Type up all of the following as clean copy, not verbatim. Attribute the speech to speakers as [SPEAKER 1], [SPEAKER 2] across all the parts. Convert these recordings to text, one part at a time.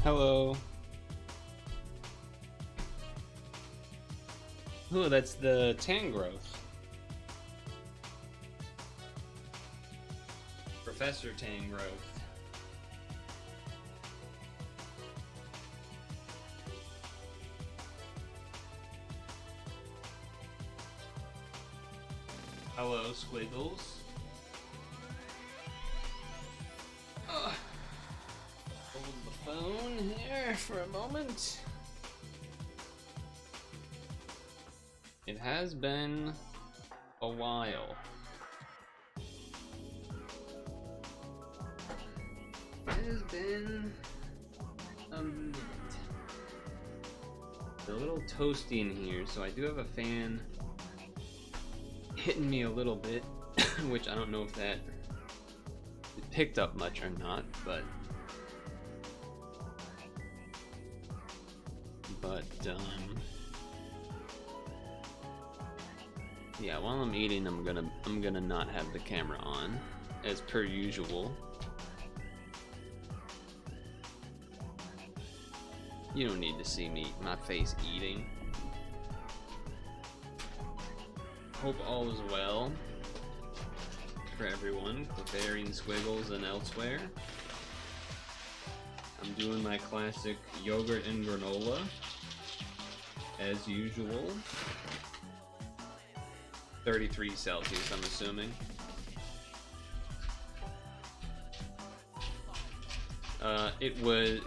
[SPEAKER 1] Hello. Ooh, that's the tan growth. Professor Tan growth. Hello, Squiggles. Hold the phone here for a moment. It has been a while. It has been a minute. It's a little toasty in here, so I do have a fan hitting me a little bit, which I don't know if that picked up much or not, but yeah, while I'm eating, I'm gonna not have the camera on, as per usual. You don't need to see my face eating. Hope all is well for everyone, Bavarian Squiggles and elsewhere. I'm doing my classic yogurt and granola, as usual. 33 Celsius, I'm assuming.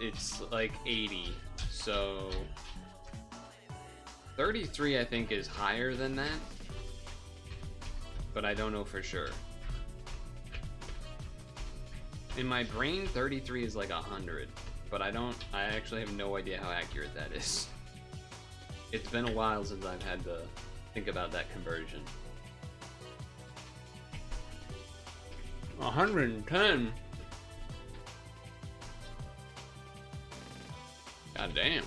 [SPEAKER 1] It's like 80, so 33 I think is higher than that, but I don't know for sure. In my brain, 33 is like 100, but I actually have no idea how accurate that is. It's been a while since I've had to think about that conversion. 110. God damn.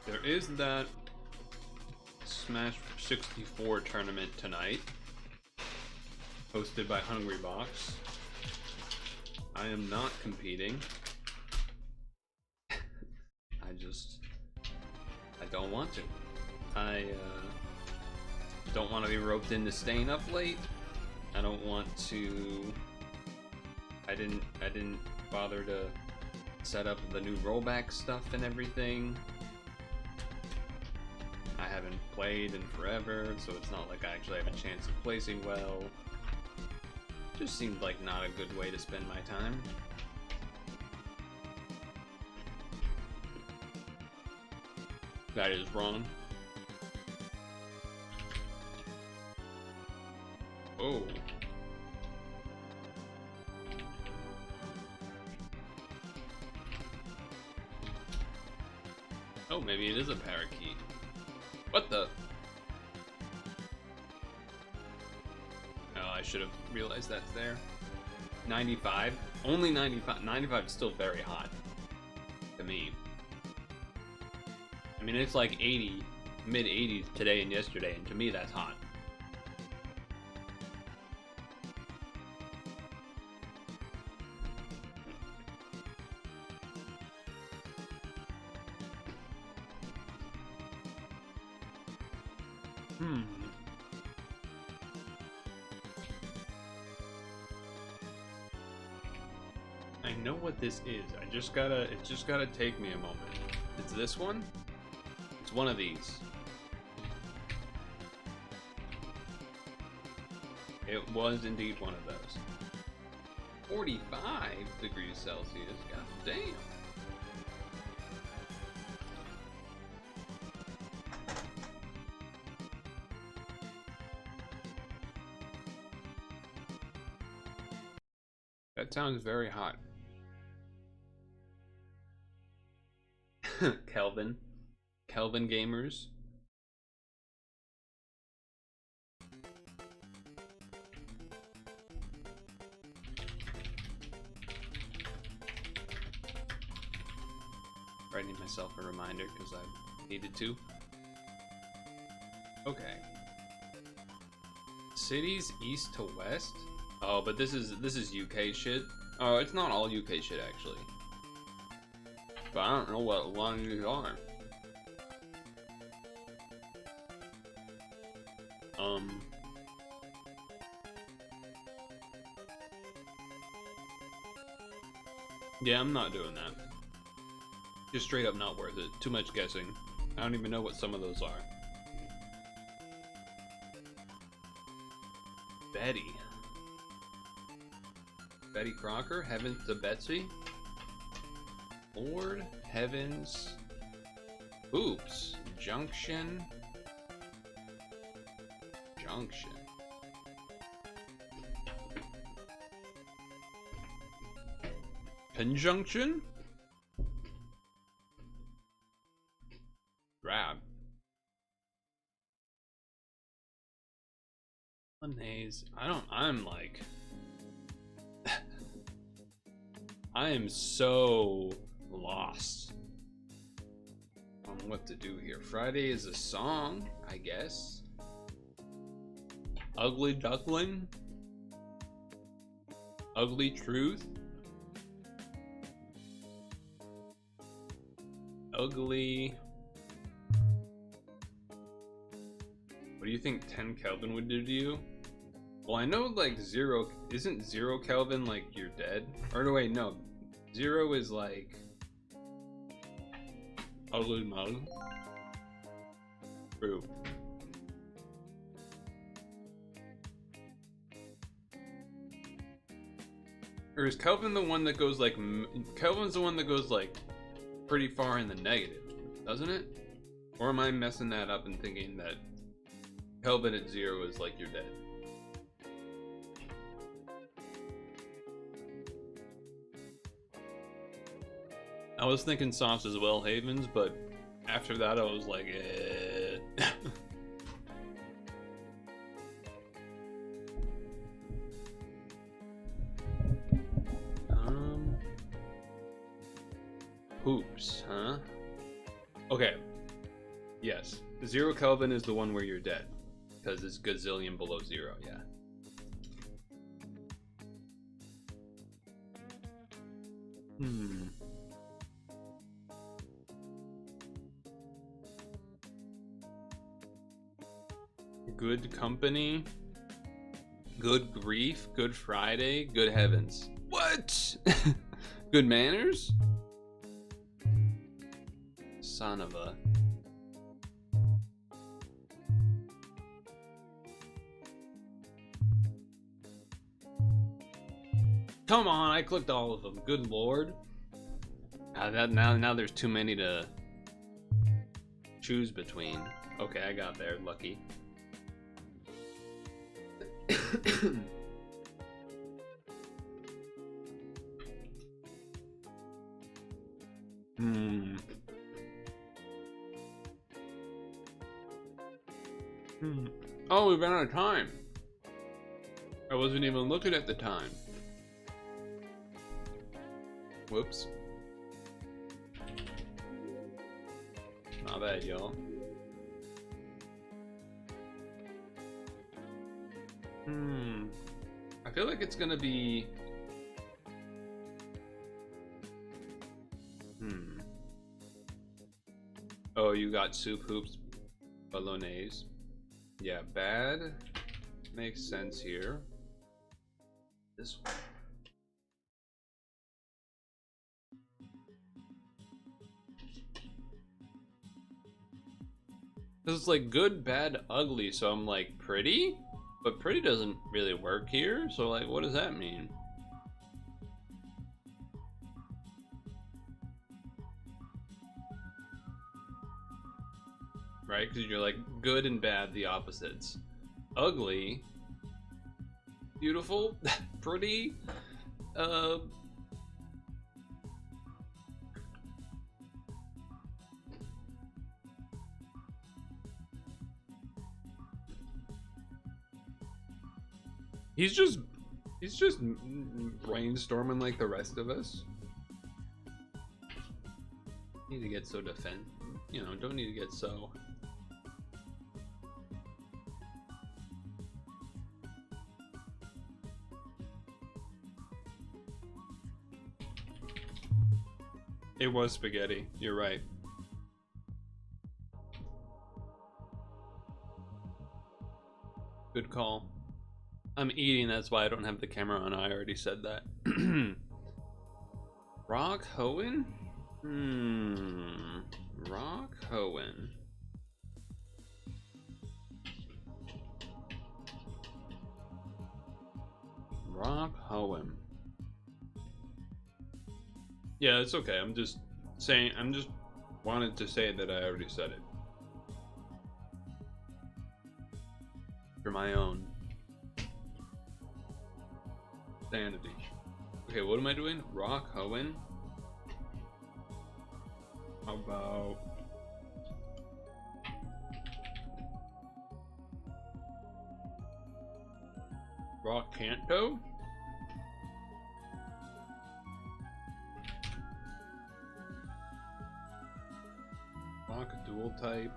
[SPEAKER 1] There is that Smash 64 tournament tonight, hosted by Hungrybox. I am not competing. I don't want to. I don't want to be roped into staying up late. I don't want to. I didn't bother to set up the new rollback stuff and everything. I haven't played in forever, so it's not like I actually have a chance of placing well. Just seemed like not a good way to spend my time. That is wrong. Oh. Oh, maybe it is a parakeet. What the? Oh, I should have realized that's there. 95? Only 95. 95 is still very hot. To me. I mean, it's like 80, mid-80s today and yesterday, and to me that's hot. I know what this is. It just gotta take me a moment. It's this one? It's one of these. It was indeed one of those. 45 degrees Celsius. God damn. That sounds very hot. Kelvin gamers. writing myself a reminder because I needed to. Okay. Cities east to west? Oh, but this is UK shit. Oh, it's not all UK shit actually. But I don't know what one of these are. Yeah, I'm not doing that. Just straight up not worth it. Too much guessing. I don't even know what some of those are. Betty. Betty Crocker, Heavens to Betsy. Lord, Heavens. Oops. Junction. Junction. Conjunction? Grab. Mayonnaise. I'm like... I am so lost on what to do here. Friday is a song, I guess. Ugly Duckling? Ugly Truth? Ugly... What do you think 10 Kelvin would do to you? Well, I know like zero, isn't 0 Kelvin like you're dead? Or no, wait, no. 0 is like ugly mug. True. Or is Kelvin the one that goes like, Kelvin's the one that goes like pretty far in the negative, doesn't it? Or am I messing that up and thinking that Kelvin at 0 is like you're dead? I was thinking softs as well, Havens, but after that I was like, eh. Hoops, huh? Okay. Yes. 0 Kelvin is the one where you're dead. Because it's gazillion below 0, yeah. Good company. Good grief. Good Friday. Good heavens. What? Good manners? Son of a... Come on, I clicked all of them. Good lord. Now there's too many to choose between. Okay, I got there. Lucky. Oh, we've run out of time. I wasn't even looking at the time. Whoops. Not bad, y'all. I feel like it's gonna be... Oh, you got soup hoops bolognese. Yeah, bad. Makes sense here. This one. This is like good, bad, ugly, so I'm like pretty? But pretty doesn't really work here, so like what does that mean? Right? Because you're like good and bad, the opposites. Ugly, beautiful, pretty, He's just brainstorming like the rest of us. Need to get so you know, don't need to get so. It was spaghetti, you're right. Good call. I'm eating, that's why I don't have the camera on. I already said that. Rock Hoenn? Rock Hoenn. Rock Hoenn. Yeah, it's okay. I'm just saying, wanted to say that I already said it. For my own sanity. Okay, what am I doing? Rock Hoenn? How about Rock Canto? Rock dual type.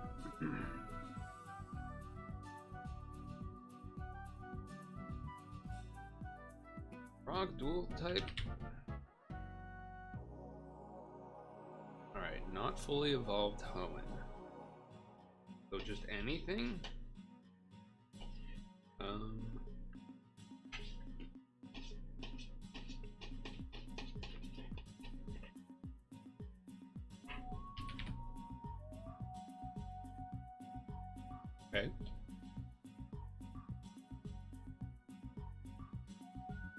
[SPEAKER 1] Rock dual type. Alright, not fully evolved Hoenn. So just anything? Okay.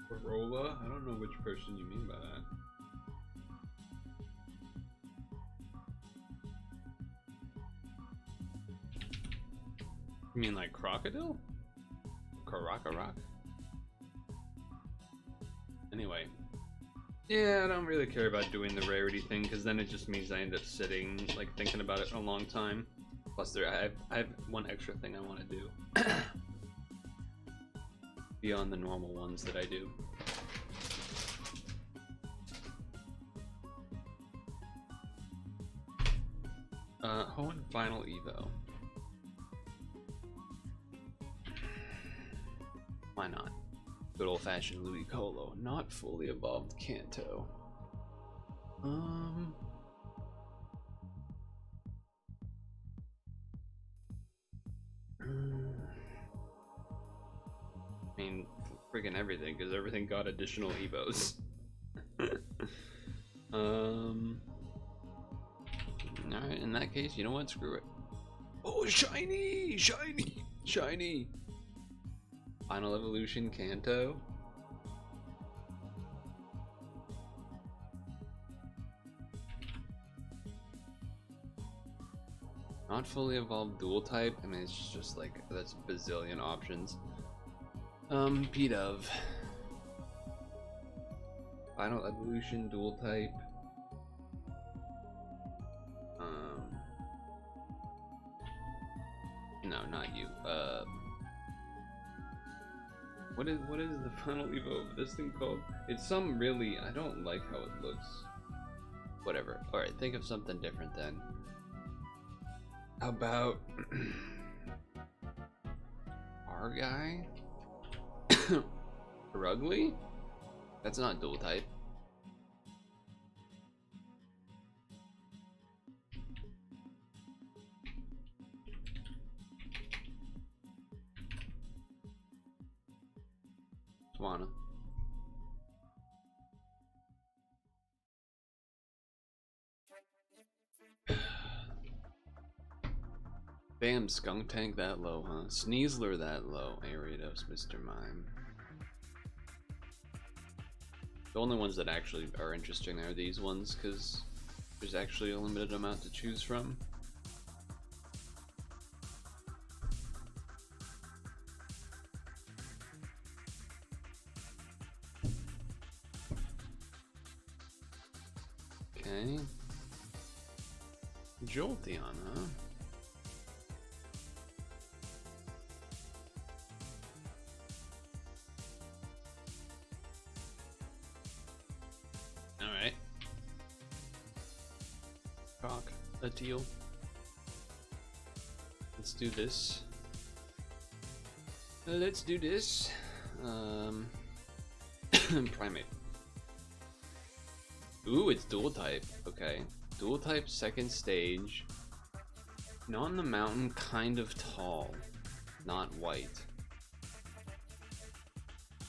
[SPEAKER 1] Corolla? I don't know which person you mean by that. You mean like crocodile? Rock. Anyway. Yeah, I don't really care about doing the rarity thing, because then it just means I end up sitting, like, thinking about it a long time. Plus, I have one extra thing I want to do. Beyond the normal ones that I do. Hoenn Final Evo. Why not? Good old-fashioned Louis Colo, not fully evolved Kanto. I mean, friggin' everything, because everything got additional Evos. Alright, in that case, you know what? Screw it. Oh, shiny! Shiny! Shiny! Final Evolution Kanto. Not fully evolved dual type. I mean, it's just like, that's a bazillion options. P-Dove. Final Evolution dual type. No, not you. What is the final Evo of this thing called? It's some really, I don't like how it looks. Whatever. Alright, think of something different then. How about our guy? Rugly? That's not dual type. Swana. Bam, Skunk Tank that low, huh? Sneasler that low. Ariados, Mr. Mime. The only ones that actually are interesting are these ones, because there's actually a limited amount to choose from. Okay. Jolteon, huh? teal. Let's do this. Let's do this. Primate. Ooh, it's dual type. Okay. Dual type, second stage. Not on the mountain, kind of tall. Not white.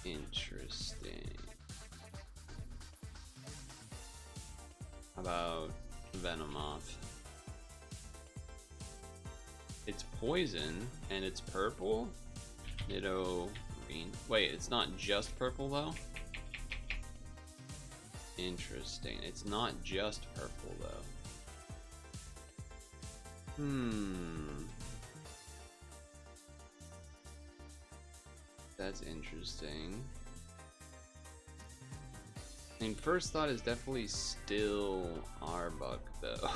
[SPEAKER 1] Interesting. How about Venomoth? It's poison and it's purple. Nido green. Wait, it's not just purple though? Interesting. It's not just purple though. That's interesting. I mean, first thought is definitely still Arbok though.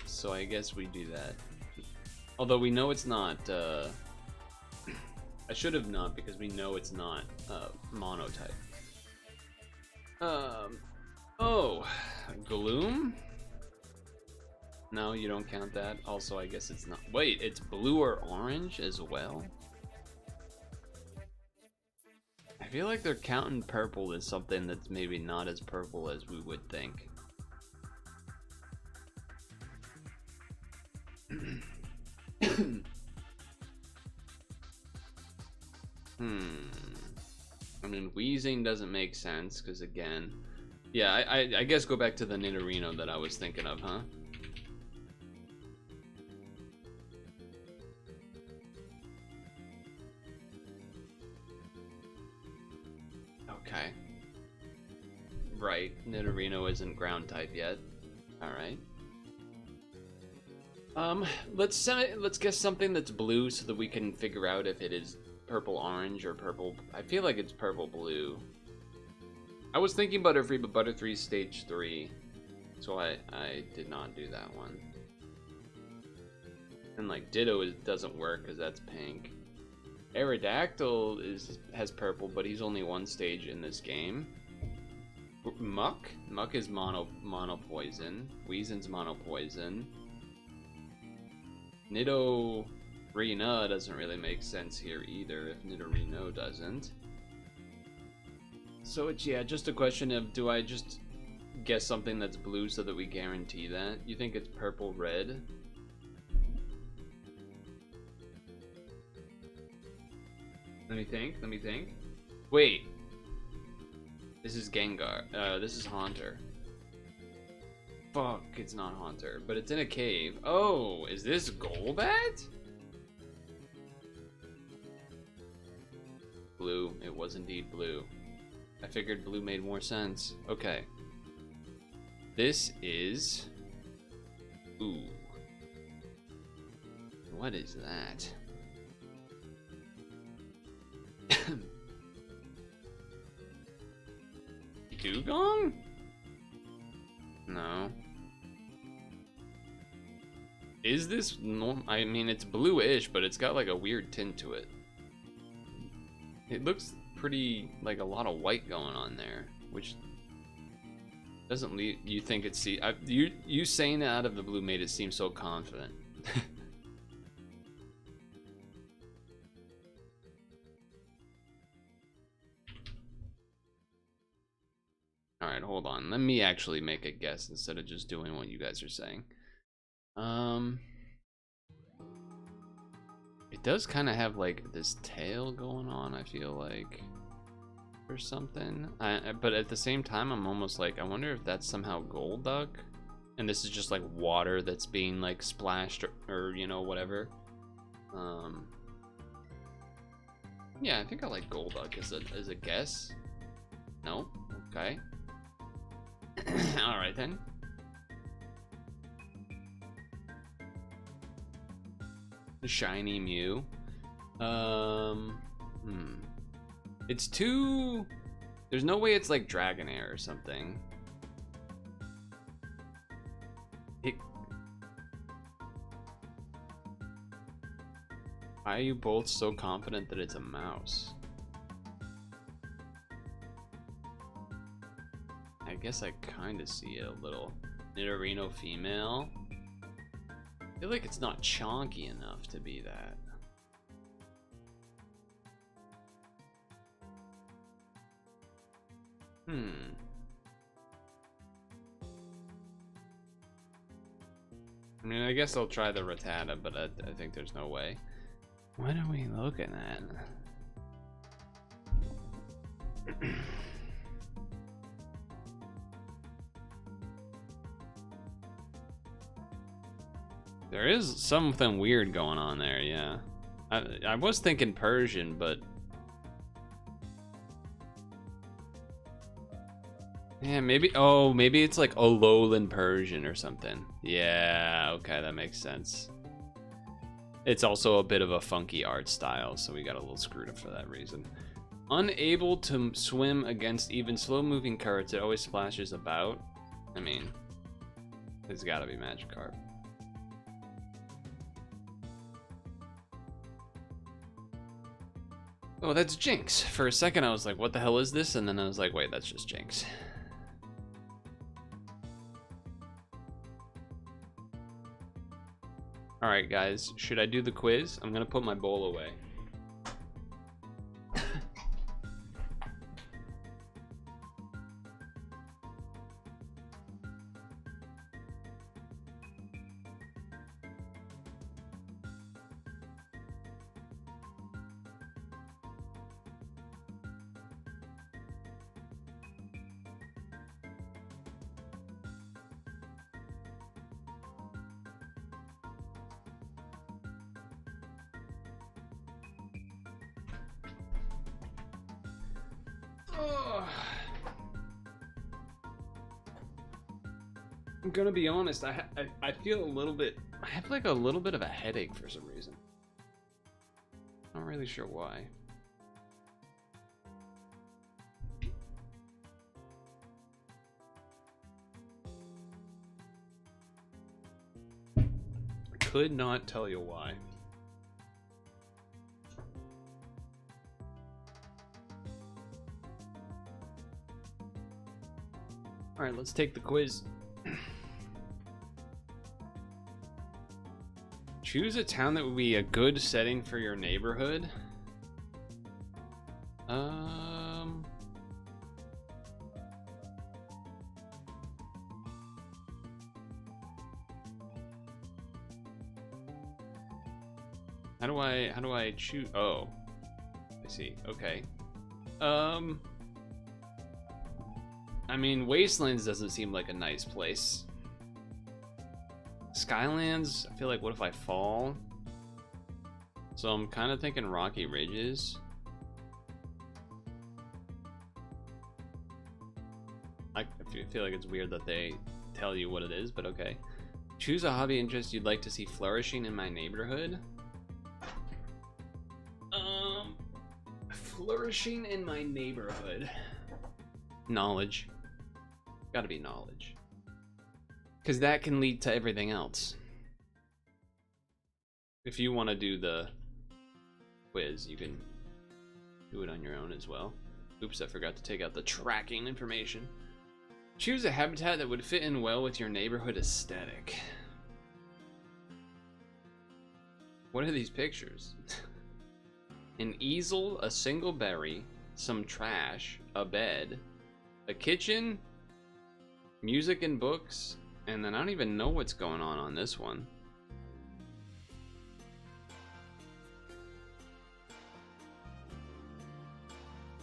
[SPEAKER 1] So I guess we do that. Although we know it's not, I should have not, because we know it's not monotype. Oh, Gloom? No, you don't count that. Also, I guess it's not. Wait, it's blue or orange as well? I feel like they're counting purple as something that's maybe not as purple as we would think. I mean, wheezing doesn't make sense because, again, yeah, I guess go back to the Nidorino that I was thinking of, huh? Okay. Right, Nidorino isn't ground type yet. All right. Let's guess something that's blue so that we can figure out if it is purple orange or purple. I feel like it's purple blue. I was thinking Butterfree, but Butterfree's stage 3, so I did not do that one. And like Ditto doesn't work because that's pink. Aerodactyl has purple, but he's only one stage in this game. Muck is mono poison. Weazen's mono poison. Nidorina doesn't really make sense here either if Nidorino doesn't. So it's, yeah, just a question of, do I just guess something that's blue so that we guarantee that? You think it's purple red? Let me think. Wait. This is Gengar. This is Haunter. Fuck, it's not Haunter, but it's in a cave. Oh, is this Golbat? Blue. It was indeed blue. I figured blue made more sense. Okay. This is... Ooh. What is that? Dugong? No. Is this normal? I mean, it's bluish, but it's got like a weird tint to it. It looks pretty, like a lot of white going on there, which doesn't lead you think it's you saying that out of the blue made it seem so confident. All right, hold on. Let me actually make a guess instead of just doing what you guys are saying. It does kind of have like this tail going on, I feel like, or something. But at the same time, I'm almost like, I wonder if that's somehow Golduck, and this is just like water that's being like splashed or you know, whatever. Yeah, I think I like Golduck as a guess. No, okay. All right then. Shiny Mew. It's too... There's no way it's like Dragonair or something. Why are you both so confident that it's a mouse? I guess I kind of see it a little. Nidorino female. I feel like it's not chonky enough to be that. I mean, I guess I'll try the Rattata, but I think there's no way. What are we looking at? There is something weird going on there, yeah. I was thinking Persian, but yeah, maybe. Oh, maybe it's like a lowland Persian or something. Yeah, okay, that makes sense. It's also a bit of a funky art style, so we got a little screwed up for that reason. Unable to swim against even slow-moving currents, it always splashes about. I mean, it's got to be Magikarp. Oh, that's Jinx. For a second, I was like, what the hell is this? And then I was like, wait, that's just Jinx. Alright, guys, should I do the quiz? I'm gonna put my bowl away. I'm gonna be honest, I feel a little bit, I have like a little bit of a headache for some reason. Not really sure why. Could not tell you why. All right, let's take the quiz. Choose a town that would be a good setting for your neighborhood. How do I choose? Oh, I see. Okay. I mean, Wastelands doesn't seem like a nice place. Skylands, I feel like, what if I fall? So I'm kind of thinking Rocky Ridges. I feel like it's weird that they tell you what it is, but okay. Choose a hobby interest you'd like to see flourishing in my neighborhood. Flourishing in my neighborhood. Knowledge. Gotta be knowledge. Because that can lead to everything else. If you want to do the quiz, you can do it on your own as well. Oops, I forgot to take out the tracking information. Choose a habitat that would fit in well with your neighborhood aesthetic. What are these pictures? An easel, a single berry, some trash, a bed, a kitchen, music and books, and then I don't even know what's going on this one.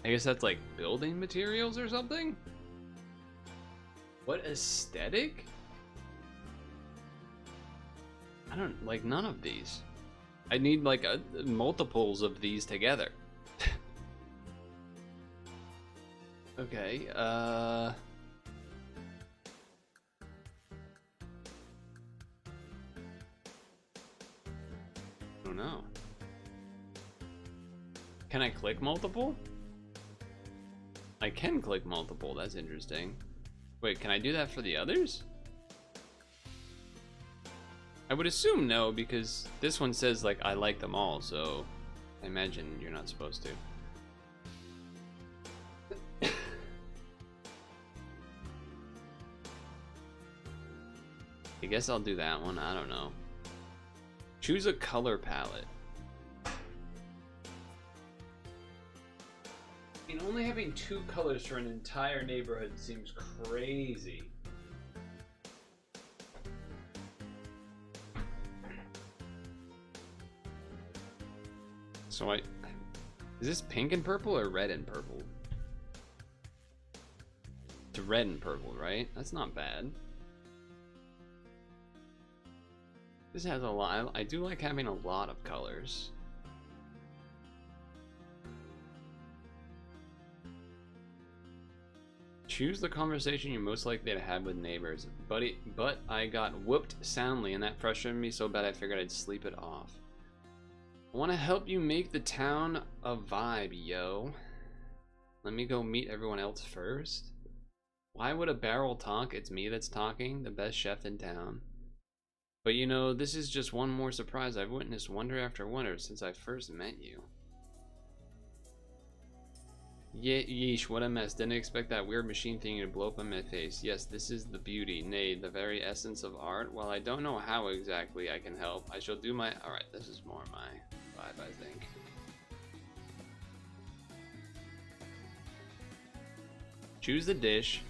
[SPEAKER 1] I guess that's like building materials or something? What aesthetic? I don't like none of these. I need like multiples of these together. Okay, I don't know. Can I click multiple? I can click multiple, that's interesting. Wait, can I do that for the others? I would assume no, because this one says like I like them all, so I imagine you're not supposed to. I guess I'll do that one, I don't know. Choose a color palette. I mean, only having 2 colors for an entire neighborhood seems crazy. So is this pink and purple or red and purple? It's red and purple, right? That's not bad. This has a lot. I do like having a lot of colors. Choose the conversation you're most likely to have with neighbors. But I got whooped soundly, and that frustrated me so bad I figured I'd sleep it off. I want to help you make the town a vibe, yo. Let me go meet everyone else first. Why would a barrel talk? It's me that's talking, the best chef in town. But you know, this is just one more surprise I've witnessed wonder after wonder since I first met you. Yeesh, what a mess. Didn't expect that weird machine thing to blow up in my face. Yes, this is the beauty, nay, the very essence of art. While I don't know how exactly I can help, I shall do my... Alright, this is more my vibe, I think. Choose the dish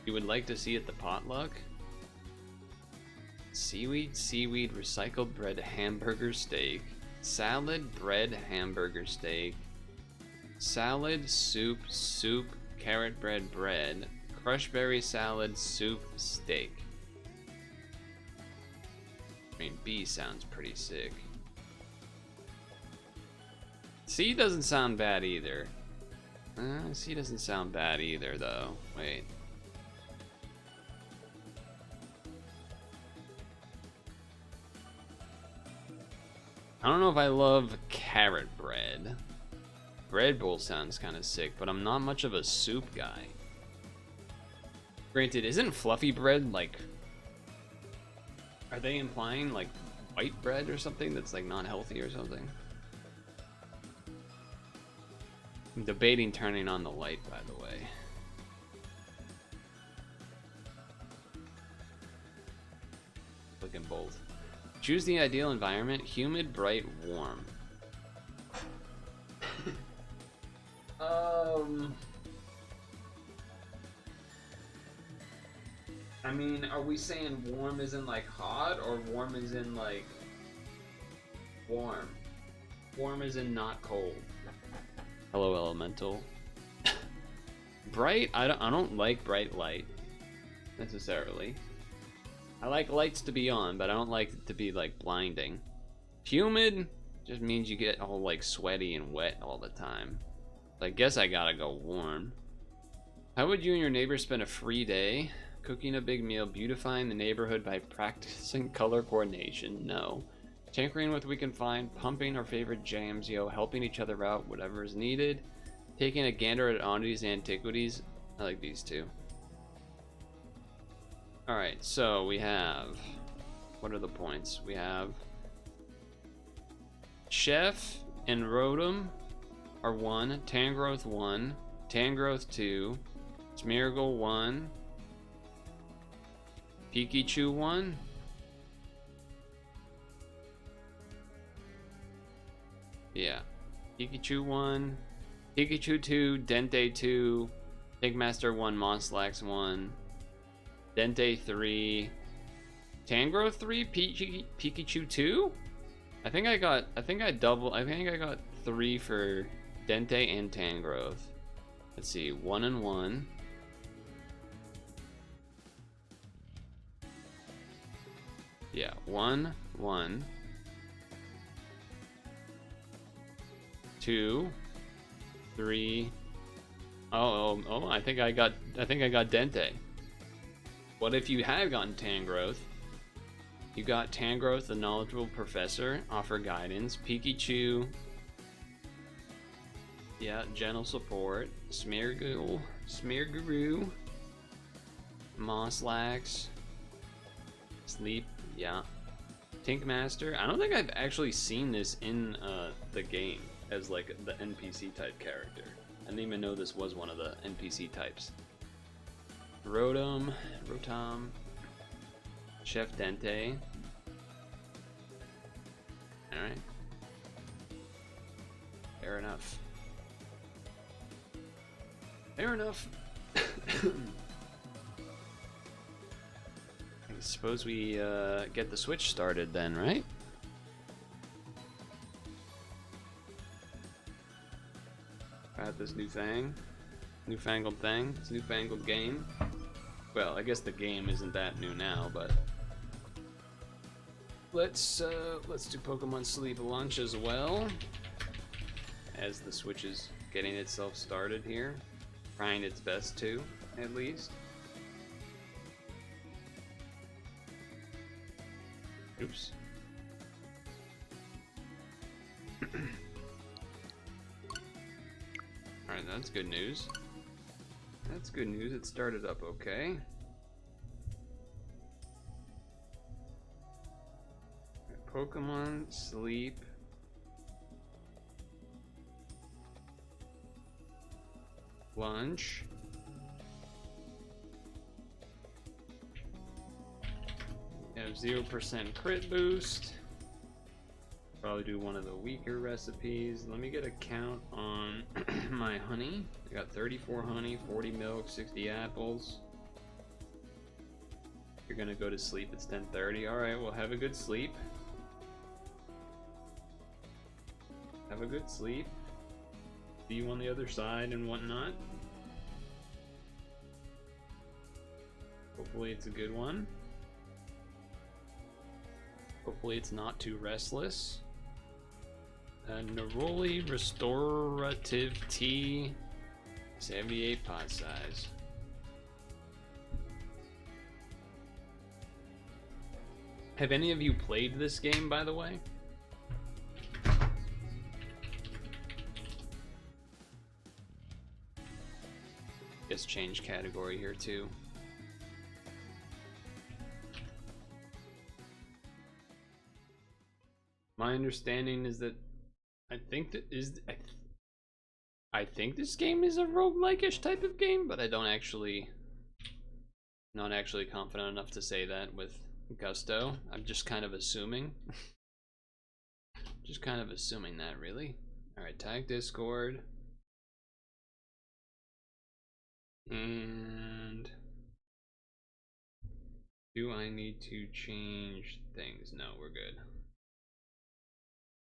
[SPEAKER 1] you would like to see at the potluck. Seaweed, recycled bread, hamburger steak. Salad, bread, hamburger steak. Salad, soup, carrot bread, bread. Crushed berry salad, soup, steak. I mean, B sounds pretty sick. C doesn't sound bad either. C doesn't sound bad either, though. Wait. I don't know if I love carrot bread. Bread bowl sounds kind of sick, but I'm not much of a soup guy. Granted, isn't fluffy bread like... Are they implying like white bread or something that's like not healthy or something? I'm debating turning on the light, by the way. Looking bold. Choose the ideal environment: humid, bright, warm. I mean, are we saying warm is in like hot, or warm is in like warm? Warm is in not cold. Hello, elemental. Bright? I don't like bright light necessarily. I like lights to be on, but I don't like it to be like blinding. Humid just means you get all like sweaty and wet all the time. So I guess I gotta go warm. How would you and your neighbors spend a free day? Cooking a big meal, beautifying the neighborhood by practicing color coordination? No. Tinkering with what we can find, pumping our favorite jams, yo, helping each other out, whatever is needed. Taking a gander at oddities and antiquities. I like these two. Alright, so we have... What are the points? We have... Chef and Rotom are 1. Tangrowth 1. Tangrowth 2. Smeargle 1. Pikachu 1. Yeah. Pikachu 1. Pikachu 2. Dente 2. Pigmaster 1. Moslax 1. Dente 3. Tangrowth 3. Pikachu 2? I think I got 3 for Dente and Tangrowth. Let's see. 1 and 1. Yeah, 1, 1, 2, 3. Oh! I think I got Dente. What if you had gotten Tangrowth? You got Tangrowth, the knowledgeable professor, offer guidance. Pikachu, yeah, gentle support. Smeargle, Moslax, sleep. Yeah. Tinkmaster. I don't think I've actually seen this in the game as like the NPC type character. I didn't even know this was one of the NPC types. Rotom, Chef Dente. Fair enough. Fair enough. I suppose we get the Switch started then, right? Got this newfangled thing. It's a newfangled game. Well, I guess the game isn't that new now, but let's do Pokemon Sleep Lunch as well, as the Switch is getting itself started here, trying its best to, at least. Oops. Alright, that's good news. That's good news, it started up okay. Pokemon Sleep Lunch. We have 0% crit boost. Probably do one of the weaker recipes. Let me get a count on my honey. I got 34 honey, 40 milk, 60 apples. You're gonna go to sleep. It's 10:30. Alright, well, have a good sleep. Have a good sleep. See you on the other side and whatnot. Hopefully it's a good one. Hopefully it's not too restless. Neroli Restorative Tea, 78 pot size. Have any of you played this game, by the way? Guess change category here too. My understanding is that I think this game is a roguelike-ish type of game, but I don't actually, not actually confident enough to say that with gusto. I'm just kind of assuming. Just kind of assuming that, really. Alright, tag Discord. And do I need to change things? No, we're good.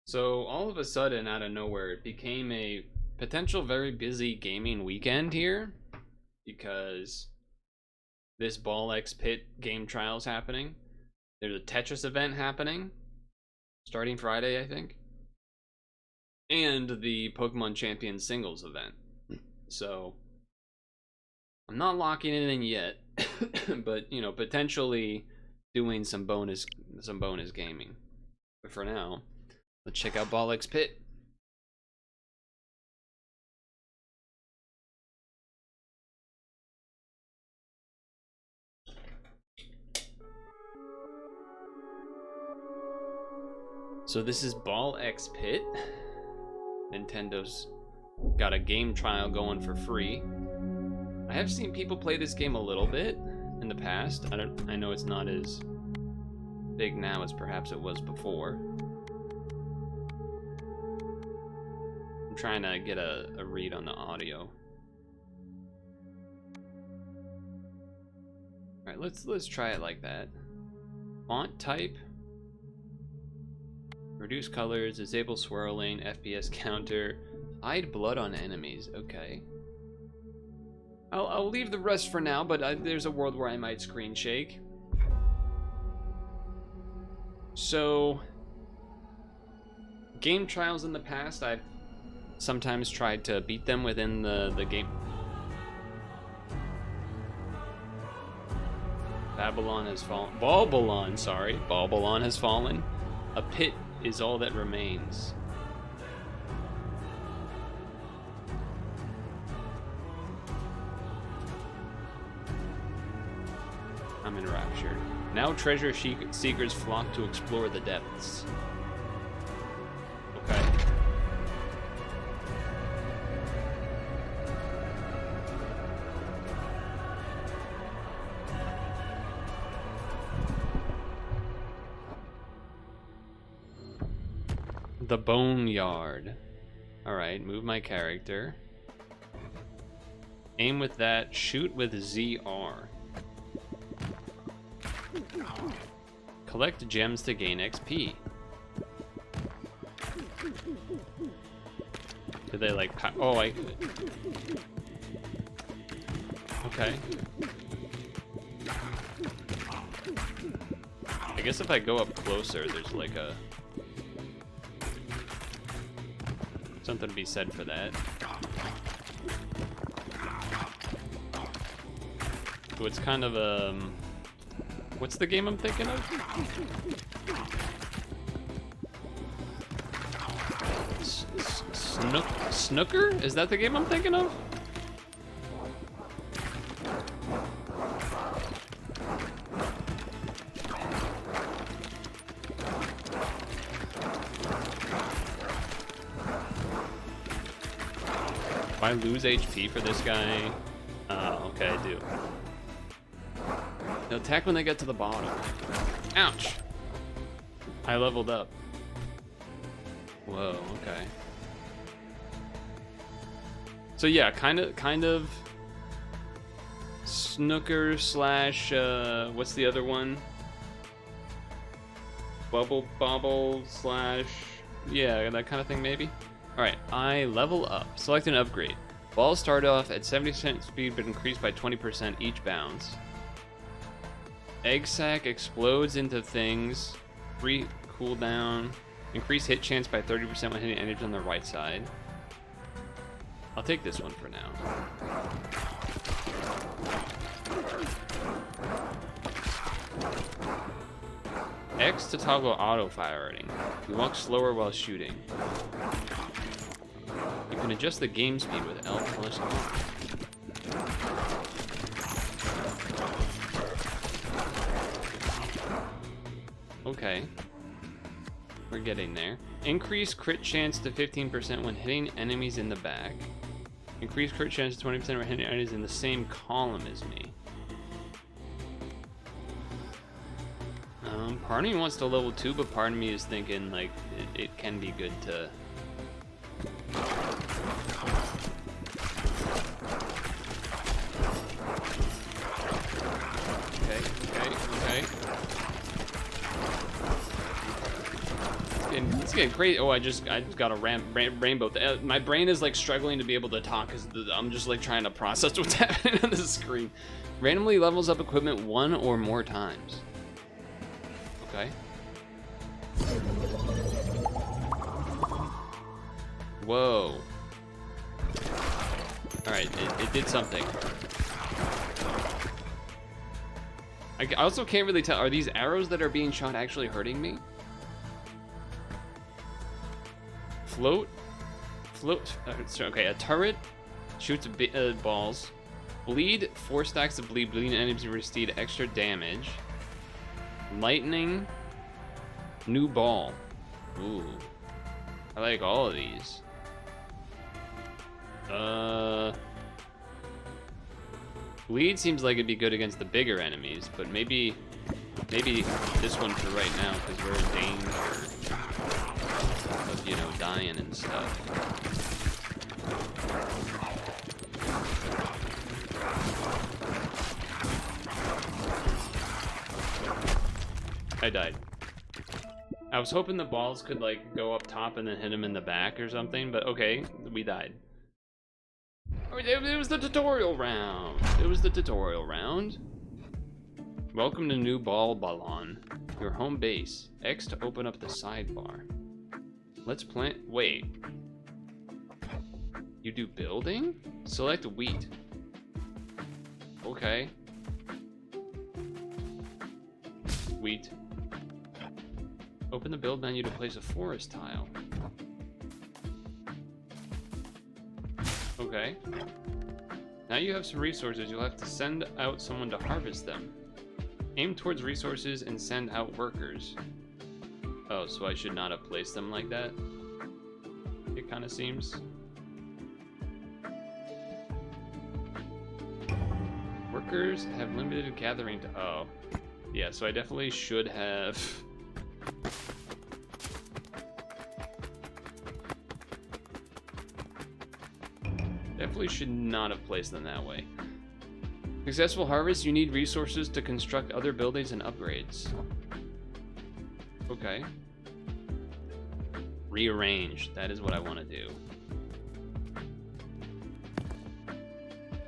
[SPEAKER 1] So all of a sudden, out of nowhere, it became a potential very busy gaming weekend here, because this BallXPit game trial is happening. There's a Tetris event happening, starting Friday, I think, and the Pokemon Champions singles event. So I'm not locking it in yet, but you know, potentially doing some bonus gaming. But for now, let's check out BallXPit. So this is BallXPit. Nintendo's got a game trial going for free. I have seen people play this game a little bit in the past. I know it's not as big now as perhaps it was before. I'm trying to get a read on the audio. Alright, let's try it like that. Font type. Reduce colors, disable swirling, FPS counter, hide blood on enemies. Okay. I'll leave the rest for now, but there's a world where I might screen shake. So, game trials in the past, I've sometimes tried to beat them within the game. Babylon has fallen. Balbalon, sorry. Balbalon has fallen. A pit is all that remains. I'm enraptured. Now treasure seekers flock to explore the depths. Okay. The Boneyard. Alright, move my character. Aim with that, shoot with ZR. Collect gems to gain XP. Did they like... Oh, I... Okay. I guess if I go up closer, there's like a... something to be said for that. So it's kind of what's the game I'm thinking of? Snooker? Is that the game I'm thinking of? If I lose HP for this guy, okay, I do. They'll attack when they get to the bottom. Ouch! I leveled up. Whoa, okay. So yeah, kind of snooker slash what's the other one? Bubble slash, yeah, that kind of thing maybe. All right, I level up. Select an upgrade. Balls start off at 70% speed but increase by 20% each bounce. Egg sack explodes into things. Free cooldown. Increase hit chance by 30% when hitting enemies on the right side. I'll take this one for now. X to toggle auto firing. You walk slower while shooting. You can adjust the game speed with L plus R. Okay. We're getting there. Increase crit chance to 15% when hitting enemies in the back. Increase crit chance to 20% when hitting enemies in the same column as me. Part of me wants to level 2, but part of me is thinking like it can be good to... Okay. It's getting crazy. Oh, I just got a rainbow. My brain is like struggling to be able to talk because I'm just like trying to process what's happening on the screen. Randomly levels up equipment 1 or more times. Okay. Whoa. Alright, it did something. I also can't really tell, are these arrows that are being shot actually hurting me? Float, okay, a turret shoots balls. Bleed, 4 stacks of bleed, bleeding enemies receive extra damage. Lightning, new ball. Ooh, I like all of these. Bleed seems like it'd be good against the bigger enemies, but maybe this one for right now because we're in danger of, you know, dying and stuff. I died. I was hoping the balls could like go up top and then hit him in the back or something, but okay, we died. It was the tutorial round. It was the tutorial round. Welcome to New Ballon. Your home base. X to open up the sidebar. Let's plant. Wait. You do building? Select wheat. Okay. Wheat. Open the build menu to place a forest tile. Okay. Now you have some resources. You'll have to send out someone to harvest them. Aim towards resources and send out workers. Oh, so I should not have placed them like that? It kind of seems. Workers have limited gathering to... Oh. Yeah, so I definitely should have... definitely should not have placed them that way. Successful harvest, you need resources to construct other buildings and upgrades. Okay. Rearrange. That is what I want to do.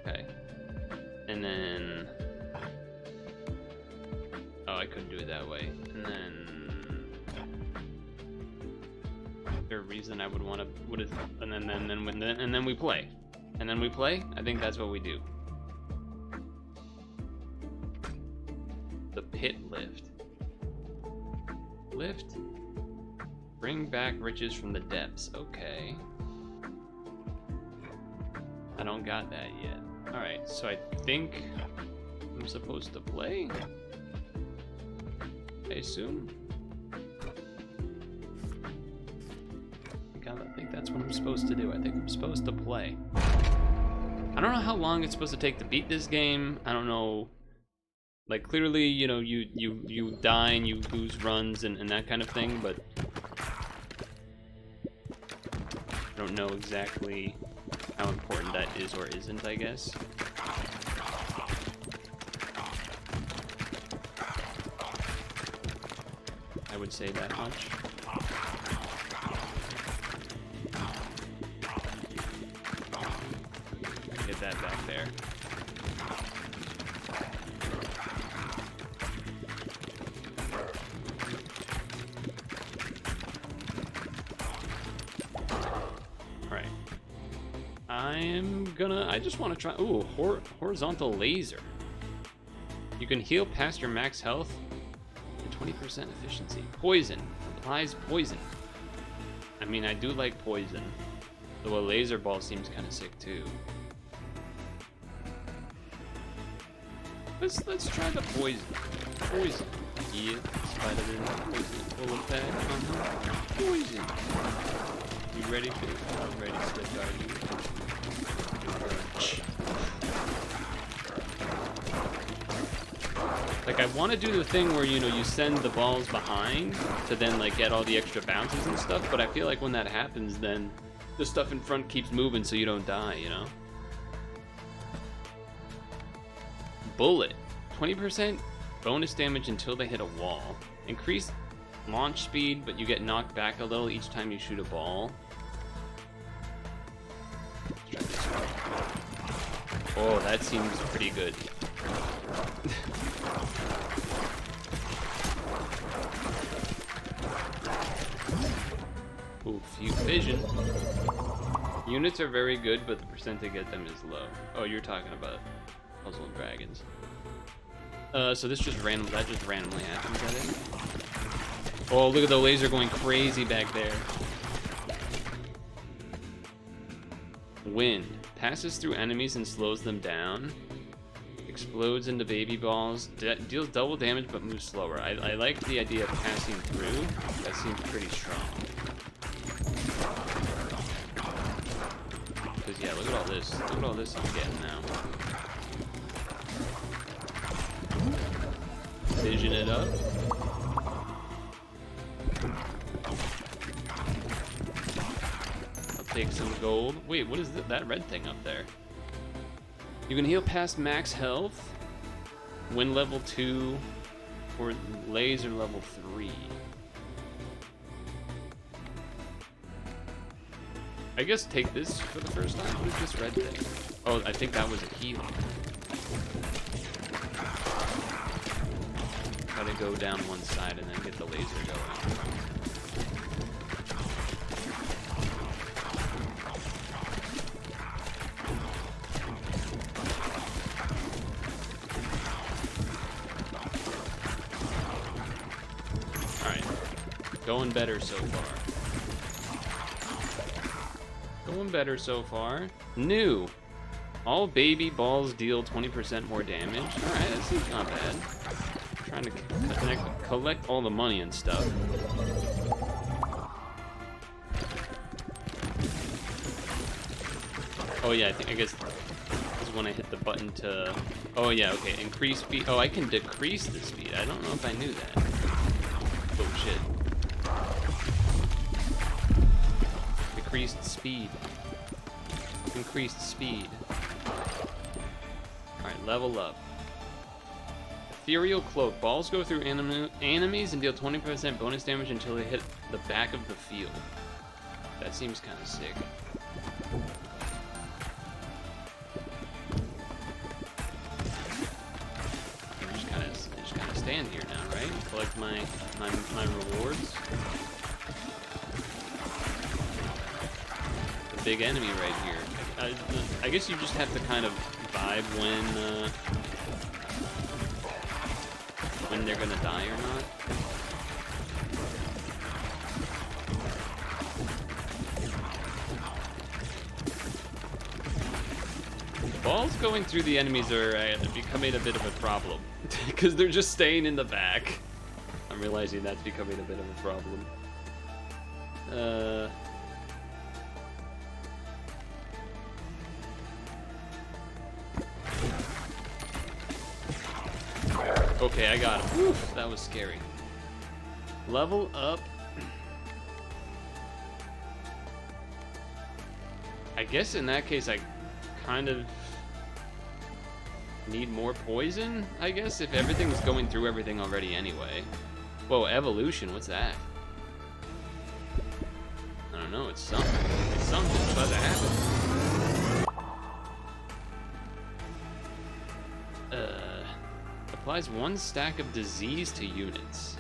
[SPEAKER 1] Okay. And then... Oh, I couldn't do it that way. And then... Is there a reason I would want to... And then we play. And then we play? I think that's what we do. The pit lift. Lift. Bring back riches from the depths. Okay. I don't got that yet. Alright, so I think I'm supposed to play? I assume. I think that's what I'm supposed to do. I think I'm supposed to play. I don't know how long it's supposed to take to beat this game. I don't know. Like, clearly, you know, you die and you lose runs and that kind of thing, but I don't know exactly how important that is or isn't, I guess. I would say that much. Get that back there. I just want to try. Ooh, horizontal laser. You can heal past your max health and 20% efficiency. Poison. Applies poison. I mean, I do like poison. Though a laser ball seems kind of sick too. Let's try the poison. Poison. Yeah, spider poison. Full attack. Poison. You ready to? I'm ready to guard you. Like, I want to do the thing where, you know, you send the balls behind to then, like, get all the extra bounces and stuff, but I feel like when that happens, then the stuff in front keeps moving so you don't die, you know? Bullet. 20% bonus damage until they hit a wall. Increase launch speed, but you get knocked back a little each time you shoot a ball. Let's try this one. Oh, that seems pretty good. Ooh, few vision. Units are very good, but the percent to get them is low. Oh, you're talking about Puzzle Dragons. So this just randomly happens, I think. Oh, look at the laser going crazy back there. Wind. Passes through enemies and slows them down. Explodes into baby balls. Deals double damage but moves slower. I like the idea of passing through. That seems pretty strong. Because, yeah, look at all this. Look at all this I'm getting now. Vision it up. I'll take some gold. Wait, what is that red thing up there? You can heal past max health when level 2 or laser level 3. I guess take this for the first time. What is this red thing? Oh, I think that was a heal. Gotta go down one side and then get the laser going. Alright. Going better so far. Going better so far. New. All baby balls deal 20% more damage. Alright, that seems not bad. Trying to collect all the money and stuff. Oh yeah, I guess this is when I hit the button to... Oh yeah, okay, increase speed. Oh, I can decrease the speed. I don't know if I knew that. Oh shit. Decreased speed. increased speed. Alright, level up. Ethereal Cloak. Balls go through enemies and deal 20% bonus damage until they hit the back of the field. That seems kind of sick. I just kind of stand here now, right? Collect my rewards. The big enemy right here. I guess you just have to kind of vibe when they're gonna die or not. Balls going through the enemies are becoming a bit of a problem because they're just staying in the back. I'm realizing that's becoming a bit of a problem. Okay, I got him. Oof, that was scary. Level up. I guess in that case I kind of need more poison, I guess, if everything's going through everything already anyway. Whoa, evolution, what's that? I don't know, it's something. It's something, it's about to happen. Applies 1 stack of disease to units.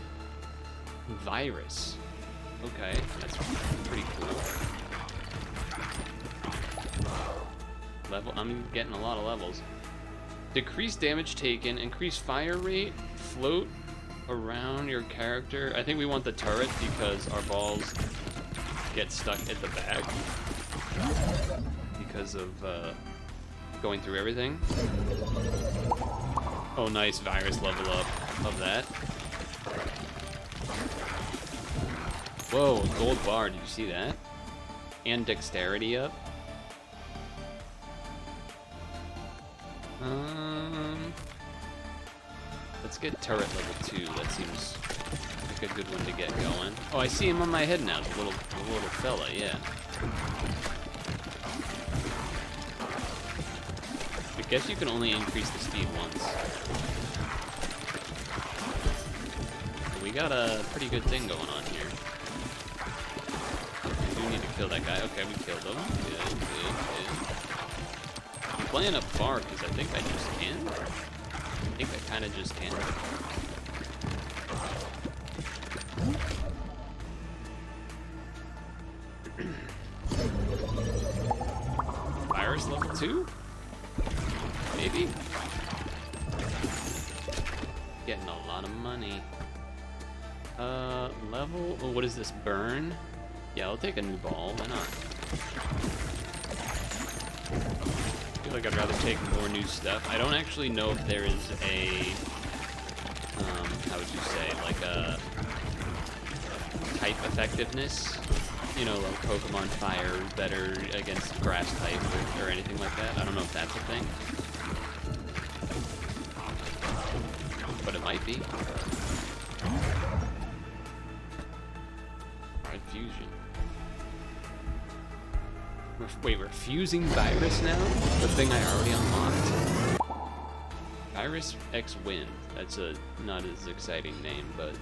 [SPEAKER 1] Virus. Okay, that's pretty cool. Level, I'm getting a lot of levels. Decrease damage taken, increase fire rate, float around your character. I think we want the turret because our balls get stuck at the back because of going through everything. Oh, nice virus level up of that. Whoa, gold bar, did you see that? And dexterity up. Let's get turret level 2. That seems like a good one to get going. Oh, I see him on my head now, the little fella, yeah. I guess you can only increase the speed once. We got a pretty good thing going on here. We do need to kill that guy. Okay, we killed him. Good. I'm playing up far because I think I just can. I think I kind of just can. Virus level 2? Maybe? Getting a lot of money. Level... Oh, what is this? Burn? Yeah, I'll take a new ball. Why not? I feel like I'd rather take more new stuff. I don't actually know if there is a... how would you say? Like a... type effectiveness? You know, like Pokemon Fire better against grass type or anything like that. I don't know if that's a thing. But it might be. Alright, fusion. Wait, we're fusing Virus now? The thing I already unlocked? Virus X Wind. That's a not as exciting name, but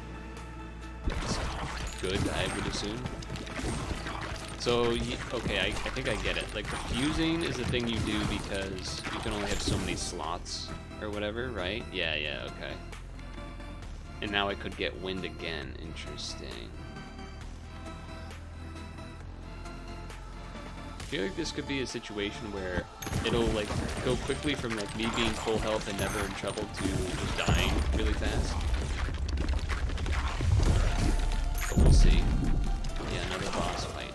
[SPEAKER 1] it's good, I would assume. So, okay, I think I get it. Like, the fusing is a thing you do because you can only have so many slots or whatever, right? Yeah, okay. And now I could get wind again. Interesting. I feel like this could be a situation where it'll, like, go quickly from, like, me being full health and never in trouble to just dying really fast. But we'll see. Yeah, another boss fight.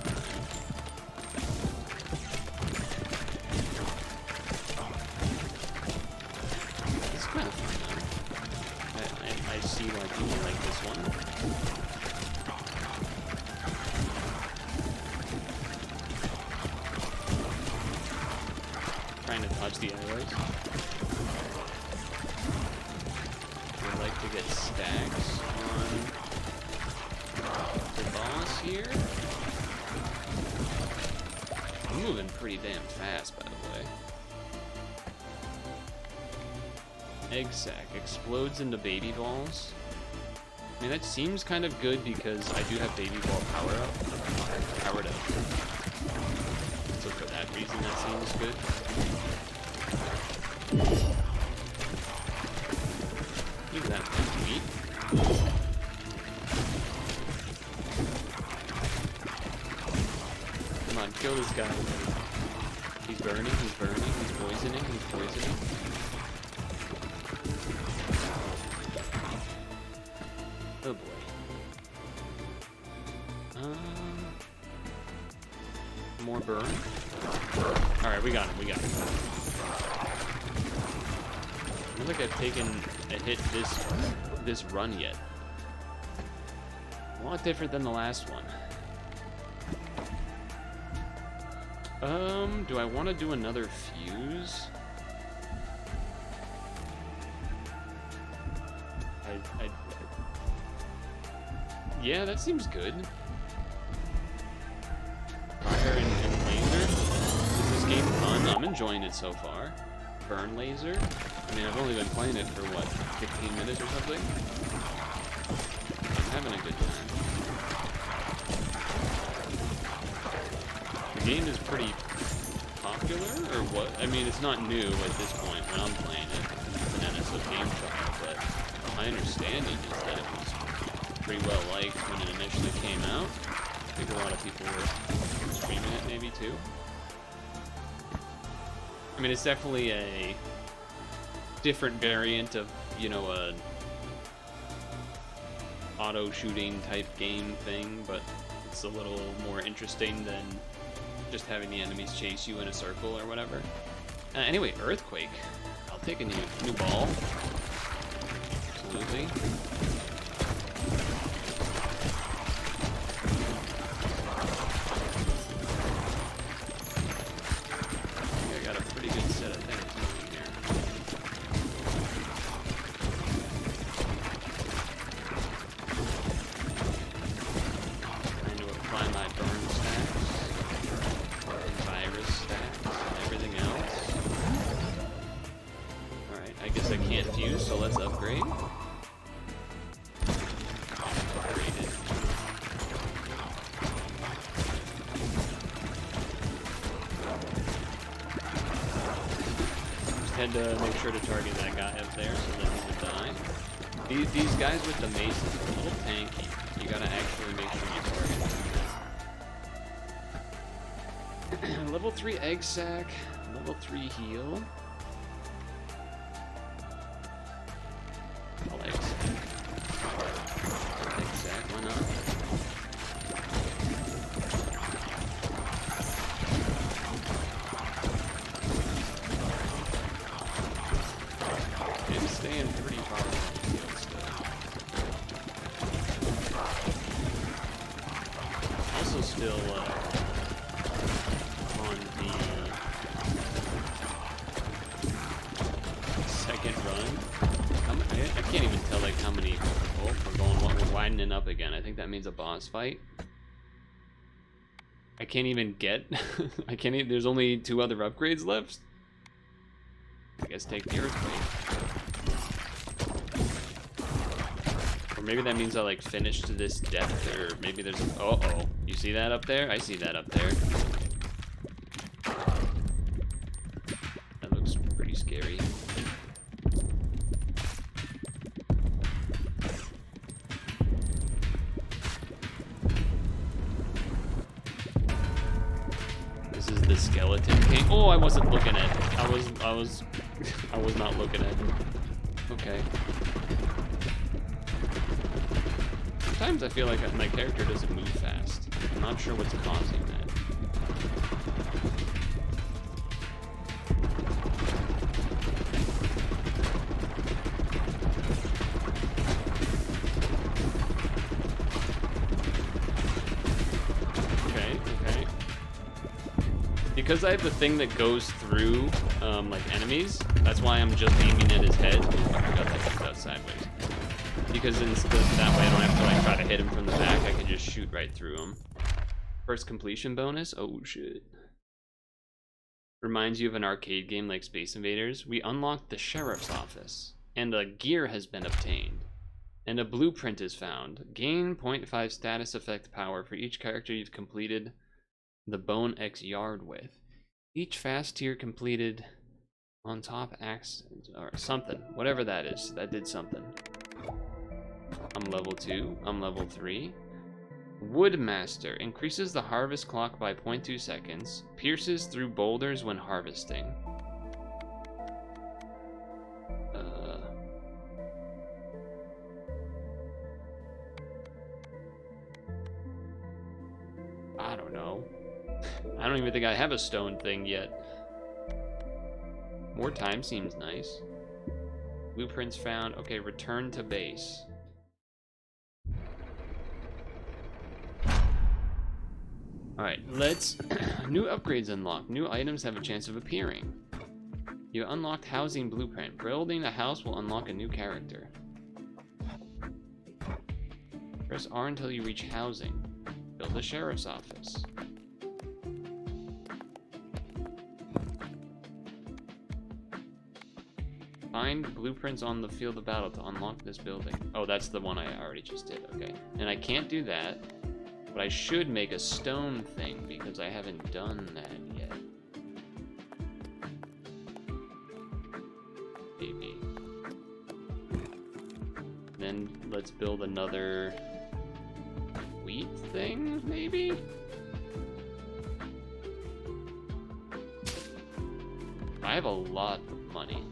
[SPEAKER 1] It's kind of fun, though. I see why people like this one. Trying to dodge the arrows. I'd like to get stacks on the boss here. I'm moving pretty damn fast, by the way. Egg sac explodes into baby balls. I mean, that seems kind of good because I do have baby ball powered up. So for that reason, that seems good. Leave that thing to eat. Come on, kill this guy. He's burning, he's burning, he's poisoning, he's poisoning. Oh boy. More burn. Alright, we got him, we got him. I don't think I've taken a hit this run yet. A lot different than the last one. Do I want to do another fuse? Yeah, that seems good. Fire and laser. Is this game fun? I'm enjoying it so far. Burn laser. I mean, I've only been playing it for, what, 15 minutes or something? I'm having a good time. The game is pretty popular, or what? I mean, it's not new at this point when I'm playing it. It's an NSO game trial, but my understanding is that it was pretty well liked when it initially came out. I think a lot of people were streaming it maybe too. I mean, it's definitely a different variant of, you know, a auto shooting type game thing, but it's a little more interesting than just having the enemies chase you in a circle or whatever. Anyway, Earthquake. I'll take a new ball. Absolutely. Had to make sure to target that guy up there so that he would die. These guys with the maces are a little tanky. You gotta actually make sure you target them. Level 3 egg sac, level 3 heal. I'll egg sac. Egg sac, why not? Staying pretty far away still. Also still on the second run. I can't even tell like how many. Oh, we're widening up again. I think that means a boss fight. I can't even get. I can't even. There's only 2 other upgrades left. I guess take the Earthquake. Or maybe that means I like finished to this depth, or maybe there's a, uh-oh. You see that up there? I see that up there. That looks pretty scary. This is the skeleton king. Oh, I wasn't looking at it. I was not looking at it. Okay. Sometimes I feel like my character doesn't move fast. I'm not sure what's causing that. Okay. Because I have the thing that goes through, like enemies, that's why I'm just aiming at his head. Ooh, I forgot that comes out sideways. Because instead that way I don't have to like try to hit him from the back, I can just shoot right through him. First completion bonus? Oh shit. Reminds you of an arcade game like Space Invaders. We unlocked the sheriff's office, and a gear has been obtained, and a blueprint is found. Gain 0.5 status effect power for each character you've completed the Bone X yard with. Each fast tier completed on top acts or something, whatever that is. That did something. I'm level 2. I'm level 3. Woodmaster increases the harvest clock by 0.2 seconds. Pierces through boulders when harvesting. I don't know. I don't even think I have a stone thing yet. More time seems nice. Blueprints found. Okay, return to base. Alright, let's... New upgrades unlocked. New items have a chance of appearing. You unlocked housing blueprint. Building a house will unlock a new character. Press R until you reach housing. Build a sheriff's office. Find blueprints on the field of battle to unlock this building. Oh, that's the one I already just did. Okay. And I can't do that. But I should make a stone thing because I haven't done that yet. Maybe. Then let's build another wheat thing, maybe? I have a lot of money.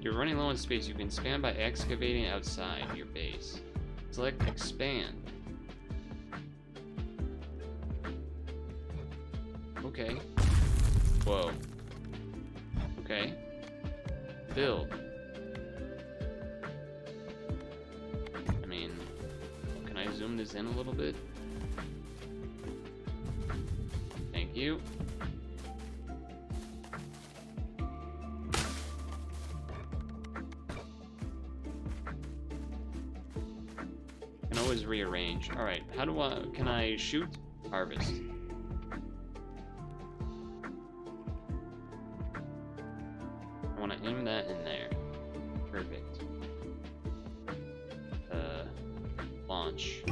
[SPEAKER 1] You're running low on space. You can expand by excavating outside your base. Select expand. Okay. Whoa. Okay. Build. I mean, can I zoom this in a little bit? Thank you. Always rearrange. All right, how do I? Can I shoot? Harvest. I want to aim that in there. Perfect. Launch.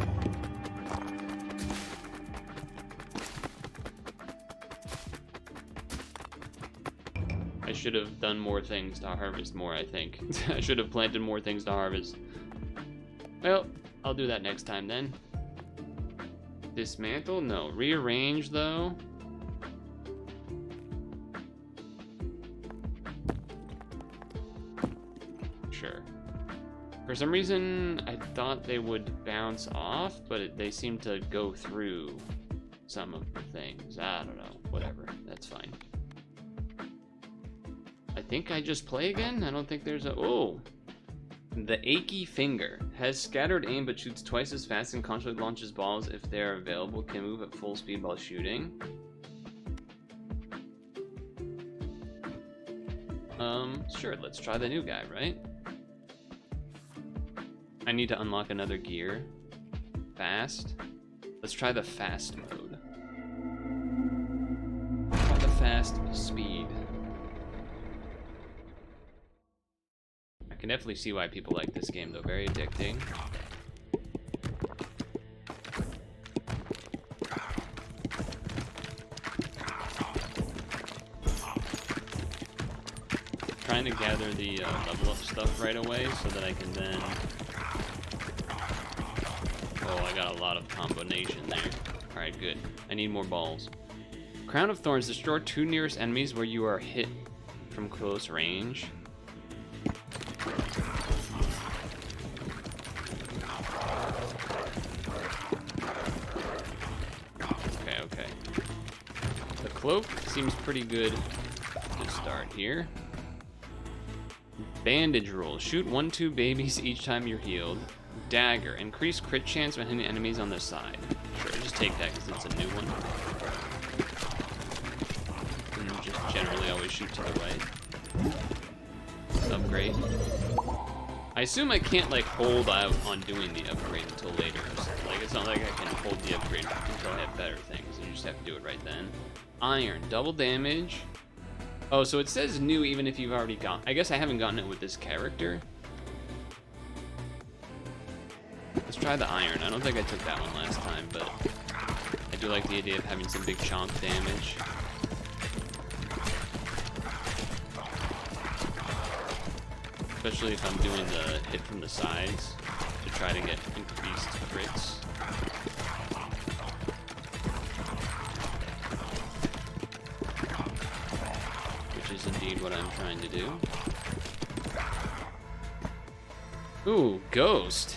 [SPEAKER 1] I should have done more things to harvest more, I think. I should have planted more things to harvest. Well, I'll do that next time then. Dismantle? No. Rearrange, though. Sure. For some reason, I thought they would bounce off, but they seem to go through some of the things. I don't know. Whatever. That's fine. I think I just play again? I don't think there's a... Oh! The Achy Finger has scattered aim but shoots twice as fast and constantly launches balls if they are available. Can move at full speed while shooting. Sure, let's try the new guy, right? I need to unlock another gear. Fast. Let's try the fast mode. Try the fast speed. I can definitely see why people like this game, though. Very addicting. Trying to gather the level up stuff right away so that I can then... Oh, I got a lot of combination there. Alright, good. I need more balls. Crown of Thorns. Destroy 2 nearest enemies where you are hit from close range. Okay. The cloak seems pretty good to start here. Bandage rule. Shoot 1-2 babies each time you're healed. Dagger. Increase crit chance when hitting enemies on their side. Sure, just take that because it's a new one. And just generally always shoot to the right. Upgrade. I assume I can't like hold out on doing the upgrade until later. Like it's not like I can hold the upgrade until I have better things. You just have to do it right then. Iron, double damage. Oh, so it says new even if you've already gotten. I guess I haven't gotten it with this character. Let's try the iron. I don't think I took that one last time, but I do like the idea of having some big chonk damage. Especially if I'm doing the hit from the sides to try to get increased crits. Which is indeed what I'm trying to do. Ooh, Ghost.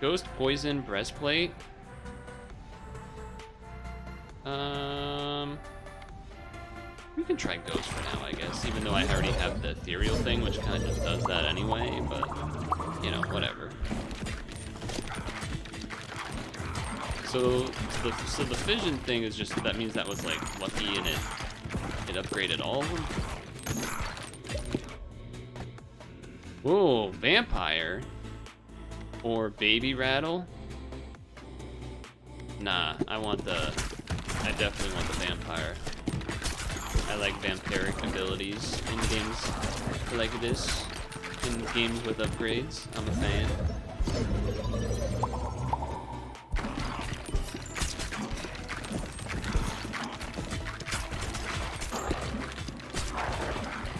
[SPEAKER 1] Ghost Poison Breastplate. We can try Ghost for now, I guess, even though I already have the ethereal thing, which kind of just does that anyway, but, you know, whatever. So the fission thing is just, that means that was, like, lucky and it upgraded all of them? Whoa, Vampire? Or Baby Rattle? Nah, I definitely want the Vampire. I like vampiric abilities in games like this. In games with upgrades, I'm a fan.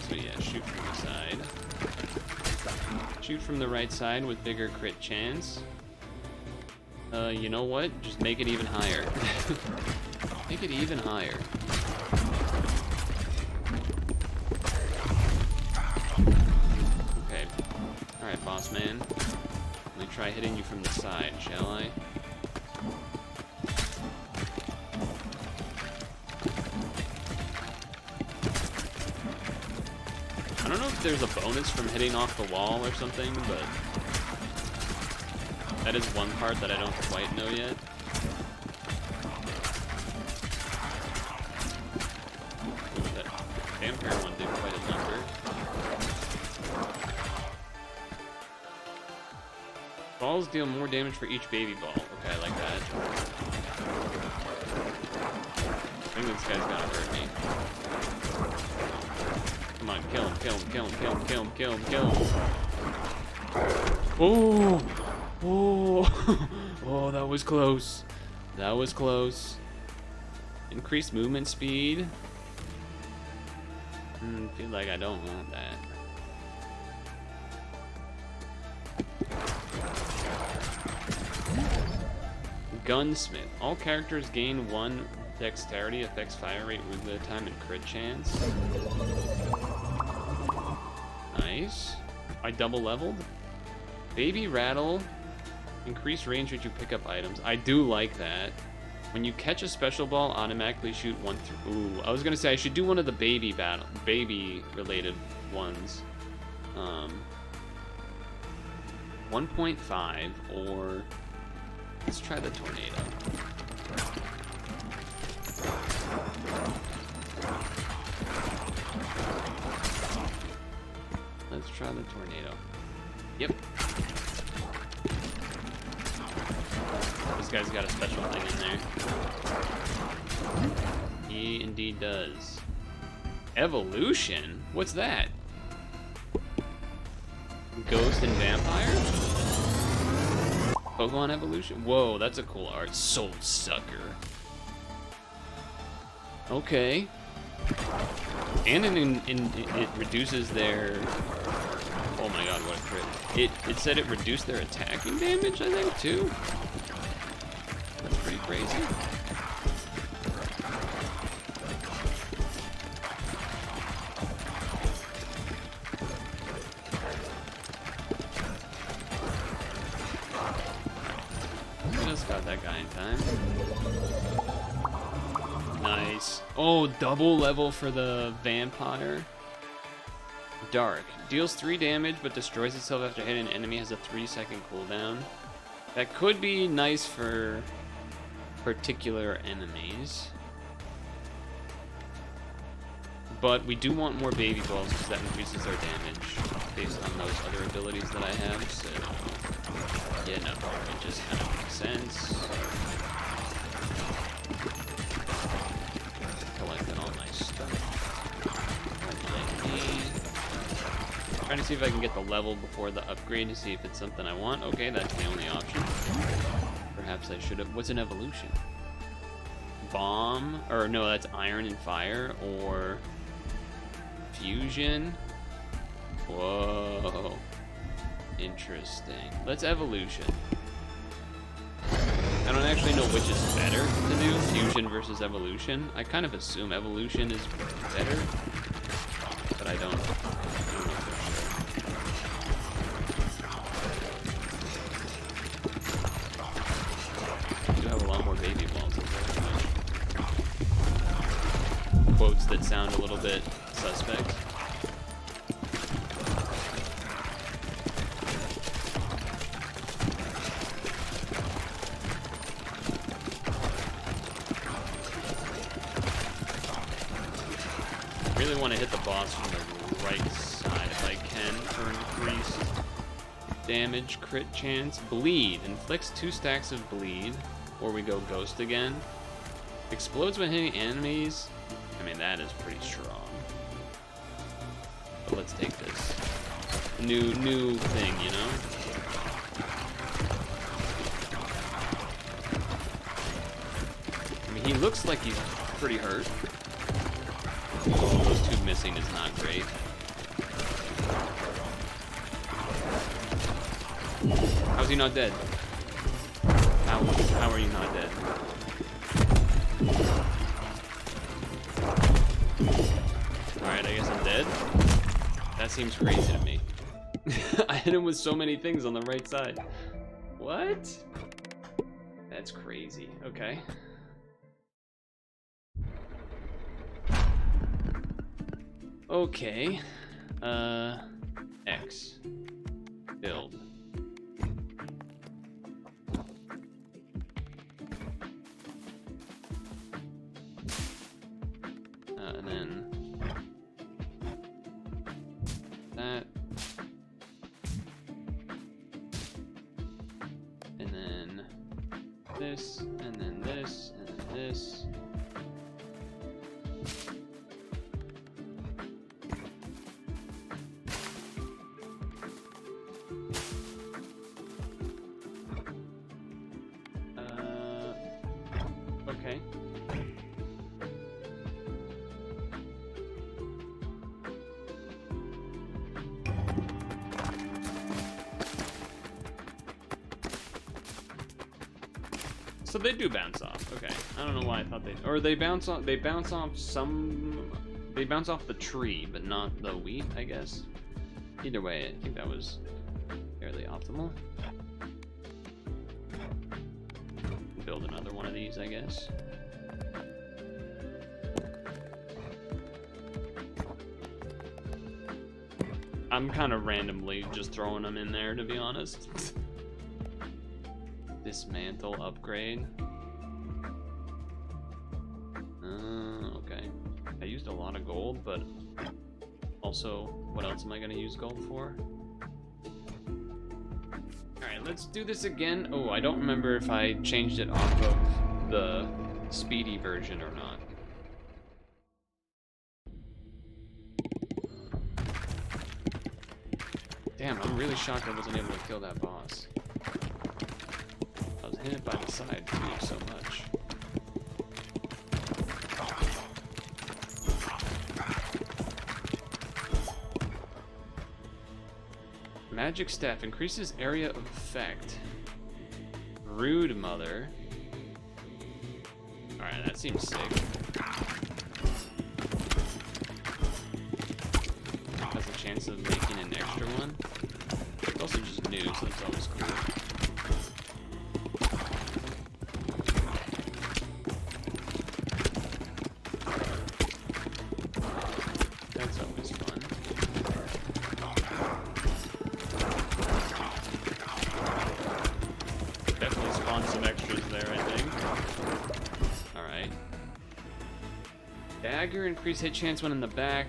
[SPEAKER 1] So yeah, shoot from the side. Shoot from the right side with bigger crit chance. You know what? Just make it even higher. Make it even higher. Okay. Alright, boss man. Let me try hitting you from the side, shall I? I don't know if there's a bonus from hitting off the wall or something, but that is one part that I don't quite know yet. Ooh, that vampire one did quite a number. Balls deal more damage for each baby ball. Okay, I like that. I think this guy's gonna hurt me. Come on, kill him, kill him, kill him, kill him, kill him, kill him, kill him. Oh! Oh! Oh, that was close. That was close. Increased movement speed. Feel like I don't want that. Gunsmith. All characters gain 1 dexterity, affects fire rate, movement time, and crit chance. Nice. I double leveled. Baby Rattle. Increase range when you pick up items. I do like that. When you catch a special ball, automatically shoot 1 through. Ooh, I was gonna say I should do one of the baby related ones. 1.5 or let's try the tornado. Let's try the tornado. Yep. This guy's got a special thing in there. He indeed does. Evolution? What's that? Ghost and Vampire? Pokemon Evolution? Whoa, that's a cool art. Soul Sucker. Okay. And it reduces their... Oh my god, what a crit. It said it reduced their attacking damage, I think, too. That's pretty crazy. Just got that guy in time. Nice. Oh, double level for the Vampire. Dark. Deals 3 damage, but destroys itself after hitting an enemy, has a 3-second cooldown. That could be nice for particular enemies. But we do want more baby balls because that increases our damage based on those other abilities that I have, so yeah, no, it just kind of makes sense. Collecting all my stuff. Trying to see if I can get the level before the upgrade to see if it's something I want. Okay, that's the only option. Perhaps I should have. What's an evolution? Bomb? Or no, that's iron and fire. Or fusion? Whoa. Interesting. Let's evolution. I don't actually know which is better to do, fusion versus evolution. I kind of assume evolution is better, but I don't know for sure. I do have a lot more baby balls. Quotes that sound a little bit suspect. I really want to hit the boss from the right side if I can for increased damage, crit chance. Bleed. Inflicts 2 stacks of bleed, or we go ghost again. Explodes when hitting enemies. I mean, that is pretty strong. But let's take this. New thing, you know? I mean, he looks like he's pretty hurt. Those 2 missing is not great. How's he not dead? How are you not dead? Alright, I guess I'm dead. That seems crazy to me. I hit him with so many things on the right side. What? That's crazy. Okay. Okay. X. Build. And then that. And then this, and then this, and then this. Okay. So they do bounce off. Okay. I don't know why I thought they, or they bounce off. They bounce off some. They bounce off the tree, but not the wheat, I guess. Either way, I think that was fairly optimal. Build another one of these, I guess. I'm kind of randomly just throwing them in there, to be honest. Dismantle, upgrade. Okay. I used a lot of gold, but also, what else am I going to use gold for? Alright, let's do this again. Oh, I don't remember if I changed it off of the speedy version or not. Damn, I'm really shocked I wasn't able to kill that boss. I was hitting it by the side too, so much. Magic staff increases area of effect. Rude mother. Alright, that seems sick. Has a chance of making an extra one. It's also just new, so that's always cool. That's always fun. Definitely spawned some extras there, I think. Alright. Dagger, increase hit chance when in the back.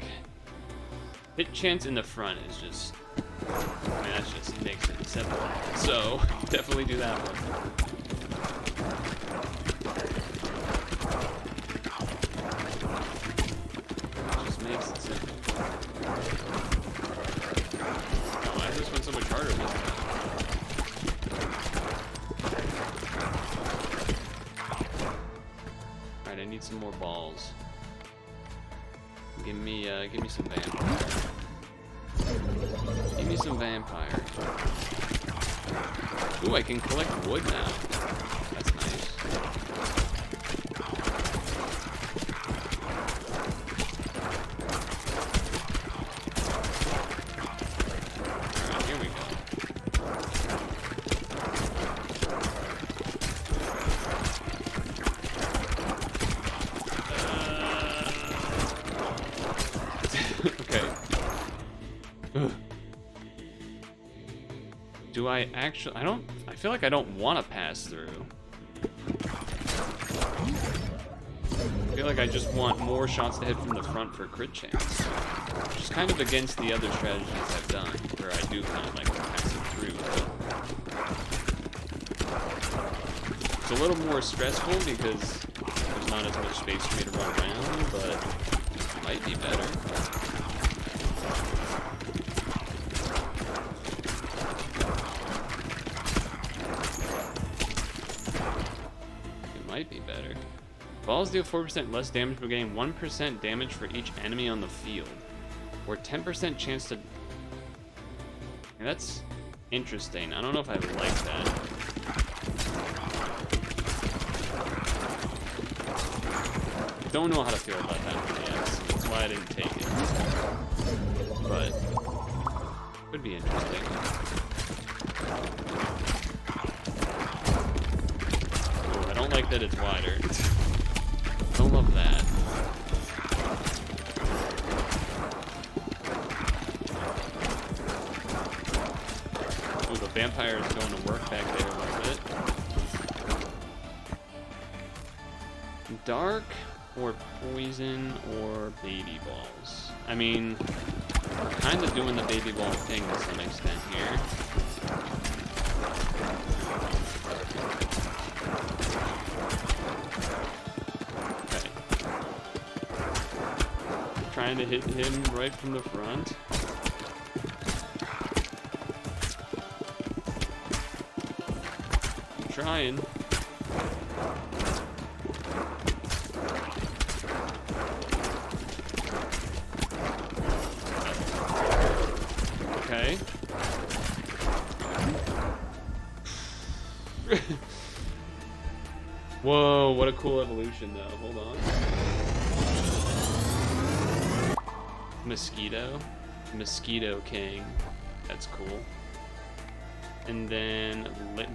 [SPEAKER 1] Hit chance in the front is just simple. So definitely do that one. Just makes it simple. Oh, why is this one so much harder this time? Alright, I need some more balls. Give me some vampire. Give me some vampire. Ooh, I can collect wood now. That's nice. Alright, here we go. Okay. Do I actually... I feel like I don't want to pass through. I feel like I just want more shots to hit from the front for crit chance. Which is kind of against the other strategies I've done, where I do kind of like to pass it through. But it's a little more stressful because there's not as much space for me to run around, but it might be better. Might be better. Balls deal 4% less damage but gain 1% damage for each enemy on the field, or 10% chance to... That's interesting. I don't know if I like that. Don't know how to feel about that one yet. That's why I didn't take it. But could be interesting. I don't like that it's wider. Don't love that. Oh, the vampire is going to work back there a little bit. Dark or poison or baby balls. I mean, we're kind of doing the baby ball thing to some extent here. Trying to hit him right from the front. I'm trying. Okay. Whoa, what a cool evolution though. Hold on. Mosquito King. That's cool. And then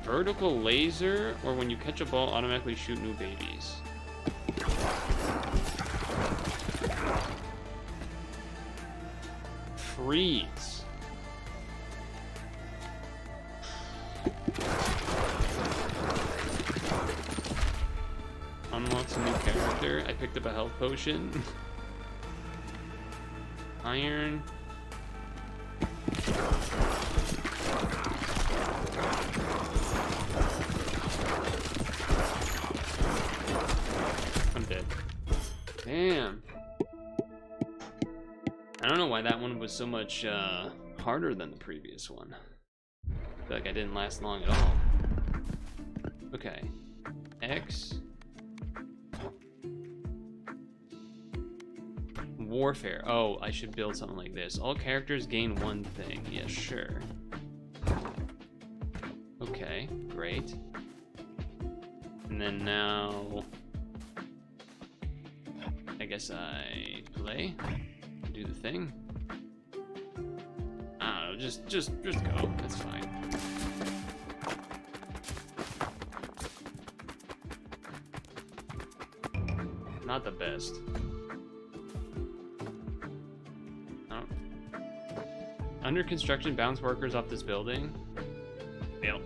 [SPEAKER 1] vertical laser, or when you catch a ball, automatically shoot new babies. Freeze. Unlocks a new character. I picked up a health potion. Iron. I'm dead. Damn. I don't know why that one was so much harder than the previous one. I feel like I didn't last long at all. Okay. X. Warfare. Oh, I should build something like this. All characters gain one thing. Yeah, sure. Okay, great. And then now... I guess I play. Do the thing. I don't know, just go. That's fine. Not the best. Oh. Under construction, bounce workers off this building. Yep.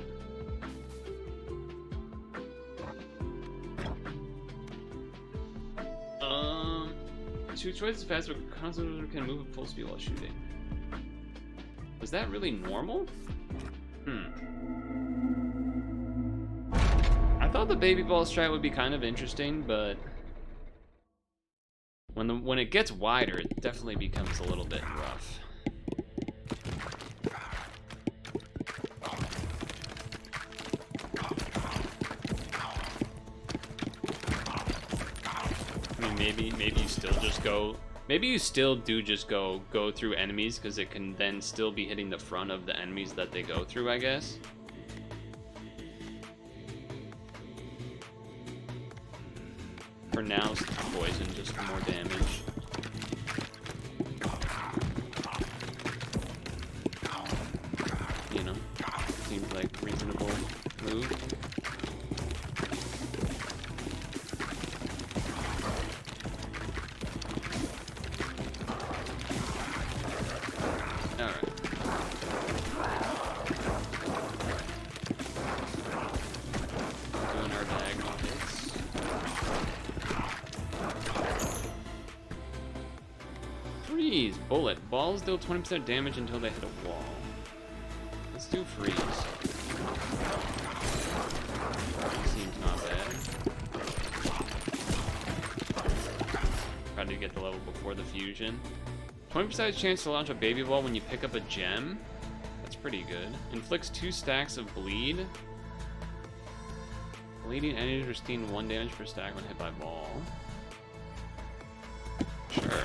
[SPEAKER 1] Shoot twice as fast, but console can move at full speed while shooting. Was that really normal? I thought the baby ball strat would be kind of interesting, but when it gets wider, it definitely becomes a little bit rough. I mean, maybe you still just go. Maybe you still do just go through enemies, because it can then still be hitting the front of the enemies that they go through, I guess. For now, poison, just for more damage. You know, seems like a reasonable move. Bullet. Balls deal 20% damage until they hit a wall. Let's do freeze. Seems not bad. Try to get the level before the fusion. 20% chance to launch a baby ball when you pick up a gem. That's pretty good. Inflicts 2 stacks of bleed. Bleeding enemies receive 1 damage per stack when hit by ball. Sure.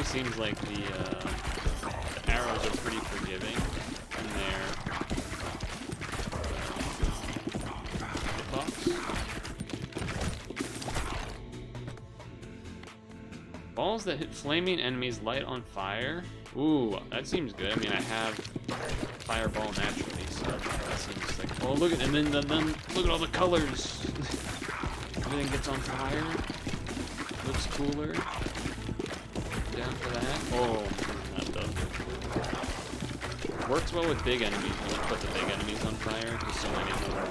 [SPEAKER 1] Seems like the arrows are pretty forgiving in their hitbox. Balls that hit flaming enemies light on fire. Ooh, that seems good. I mean, I have fireball naturally, so that seems like. Oh, look at and then look at all the colors. Everything gets on fire. Looks cooler. Down for that. Oh, that does it. Works well with big enemies when you put the big enemies on fire, because so many of them are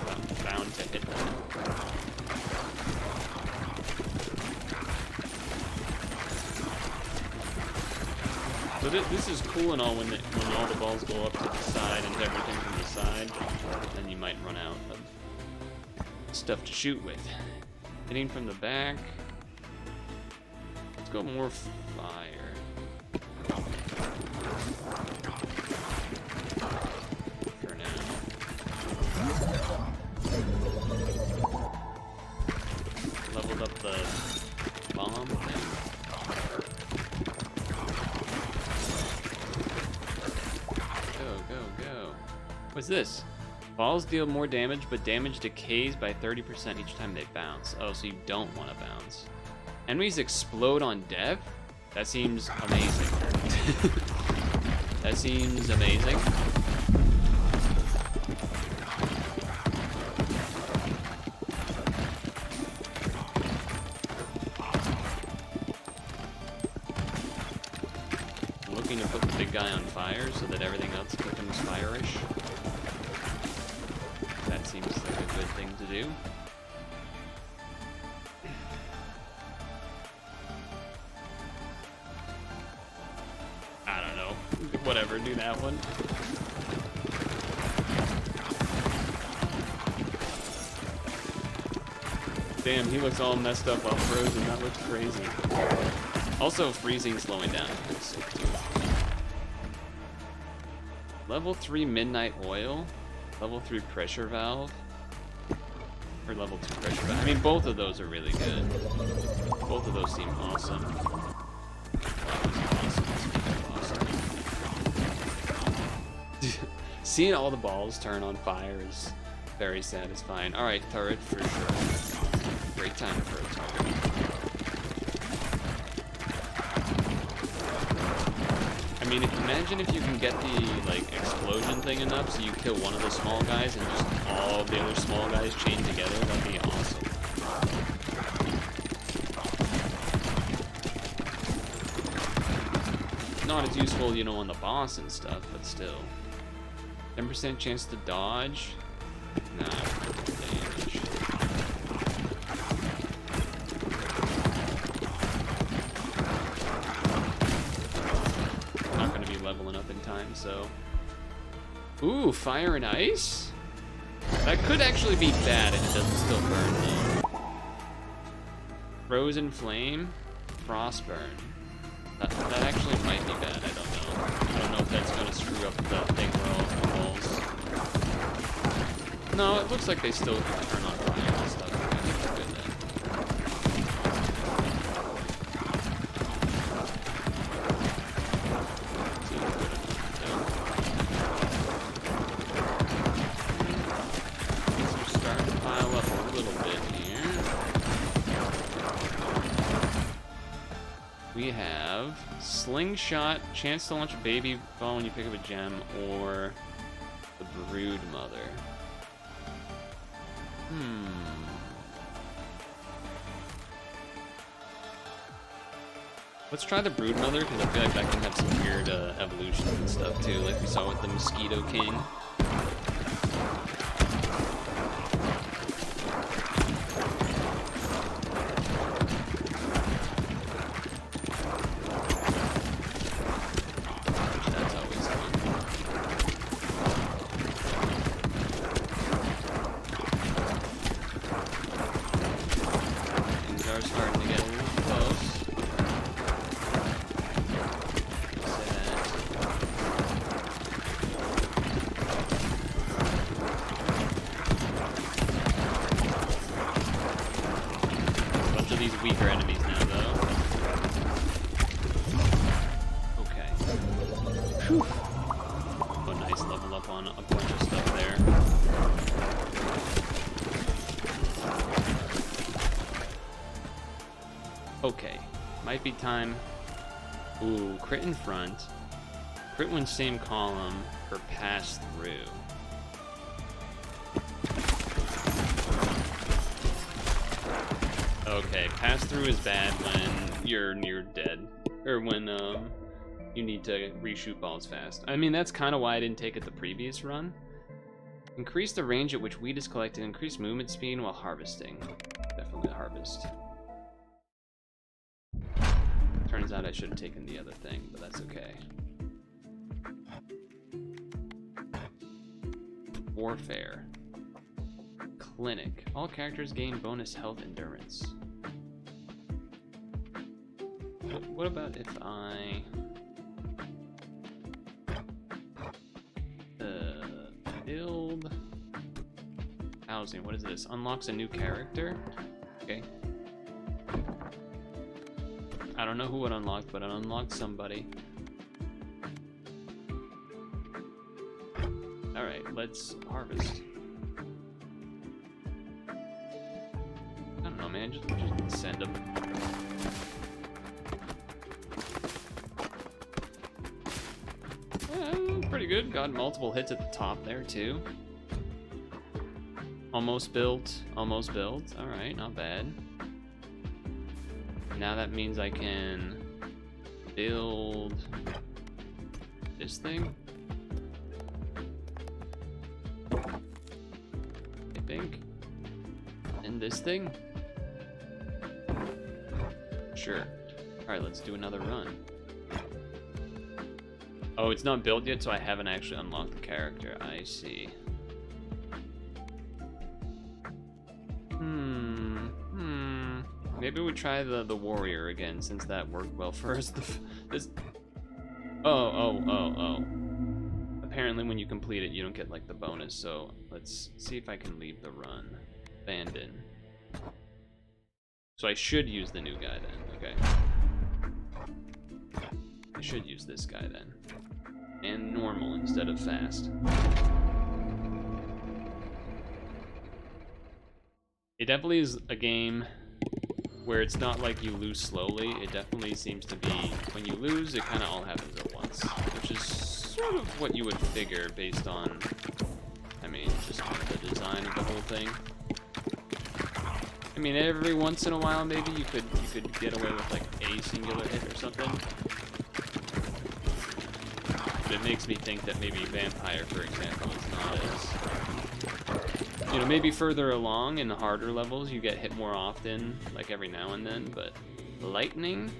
[SPEAKER 1] bound to hit them. So this is cool and all when all the balls go up to the side and everything from the side, then you might run out of stuff to shoot with. Hitting from the back. Let's go more fire. For now. Leveled up the bomb thing. Go. What's this? Balls deal more damage, but damage decays by 30% each time they bounce. Oh, so you don't want to bounce. Enemies explode on death? That seems amazing. That seems amazing. I'm looking to put the big guy on fire so that everything else becomes fire-ish. That seems like a good thing to do. Whatever, do that one. Damn, he looks all messed up while frozen. That looks crazy. Also, freezing slowing down. Level 3 Midnight Oil. Level 3 Pressure Valve. Or level 2 Pressure Valve. I mean, both of those are really good. Both of those seem awesome. Seeing all the balls turn on fire is very satisfying. Alright, turret for sure. Great time for a turret. I mean, imagine if you can get the explosion thing enough so you kill one of the small guys and just all the other small guys chain together. That'd be awesome. not as useful, you know, on the boss and stuff, but still. 10% chance to dodge. Nah, damage. Not gonna be leveling up in time, so. Ooh, fire and ice? That could actually be bad if it doesn't still burn though. Frozen flame, frostburn. That actually might be bad, I don't know. I don't know if that's gonna screw up the thing where all the balls. No, it looks like they still can turn on fire and stuff. I think it's good then. Seems good enough, so. These are starting to pile up a little bit here. We have slingshot, chance to launch a baby ball when you pick up a gem, or the brood mother. Let's try the brood mother because I feel like that can have some weird evolutions and stuff too, like we saw with the mosquito king. Weaker enemies now, though. Okay. Whew. Oh, nice level up on a bunch of stuff there. Okay. Might be time. Ooh, crit in front. Crit when same column or pass through. Okay, pass through is bad when you're near dead, or when you need to reshoot balls fast. I mean, that's kind of why I didn't take it the previous run. Increase the range at which wheat is collected. Increase movement speed while harvesting. Definitely harvest. Turns out I should have taken the other thing, but that's okay. Warfare. Clinic. All characters gain bonus health endurance. What about if I build housing? What is this? Unlocks a new character? Okay. I don't know who it unlocked, but it unlocked somebody. Alright, let's harvest. I don't know, man. Just send them. Pretty good. Got multiple hits at the top there, too. Almost built. Almost built. Alright, not bad. Now that means I can build this thing. I think. And this thing. Sure. Alright, let's do another run. Oh, it's not built yet, so I haven't actually unlocked the character. I see. Maybe we try the warrior again, since that worked well first. Oh. Apparently when you complete it, you don't get, like, the bonus, so let's see if I can leave the run. Abandon. So I should use the new guy then, okay. I should use this guy then. And normal instead of fast. It definitely is a game where it's not like you lose slowly. It definitely seems to be, when you lose, it kind of all happens at once. Which is sort of what you would figure based on, I mean, just kind of the design of the whole thing. I mean, every once in a while, maybe you could get away with like a singular hit or something. but it makes me think that maybe Vampire, for example, is not as... You know, maybe further along in the harder levels, you get hit more often, like every now and then, but Lightning?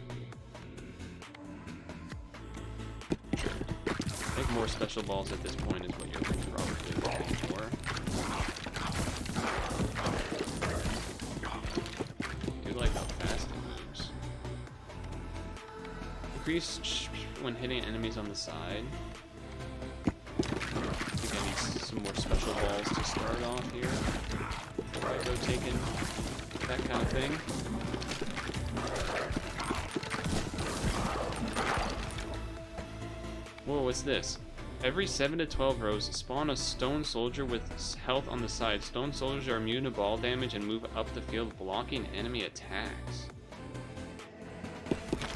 [SPEAKER 1] I think more special balls at this point is what you're probably looking for. I do like how fast it moves. Increase when hitting enemies on the side. I think I need some more special balls to start off here. Before I go taking that kind of thing. Whoa, what's this? Every 7 to 12 rows, spawn a stone soldier with health on the side. Stone soldiers are immune to ball damage and move up the field, blocking enemy attacks.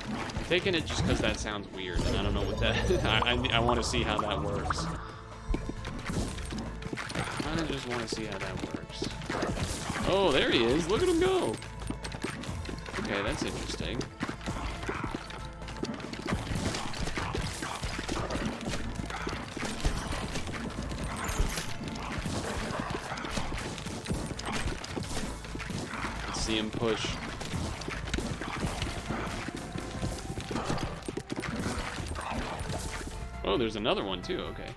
[SPEAKER 1] I'm taking it just because that sounds weird, and I don't know what that... I want to see how that works. I kind of just want to see how that works. Oh, there he is. Look at him go. Okay, that's interesting. Let's see him push. Oh, there's another one too, okay.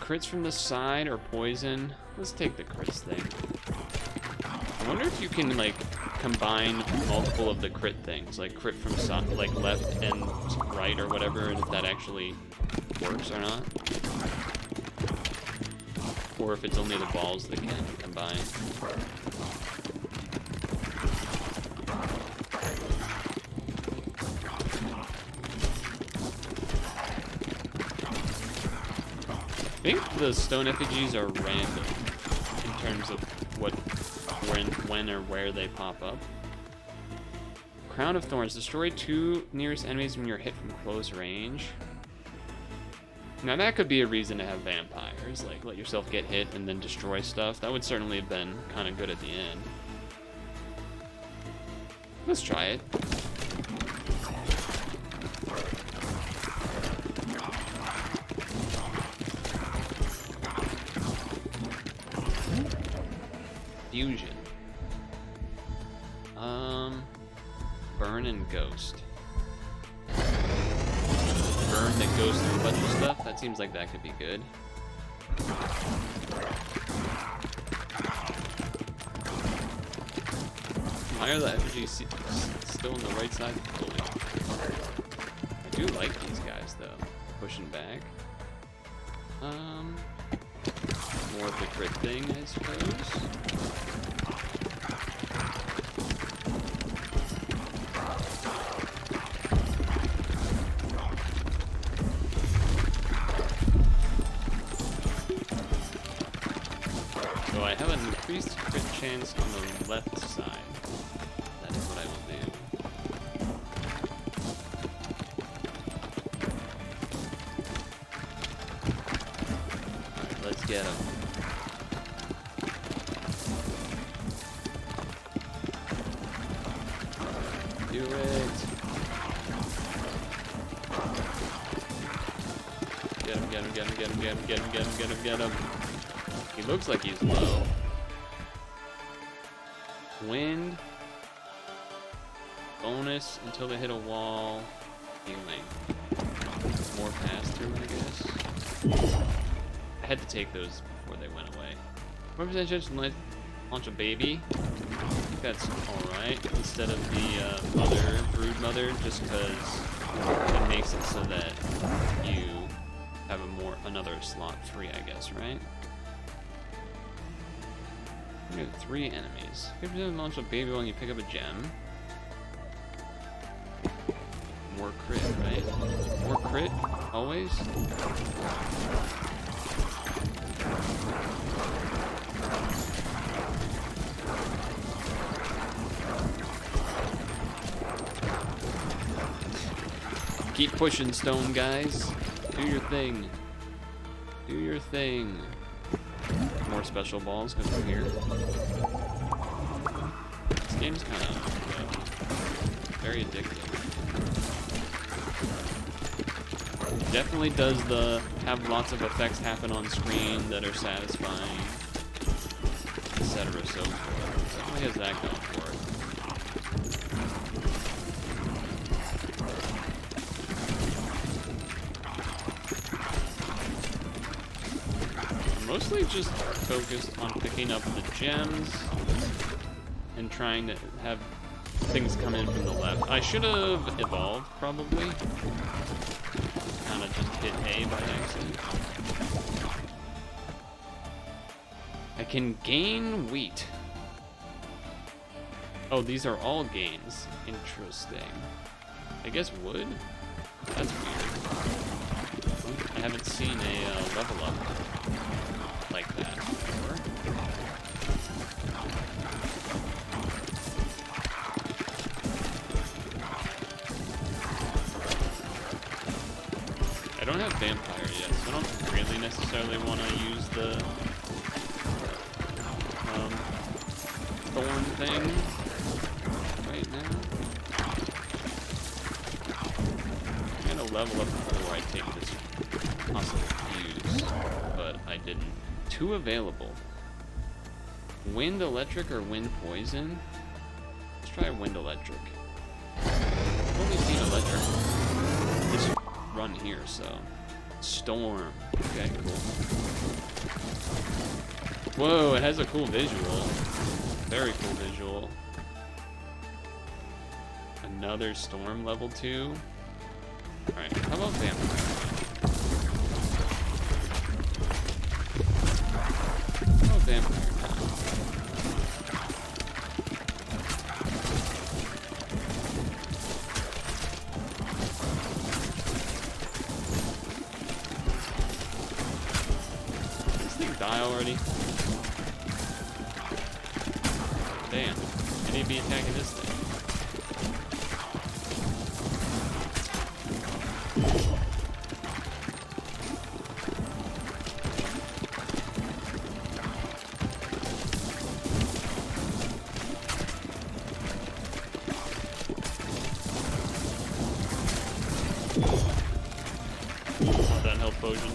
[SPEAKER 1] Crits from the side or poison. Let's take the crits thing. I wonder if you can, like, combine multiple of the crit things, like crit from like left and right or whatever, and if that actually works or not. Or if it's only the balls that can combine. I think the stone effigies are random in terms of when or where they pop up. Crown of Thorns. Destroy 2 nearest enemies when you're hit from close range. Now that could be a reason to have vampires, like let yourself get hit and then destroy stuff. That would certainly have been kind of good at the end. Let's try it. Fusion. Burn and Ghost. Burn that goes through a bunch of stuff. That seems like that could be good. Why are the effigies still on the right side of the building? I do like these guys though. Pushing back. More of the crit thing, I suppose. So I have an increased crit chance on the left side. That is what I will do. Alright, let's get him. Do it. Get him, get him, get him, get him, get him, get him, get him, get him, get him. He looks like he's low. Wind. Bonus until they hit a wall. Healing. More pass-through, I guess. I had to take those before they went away. What percentage just launch a baby? I think that's alright. Instead of the brood mother, just because it makes it so that you have another slot free, I guess, right? You have 3 enemies. 50% launch a baby when you pick up a gem. More crit, right? More crit, always. Keep pushing, stone guys. Do your thing. Do your thing. More special balls because we're here. This game's kind of very addictive.
[SPEAKER 2] definitely does have lots of effects happen on screen that are satisfying, etc. So forth. Definitely has that going for it. I'm mostly just focused on picking up the gems and trying to have things come in from the left. I should have evolved, probably. Kind of just hit A by accident. I can gain wheat. Oh, these are all gains. Interesting. I guess wood? That's weird. I haven't seen a level up like that before. I don't have vampire yet, so I don't really necessarily want to use the thorn thing right now. I'm gonna level up before I take this possible fuse, but I didn't. 2 available. Wind electric or wind poison? Let's try wind electric. I've only seen electric this run here, so. Storm. Okay, cool. Whoa, it has a cool visual. Very cool visual. Another storm level 2. Alright, how about vampire? How about vampire now? Did this thing die already? Damn, I need to be attacking this thing. That health potion.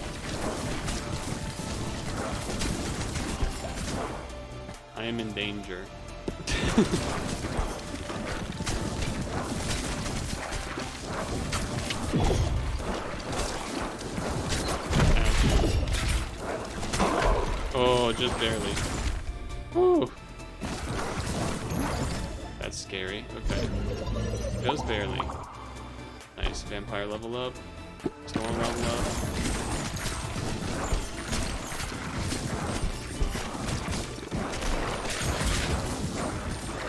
[SPEAKER 2] I am in danger. Oh, just barely. Woo! That's scary. Okay. Just barely. Nice. Vampire level up. Storm level up.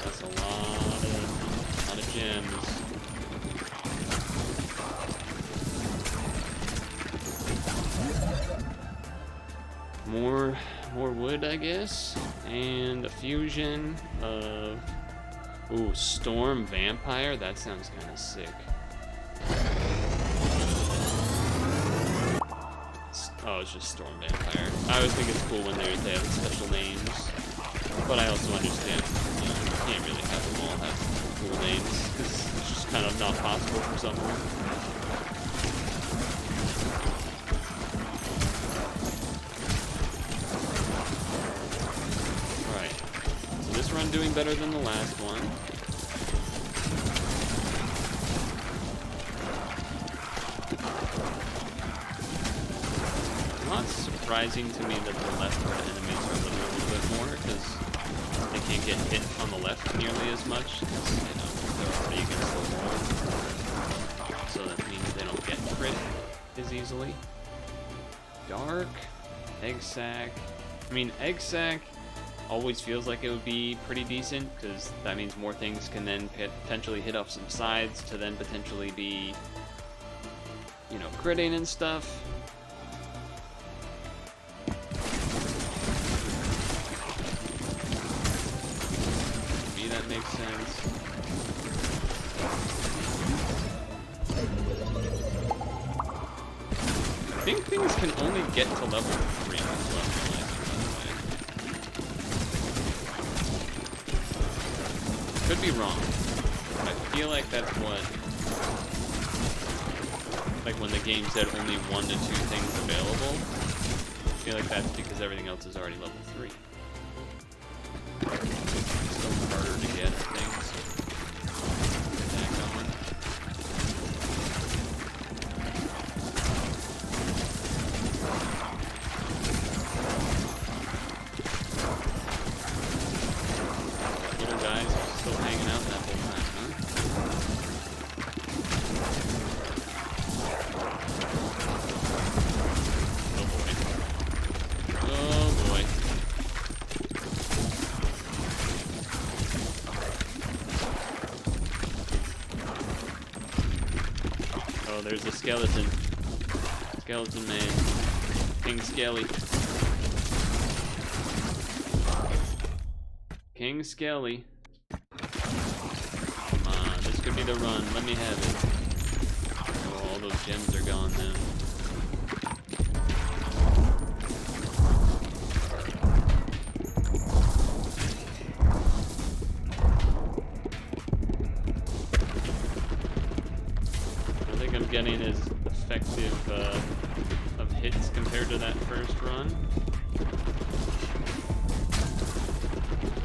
[SPEAKER 2] That's a lot of gems. More wood, I guess, and a fusion of storm vampire. That sounds kind of sick. Oh, it's just storm vampire. I always think it's cool when they have special names, but I also understand you can't really have them all have cool names because it's just kind of not possible for someone. Run doing better than the last one. It's not surprising to me that the left-part enemies are living a little bit more because they can't get hit on the left nearly as much. You know, they're already against the wall, so that means they don't get crit as easily. Dark, egg sac. I mean, egg sac always feels like it would be pretty decent because that means more things can then potentially hit off some sides to then potentially be, you know, critting and stuff. Maybe that makes sense. I think things can only get to level 3 as well. Could be wrong. I feel like that's what Like when the game said only 1 to 2 things available. I feel like that's because everything else is already level 3. Still harder to get, I think. So get that going. Little guys are still hanging out that whole time, huh? Oh boy. Oh, there's the skeleton. Skeleton man. King Skelly. King Skelly. Come on, this could be the run. Let me have it. Oh, all those gems are gone now. I think I'm getting as effective of hits compared to that first run.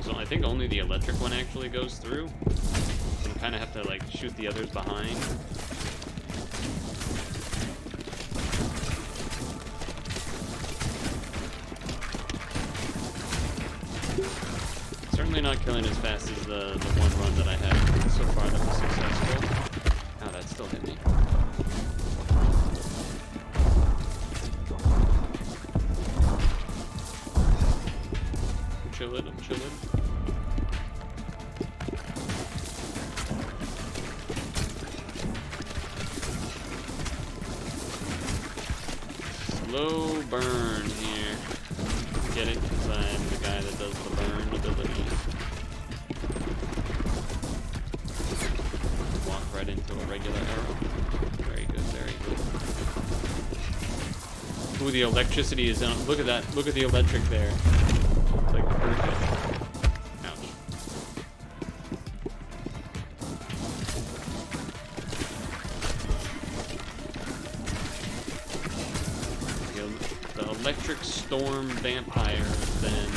[SPEAKER 2] So I think only the electric one actually goes through. So I kind of have to like shoot the others behind. Certainly not killing as fast as the one run that I had so far that was successful. Oh, that still hit me. I'm chilling, I'm chilling. Slow burn here. Get it? Because I'm the guy that does the burn ability. Walk right into a regular arrow. Very good, very good. Ooh, the electricity is on. Look at that. Look at the electric there. It's like perfect. Ouch. The electric storm vampire has been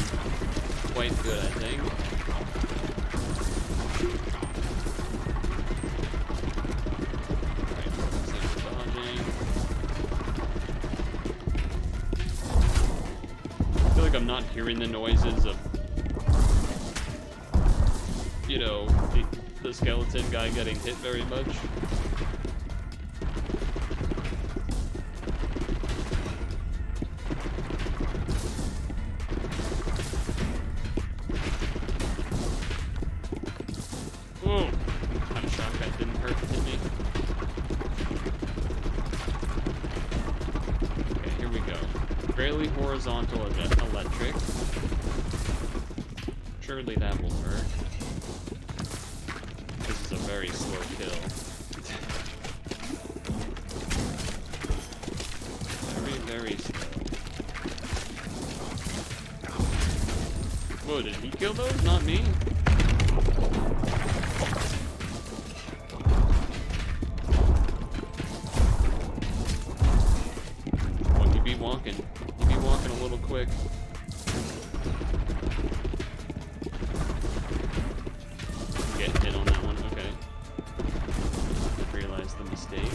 [SPEAKER 2] quite good, I think. Alright, save the dodging. I feel like I'm not hearing the noises of, you know, the skeleton guy getting hit very much. I'm shocked that didn't hit me. Okay, here we go. Fairly horizontal electric. Surely that will work. This is a very slow kill. Very, very slow. Whoa, did he kill those? Not me? Walking. You be walking a little quick. Get hit on that one, okay. Realize the mistake.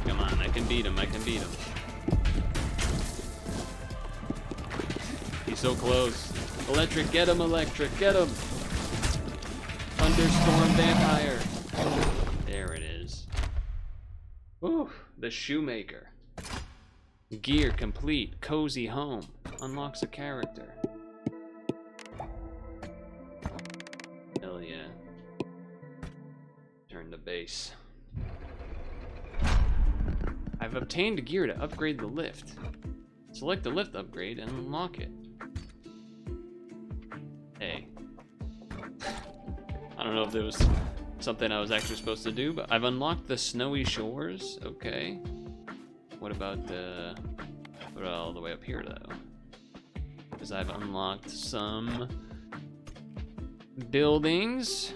[SPEAKER 2] Come on, I can beat him, I can beat him. He's so close. Electric, get him, electric, get him! Thunderstorm vampire. There it is. Whew, the shoemaker. Gear complete. Cozy home. Unlocks a character. Hell yeah. Turn the base. I've obtained gear to upgrade the lift. Select the lift upgrade and unlock it. Hey. I don't know if there was something I was actually supposed to do, but I've unlocked the snowy shores. Okay. What about all the way up here though? Because I've unlocked some buildings.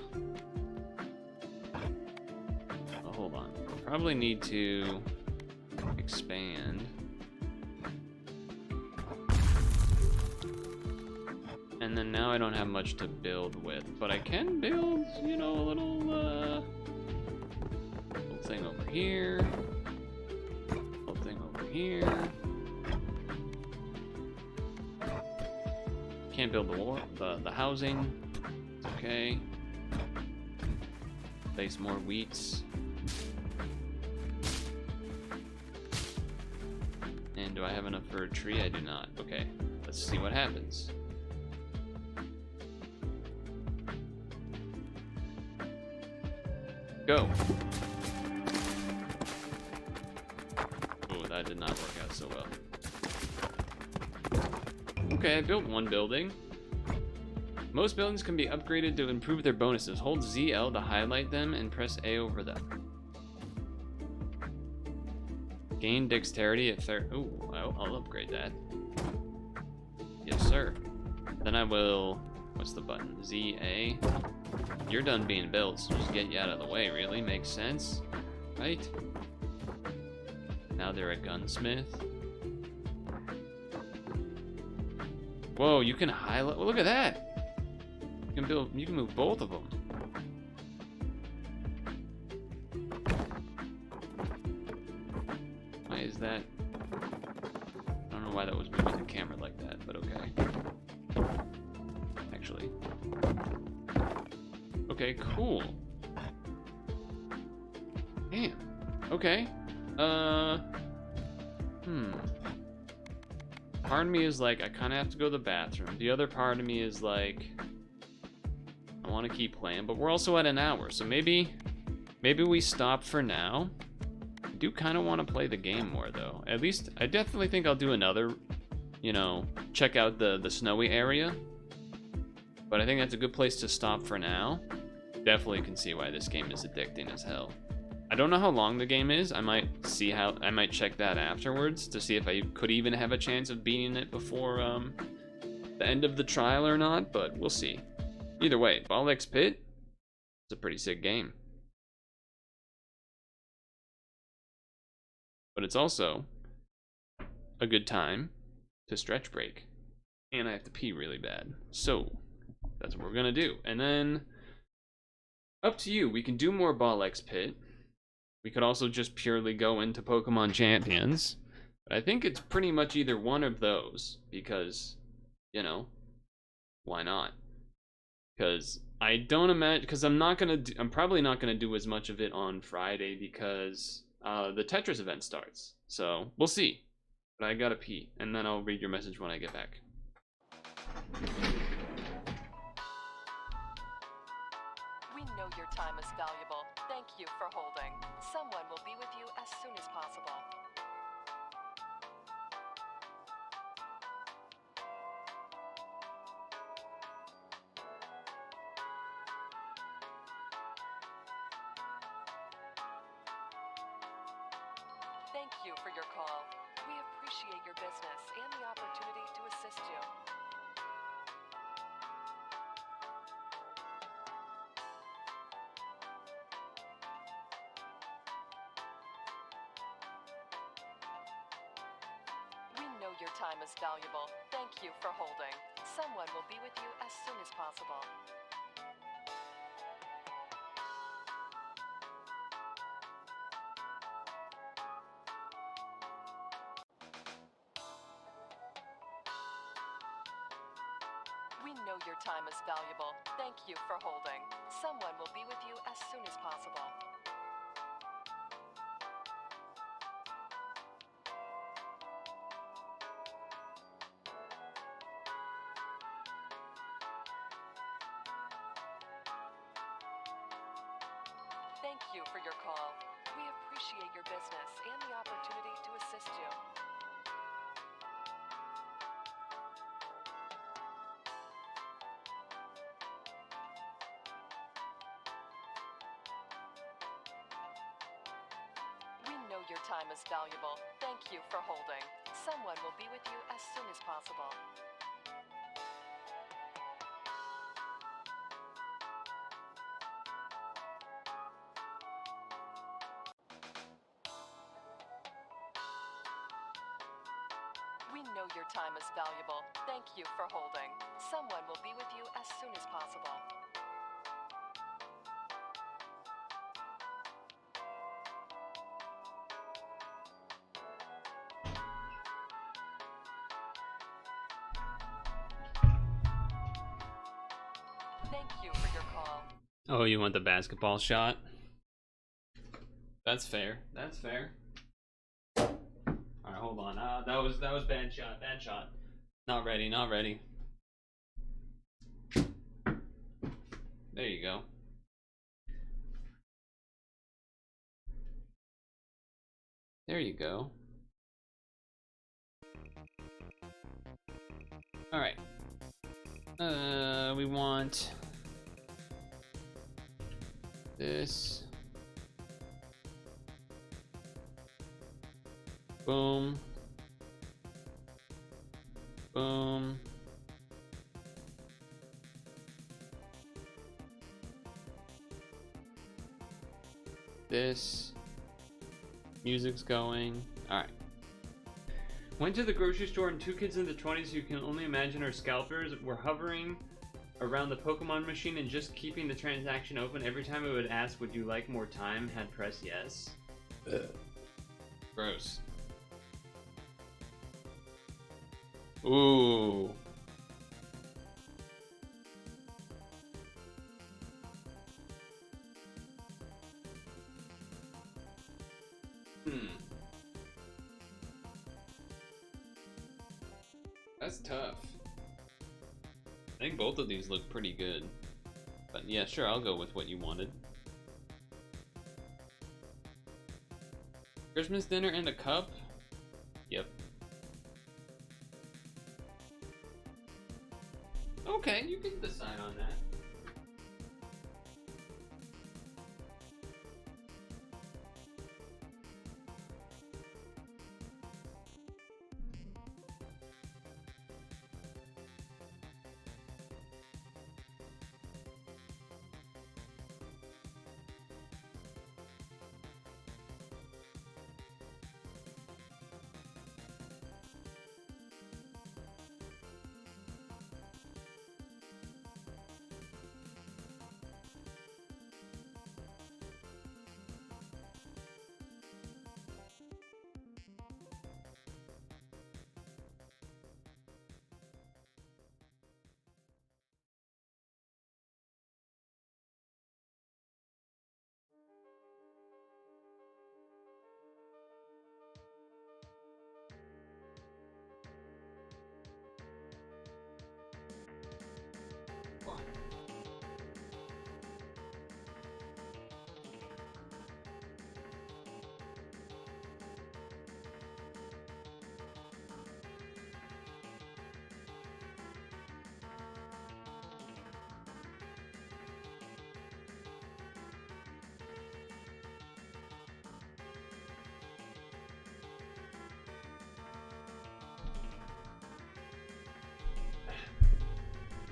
[SPEAKER 2] Oh, hold on. probably need to expand. And then now I don't have much to build with, but I can build, you know, a little thing over here. Little thing over here. Can't build the housing. It's okay. Place more wheats. And do I have enough for a tree? I do not. Okay, let's see what happens. Go. Oh, that did not work out so well. Okay, I built one building. Most buildings can be upgraded to improve their bonuses. Hold ZL to highlight them and press A over them. Gain dexterity at third. Ooh, I'll upgrade that. Yes, sir. Then I will. What's the button? ZA. You're done being built, so just get you out of the way, really. Makes sense. Right? Now they're a gunsmith. Whoa, you can highlight. Well, look at that! You can move both of them. Why is that? I don't know why that was moving the camera like that, but okay. Actually. Okay, cool. Damn. Okay. Part of me is like, I kind of have to go to the bathroom. The other part of me is like, I want to keep playing, but we're also at an hour, so maybe we stop for now. I do kind of want to play the game more, though. At least, I definitely think I'll do another, you know, check out the snowy area. But I think that's a good place to stop for now. Definitely can see why this game is addicting as hell. I don't know how long the game is. I might check that afterwards to see if I could even have a chance of beating it before the end of the trial or not, but we'll see. Either way, BallXPit, it's a pretty sick game. But it's also a good time to stretch break. And I have to pee really bad. So, that's what we're gonna do. And then, up to you. We can do more BallXPit. We could also just purely go into Pokemon Champions. But I think it's pretty much either one of those. Because, you know, why not? Because I don't imagine, because I'm probably not gonna do as much of it on Friday because the Tetris event starts. So we'll see. But I gotta pee, and then I'll read your message when I get back.
[SPEAKER 3] We know your time is valuable. Thank you for holding. Someone will be with you as soon as possible. Thank you for your call. We appreciate your business and the opportunity to assist you. We know your time is valuable. Thank you for holding. Someone will be with you as soon as possible. We know your time is valuable. Thank you for holding. Someone will be with you as soon as possible. Thank you for your call. We appreciate your business and the opportunity to assist you. We know your time is valuable. Thank you for holding. Someone will be with you as soon as possible. know your time is valuable. Thank you for holding. Someone will be with you as soon as possible. Thank you for your call.
[SPEAKER 2] Oh, you want the basketball shot?
[SPEAKER 1] That's fair. That's fair. All right, hold on. That was bad shot. Bad shot.
[SPEAKER 2] Not ready, not ready.
[SPEAKER 1] There you go.
[SPEAKER 2] There you go. All right. We want this. Boom. Boom. This. Music's going. Alright.
[SPEAKER 1] Went to the grocery store and two kids in the 20s who can only imagine are scalpers were hovering around the Pokemon machine and just keeping the transaction open. Every time it would ask, would you like more time? Had pressed yes.
[SPEAKER 2] Gross. Ooh.
[SPEAKER 1] That's tough.
[SPEAKER 2] I think both of these look pretty good. But yeah, sure, I'll go with what you wanted. Christmas dinner and a cup? Yep.
[SPEAKER 1] Okay, you can decide on that.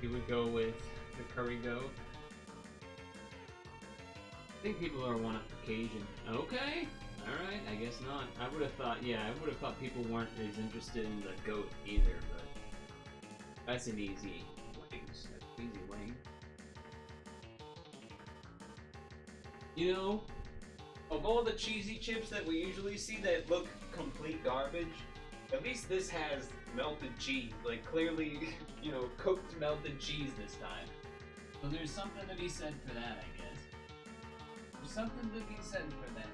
[SPEAKER 1] You would go with the curry goat. I think people are one occasion. Okay, all right. I guess not. I would have thought. Yeah, I would have thought people weren't as interested in the goat either. But that's an easy wings. That's an easy wing. You know, of all the cheesy chips that we usually see that look complete garbage, at least this has melted cheese. Like, clearly, you know, cooked melted cheese this time. So there's something to be said for that, I guess. There's something to be said for that.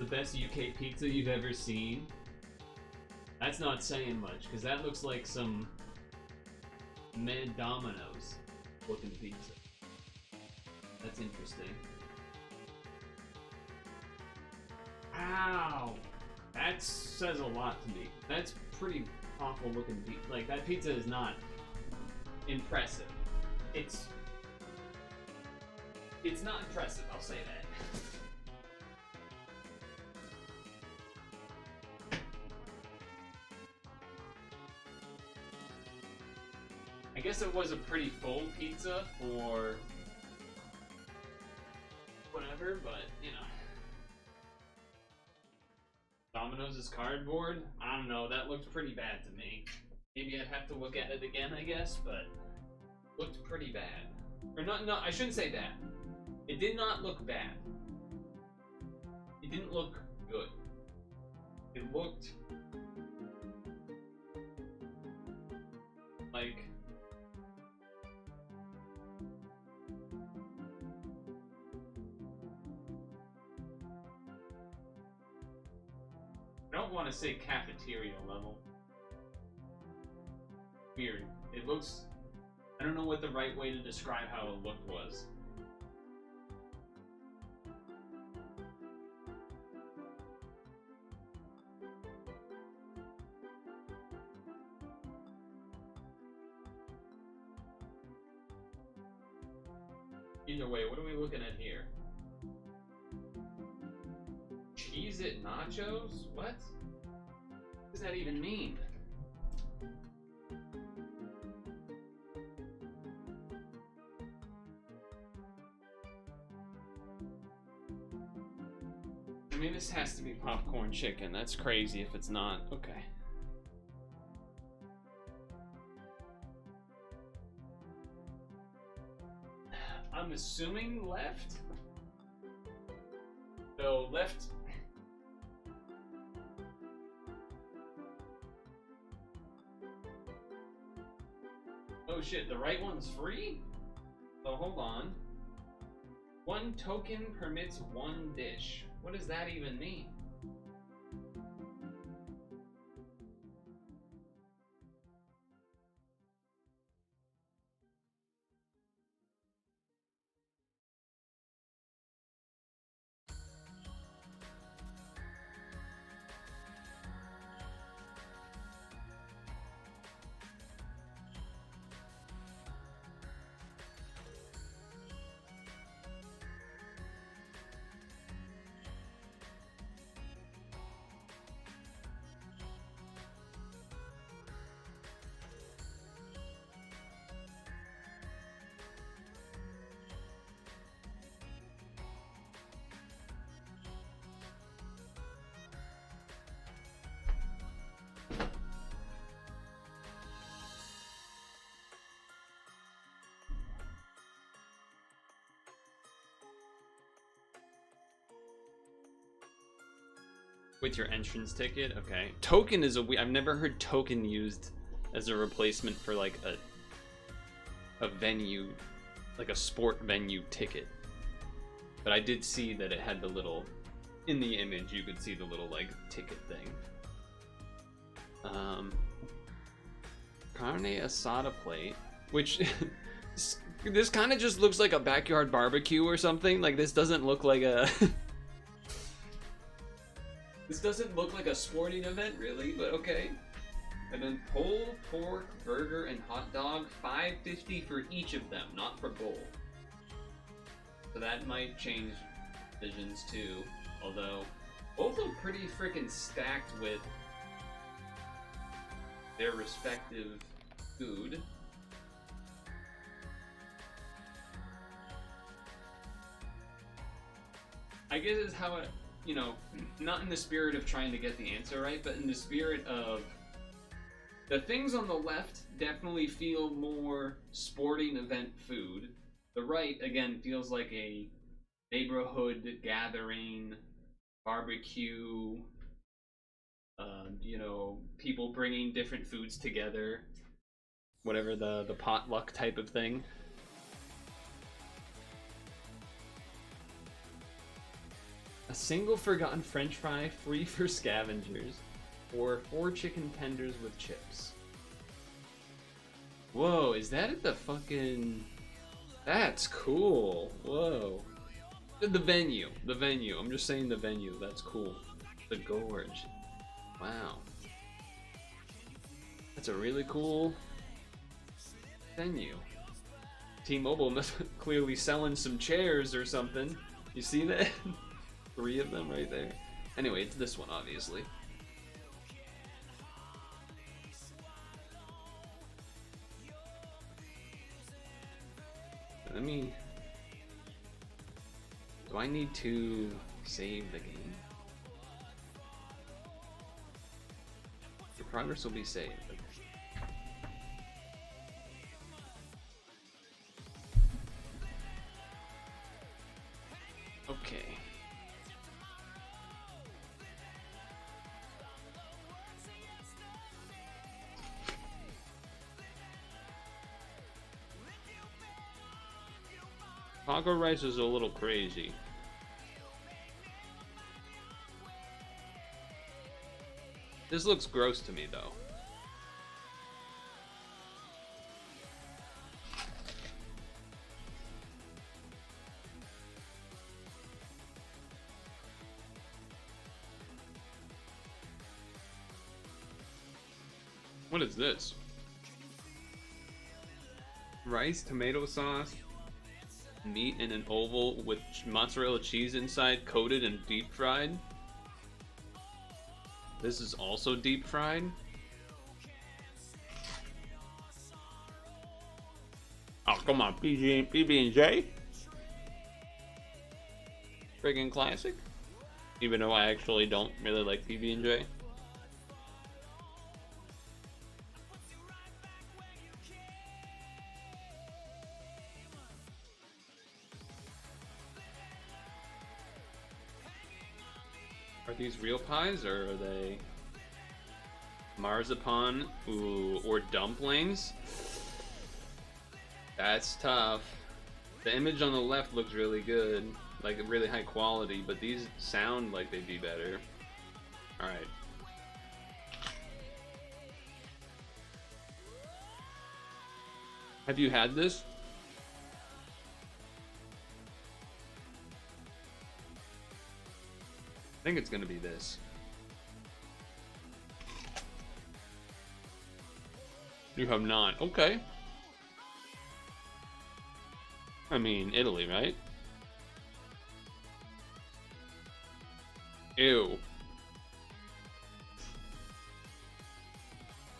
[SPEAKER 2] The best UK pizza you've ever seen? That's not saying much, because that looks like some Med Domino's looking pizza. That's interesting. Ow! That says a lot to me. That's pretty awful looking pizza. Like, that pizza is not impressive. It's not impressive, I'll say that. I guess it was a pretty full pizza for whatever, but you know. Domino's is cardboard? I don't know, that looked pretty bad to me. Maybe I'd have to look at it again, I guess, but looked pretty bad. Or not, no, I shouldn't say bad. It did not look bad. It didn't look good. It looked like I don't want to say cafeteria level. Weird. It looks, I don't know what the right way to describe how it looked was. Either way, what are we looking at here? Cheez-It nachos? What? What does that even mean? I mean, this has to be popcorn chicken. That's crazy if it's not. Okay. I'm assuming left? So left. Oh shit, the right one's free? So hold on. 1 token permits 1 dish. What does that even mean? With your entrance ticket? Okay. Token is I've never heard token used as a replacement for like a venue, like a sport venue ticket. But I did see that it had the little, in the image you could see the little like ticket thing. Carne asada plate, which this kind of just looks like a backyard barbecue or something. Like this doesn't look like a this doesn't look like a sporting event, really, but okay. And then pulled pork, burger, and hot dog, $5.50 for each of them, not for bowl. So that might change visions too. Although, both are pretty freaking stacked with their respective food. I guess it's how it, you know, not in the spirit of trying to get the answer right, but in the spirit of the things on the left definitely feel more sporting event food. The right, again, feels like a neighborhood gathering, barbecue, you know, people bringing different foods together, whatever the potluck type of thing.
[SPEAKER 1] A single forgotten French fry free for scavengers, or 4 chicken tenders with chips. Whoa, is that at the fucking... That's cool. Whoa. The venue. The venue. I'm just saying the venue. That's cool. The Gorge. Wow. That's a really cool venue. T-Mobile must be clearly selling some chairs or something. You see that? 3 of them right there. Anyway, it's this one, obviously. Let me... Do I need to save the game? Your progress will be saved. Okay. Taco rice is a little crazy. This looks gross to me, though. What is this? Rice, tomato sauce, meat in an oval with mozzarella cheese inside, coated and deep fried. This is also deep fried. Oh, come on, PB&J? Friggin' classic. Even though I actually don't really like PB&J. Are these real pies, or are they marzipan? Ooh, or dumplings? That's tough. The image on the left looks really good, like really high quality, but these sound like they'd be better. Alright. Have you had this? I think it's gonna be this. You have not. Okay. I mean, Italy, right? Ew.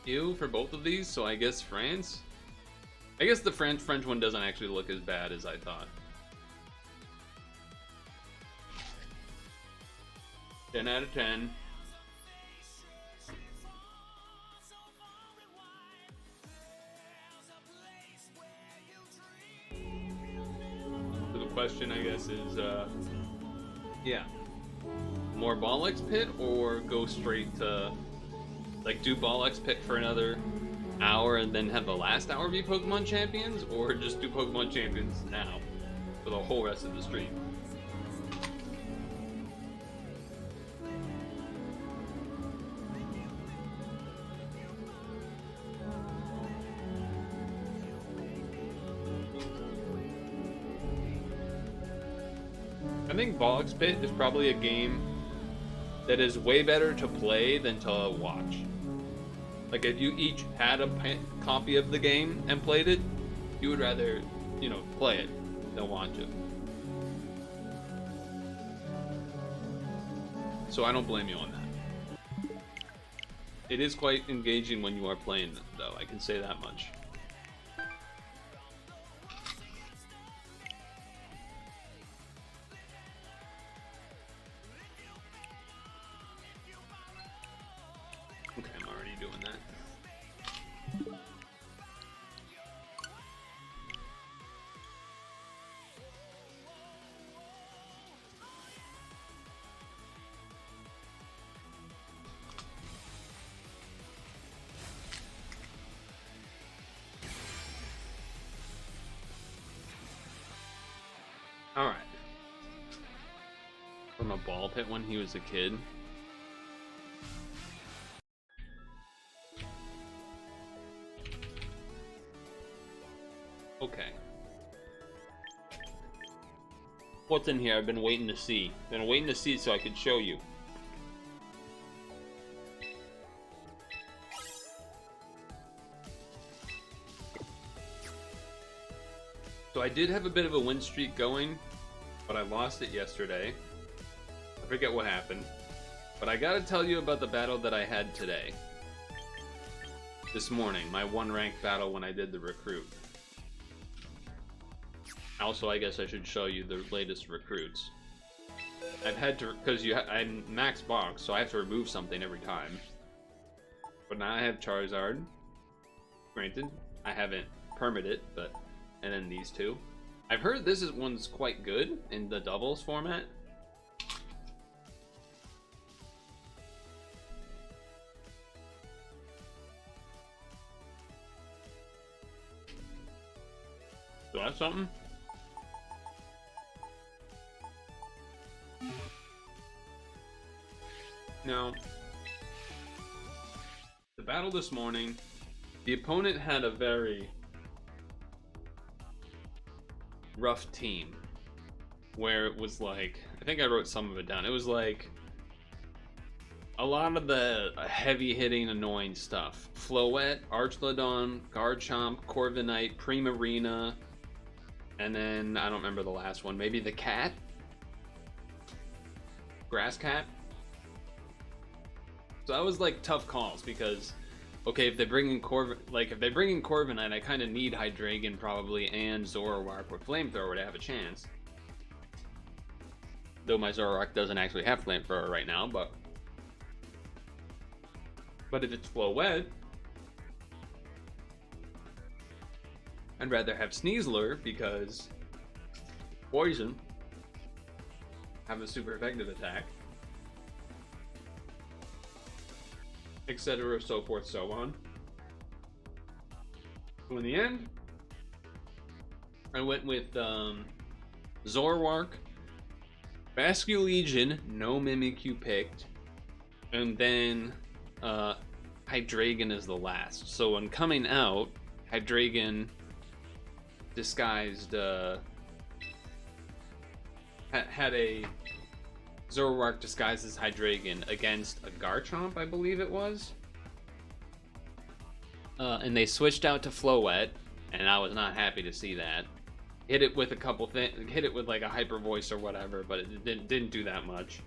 [SPEAKER 1] Ew for both of these, so I guess France? I guess the French one doesn't actually look as bad as I thought. 10 out of 10. So the question, I guess, is, yeah. More BallXPit, or go straight to, like, do BallXPit for another hour and then have the last hour be Pokemon Champions, or just do Pokemon Champions now for the whole rest of the stream? I think BallXPit is probably a game that is way better to play than to watch. Like, if you each had a copy of the game and played it, you would rather, you know, play it than watch it. So I don't blame you on that. It is quite engaging when you are playing, though, I can say that much. Okay, I'm already doing that. All right.
[SPEAKER 2] from a ball pit when he was a kid. Okay. What's in here? I've been waiting to see. Been waiting to see so I could show you. So I did have a bit of a win streak going, but I lost it yesterday. I forget what happened. But I gotta tell you about the battle that I had today. This morning, my 1 rank battle when I did the recruit. Also, I guess I should show you the latest recruits. I've had to, because I'm max box, so I have to remove something every time. But now I have Charizard. Granted, I haven't permitted it, but... And then these two. I've heard one's quite good in the doubles format. So that's something. Now, the battle this morning, the opponent had a very rough team, where it was like, I think I wrote some of it down. It was like a lot of the heavy hitting annoying stuff. Floette, Archlodon, Garchomp, Corviknight, Primarina, and then I don't remember the last one. Maybe the cat? Grass cat? So that was like tough calls because okay, if they bring in Corviknight, I kind of need Hydreigon probably and Zoroark with Flamethrower to have a chance. Though my Zoroark doesn't actually have Flamethrower right now, but if it's Floette, I'd rather have Sneasler because Poison have a super effective attack, etc., so forth, so on. So in the end, I went with Zoroark, Basculegion, no Mimikyu picked, and then Hydreigon is the last. So when coming out, Hydreigon disguised had a Zoroark disguised as Hydreigon against a Garchomp, I believe it was. And they switched out to Floette, and I was not happy to see that. Hit it with a couple things, hit it with like a Hyper Voice or whatever, but it didn't do that much.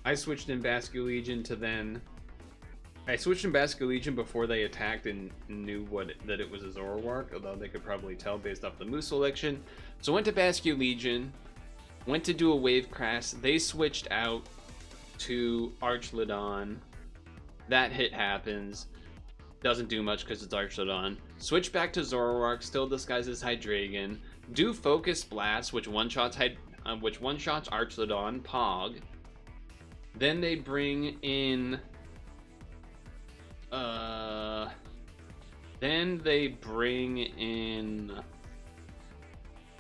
[SPEAKER 2] I switched in Basculegion to then... I switched in Basculegion before they attacked and knew that it was a Zoroark, although they could probably tell based off the move selection. So went to Basculegion, went to do a Wave Crash. They switched out to Archlodon. That hit happens. Doesn't do much because it's Archlodon. Switch back to Zoroark, still disguises Hydreigon. Do Focus Blast, which one-shots Archlodon, Pog. Then they bring in... Then they bring in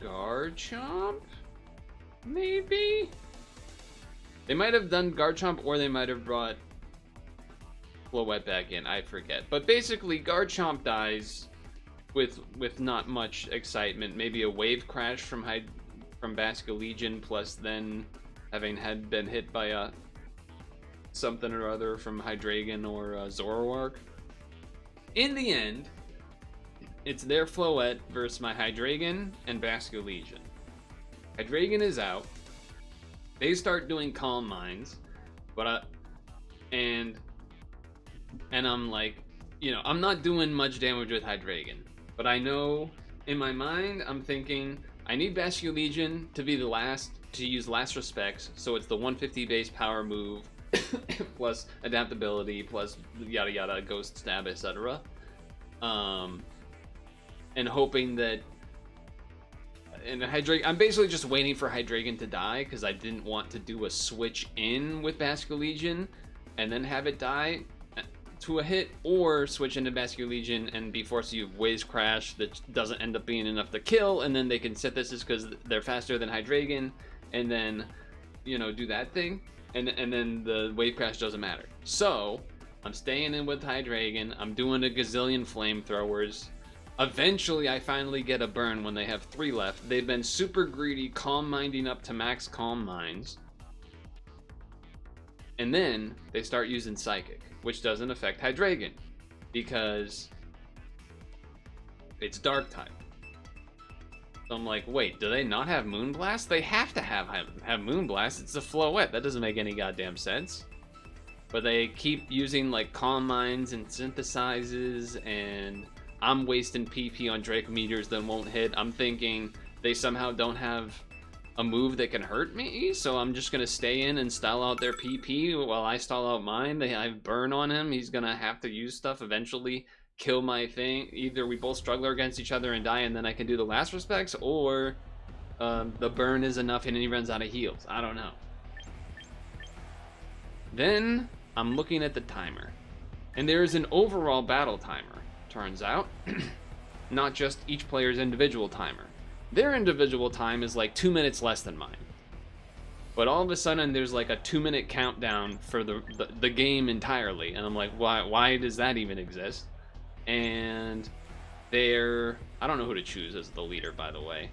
[SPEAKER 2] Garchomp? Maybe? They might have done Garchomp or they might have brought Floette back in, I forget. But basically Garchomp dies with not much excitement. Maybe a Wave Crash from Basculegion, plus then having been hit by a something or other from Hydreigon or Zoroark. In the end, it's their Floette versus my Hydreigon and Basculegion. Hydreigon is out. They start doing Calm Minds, but and I'm like, you know, I'm not doing much damage with Hydreigon, but I know in my mind I'm thinking I need Basculegion to be the last to use Last Respects, so it's the 150 base power move plus adaptability plus yada yada, Ghost Stab, etc. And hoping that I'm basically just waiting for Hydreigon to die because I didn't want to do a switch in with Basculegion and then have it die to a hit, or switch into Basculegion and be forced to use Wave Crash that doesn't end up being enough to kill, and then they can synthesis because they're faster than Hydreigon, and then
[SPEAKER 1] you know, do that thing, and then the wave crash doesn't matter. So I'm staying in with Hydreigon. I'm doing a gazillion flamethrowers. Eventually, I finally get a burn when they have 3 left. They've been super greedy, calm minding up to max calm minds. And then they start using Psychic, which doesn't affect Hydreigon because it's Dark type. So I'm like, wait, do they not have Moonblast? They have to have Moonblast. It's a Floette. That doesn't make any goddamn sense. But they keep using like Calm Minds and Synthesizes, and I'm wasting PP on Drake Meteors that won't hit. I'm thinking they somehow don't have a move that can hurt me, so I'm just gonna stay in and stall out their PP while I stall out mine. They have burn on him. He's gonna have to use stuff eventually, kill my thing. Either we both struggle against each other and die, and then I can do the last respects, or the burn is enough and he runs out of heals. I don't know. Then I'm looking at the timer, and there is an overall battle timer, turns out. Not just each player's individual timer. Their individual time is like 2 minutes less than mine. But all of a sudden there's like a 2-minute countdown for the game entirely, and I'm like, why does that even exist? And I don't know who to choose as the leader, by the way.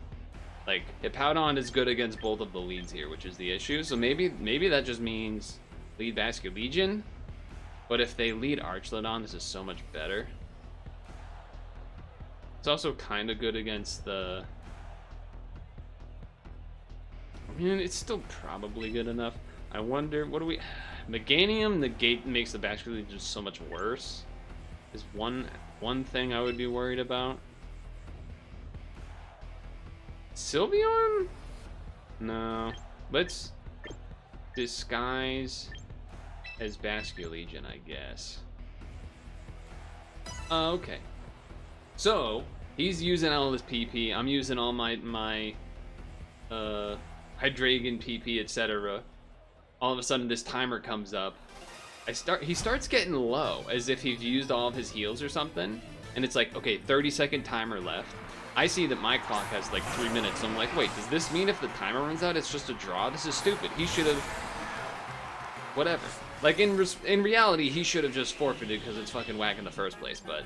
[SPEAKER 1] Like, Hippowdon is good against both of the leads here, which is the issue. So maybe that just means lead Basculegion. But if they lead Archlodon, this is so much better. It's also kind of good against the... I mean, it's still probably good enough. I wonder, what do we... Meganium negate makes the Basculegion just so much worse. Is one thing I would be worried about. Sylveon? No. Let's disguise as Basculegion, I guess. Okay. So, he's using all his PP. I'm using all my Hydreigon PP, etc. All of a sudden, this timer comes up. He starts getting low, as if he's used all of his heals or something. And it's like, okay, 30-second timer left. I see that my clock has like 3 minutes. So I'm like, wait, does this mean if the timer runs out, it's just a draw? This is stupid. He should have... Whatever. Like, in reality, he should have just forfeited because it's fucking whack in the first place, but...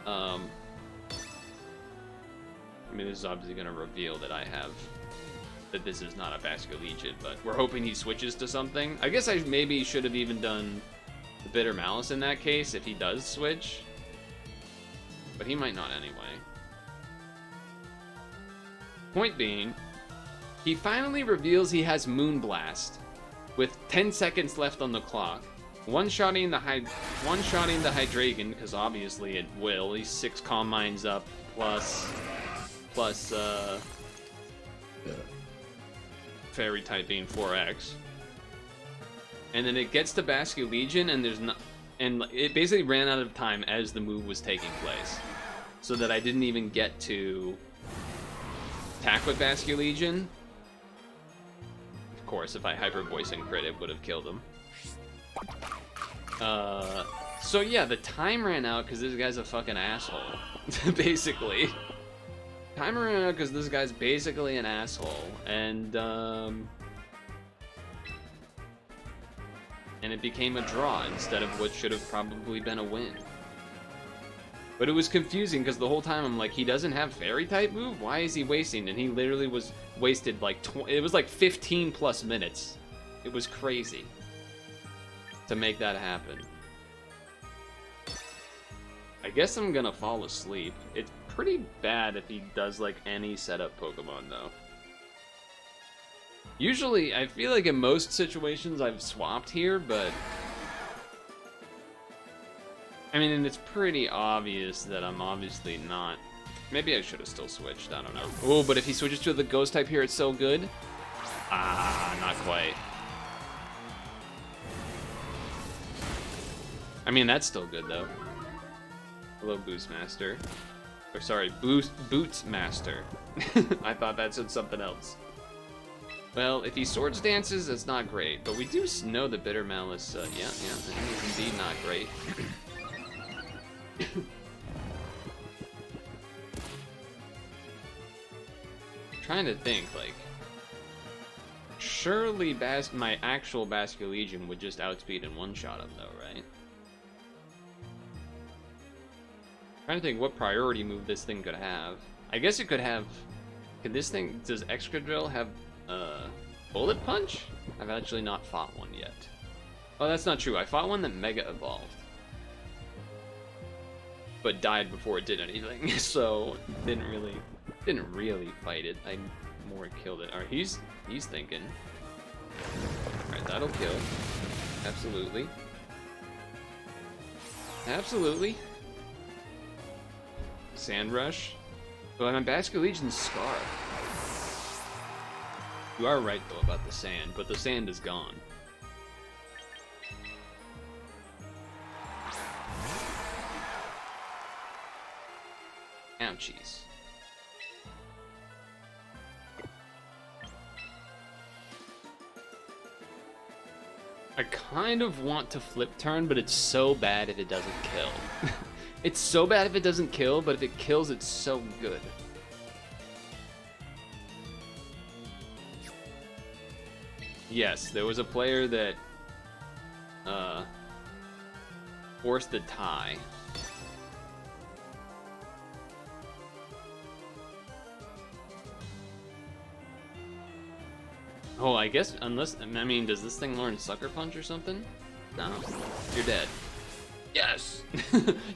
[SPEAKER 1] I mean, this is obviously going to reveal that that this is not a Basculegion, but we're hoping he switches to something. I guess I maybe should have even done the Bitter Malice in that case, if he does switch. But he might not anyway. Point being, he finally reveals he has Moonblast, with 10 seconds left on the clock. One-shotting the Hydreigon, because obviously it will. He's 6 Calm Minds up, plus Fairy type being 4x. And then it gets to Basculegion, and it basically ran out of time as the move was taking place, so that I didn't even get to attack with Basculegion. Of course, if I Hyper Voice and crit, it would have killed him. So yeah, the time ran out because this guy's a fucking asshole. Basically. Time ran out because this guy's basically an asshole. And it became a draw instead of what should have probably been a win. But it was confusing because the whole time I'm like, he doesn't have Fairy type move? Why is he wasting? And he literally was wasted like, it was like 15 plus minutes. It was crazy to make that happen. I guess I'm gonna fall asleep. It's pretty bad if he does like any setup Pokemon though. Usually, I feel like in most situations I've swapped here, but... I mean, and it's pretty obvious that I'm obviously not... Maybe I should have still switched, I don't know. Oh, but if he switches to the Ghost type here, it's so good. Ah, not quite. I mean, that's still good, though. Hello, Boost Master. Or, sorry, Boots Master. I thought that said something else. Well, if he Swords Dances, that's not great. But we do know that Bitter Malice, yeah, it is indeed not great. Trying to think, like...
[SPEAKER 2] Surely my actual Basque Legion would just outspeed and one-shot him, though, right? I'm trying to think what priority move this thing could have. I guess it could have... Could this thing... Does Excadrill have Bullet Punch? I've actually not fought one yet. Oh, that's not true. I fought one that Mega Evolved. But died before it did anything, so didn't really fight it. I more killed it. Alright, he's thinking. Alright, that'll kill. Absolutely. Absolutely. Sand Rush. But my Basque Legion's Scar. You are right, though, about the sand, but the sand is gone. Ouchies. I kind of want to flip turn, but it's so bad if it doesn't kill. It's so bad if it doesn't kill, but if it kills, it's so good. Yes, there was a player that forced the tie. Oh, I guess, unless, I mean, does this thing learn Sucker Punch or something? No. You're dead. Yes!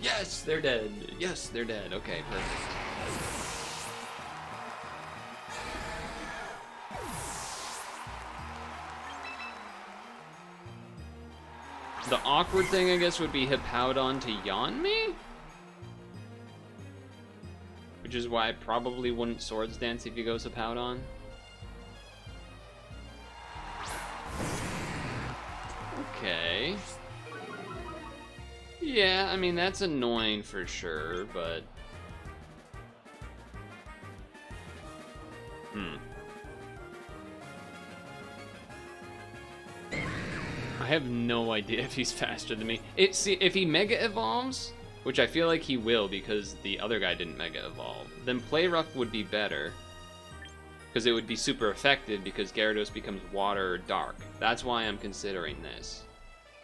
[SPEAKER 2] Yes, they're dead. Yes, they're dead. Okay, perfect. The awkward thing, I guess, would be Hippowdon to yawn me? Which is why I probably wouldn't Swords Dance if he goes Hippowdon. Okay. Yeah, I mean, that's annoying for sure, but... I have no idea if he's faster than me. See, if he Mega Evolves, which I feel like he will because the other guy didn't Mega Evolve, then Play Rough would be better. Because it would be super effective because Gyarados becomes water or dark. That's why I'm considering this.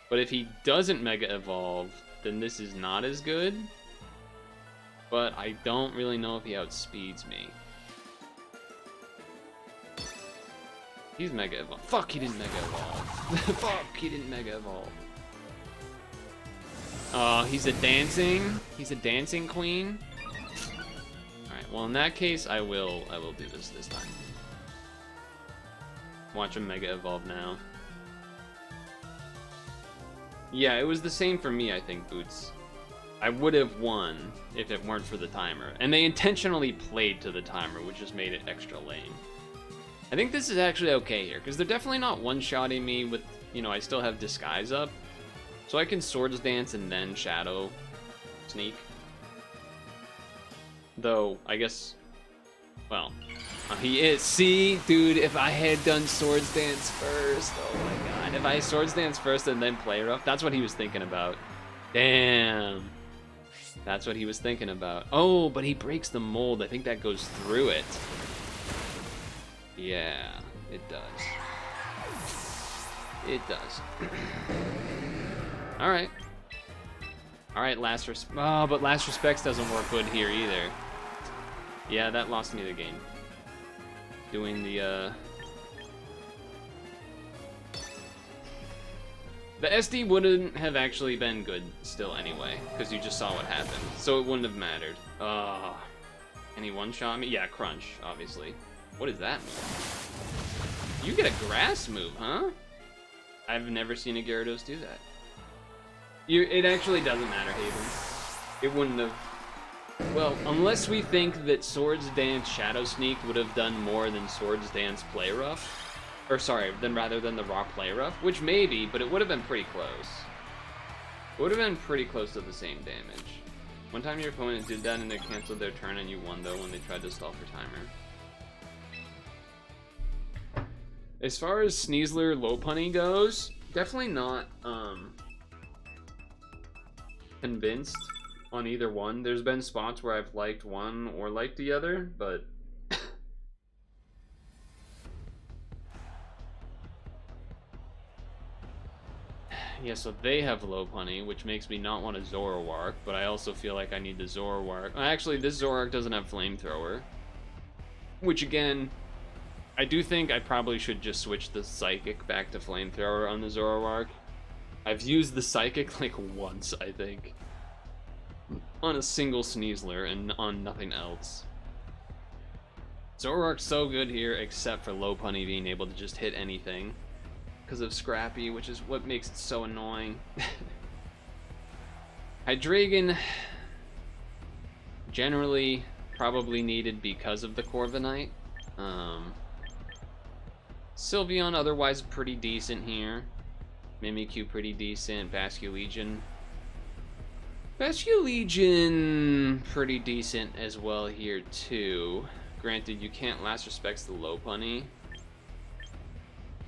[SPEAKER 2] But if he doesn't Mega Evolve, then this is not as good. But I don't really know if he outspeeds me. He's Mega Evolve. Fuck, he didn't Mega Evolve. Fuck, he didn't Mega Evolve. Oh, he's a dancing queen. Alright, well in that case I will do this time. Watch him Mega Evolve now. Yeah, it was the same for me, I think, Boots. I would have won if it weren't for the timer. And they intentionally played to the timer, which just made it extra lame. I think this is actually okay here, because they're definitely not one-shotting me with, you know, I still have Disguise up. So I can Swords Dance and then Shadow Sneak. Though, I guess, well, he is. See, dude, if I had done Swords Dance first, oh my god. If I Swords Dance first and then Play Rough, that's what he was thinking about. Damn. That's what he was thinking about. Oh, but he breaks the mold. I think that goes through it. Yeah, it does. It does. Alright. Alright, Last Respects. Oh, but Last Respects doesn't work good here either. Yeah, that lost me the game. Doing the SD wouldn't have actually been good still anyway, because you just saw what happened. So it wouldn't have mattered. And he one-shot me? Yeah, Crunch, obviously. What is that move? You get a grass move, huh? I've never seen a Gyarados do that. It actually doesn't matter, Haven. It wouldn't have... Well, unless we think that Swords Dance Shadow Sneak would have done more than Swords Dance Play Rough. Or sorry, rather than the raw Play Rough, which maybe, but it would have been pretty close. It would have been pretty close to the same damage. One time your opponent did that and they canceled their turn and you won though when they tried to stall for timer. As far as Sneasler Lopunny goes, definitely not convinced on either one. There's been spots where I've liked one or liked the other, but Yeah, so they have low punny, which makes me not want a Zoroark, but I also feel like I need the Zoroark. Actually, this Zoroark doesn't have Flamethrower, which again, I do think I probably should just switch the Psychic back to Flamethrower on the Zoroark. I've used the Psychic like once, I think, on a single Sneasler and on nothing else. Zoroark's so good here, except for low punny being able to just hit anything because of Scrappy, which is what makes it so annoying. Hydreigon, generally probably needed because of the Corviknight. Sylveon otherwise pretty decent here. Mimikyu pretty decent. Basculegion. Basculegion pretty decent as well here too. Granted, you can't last respects the low punny.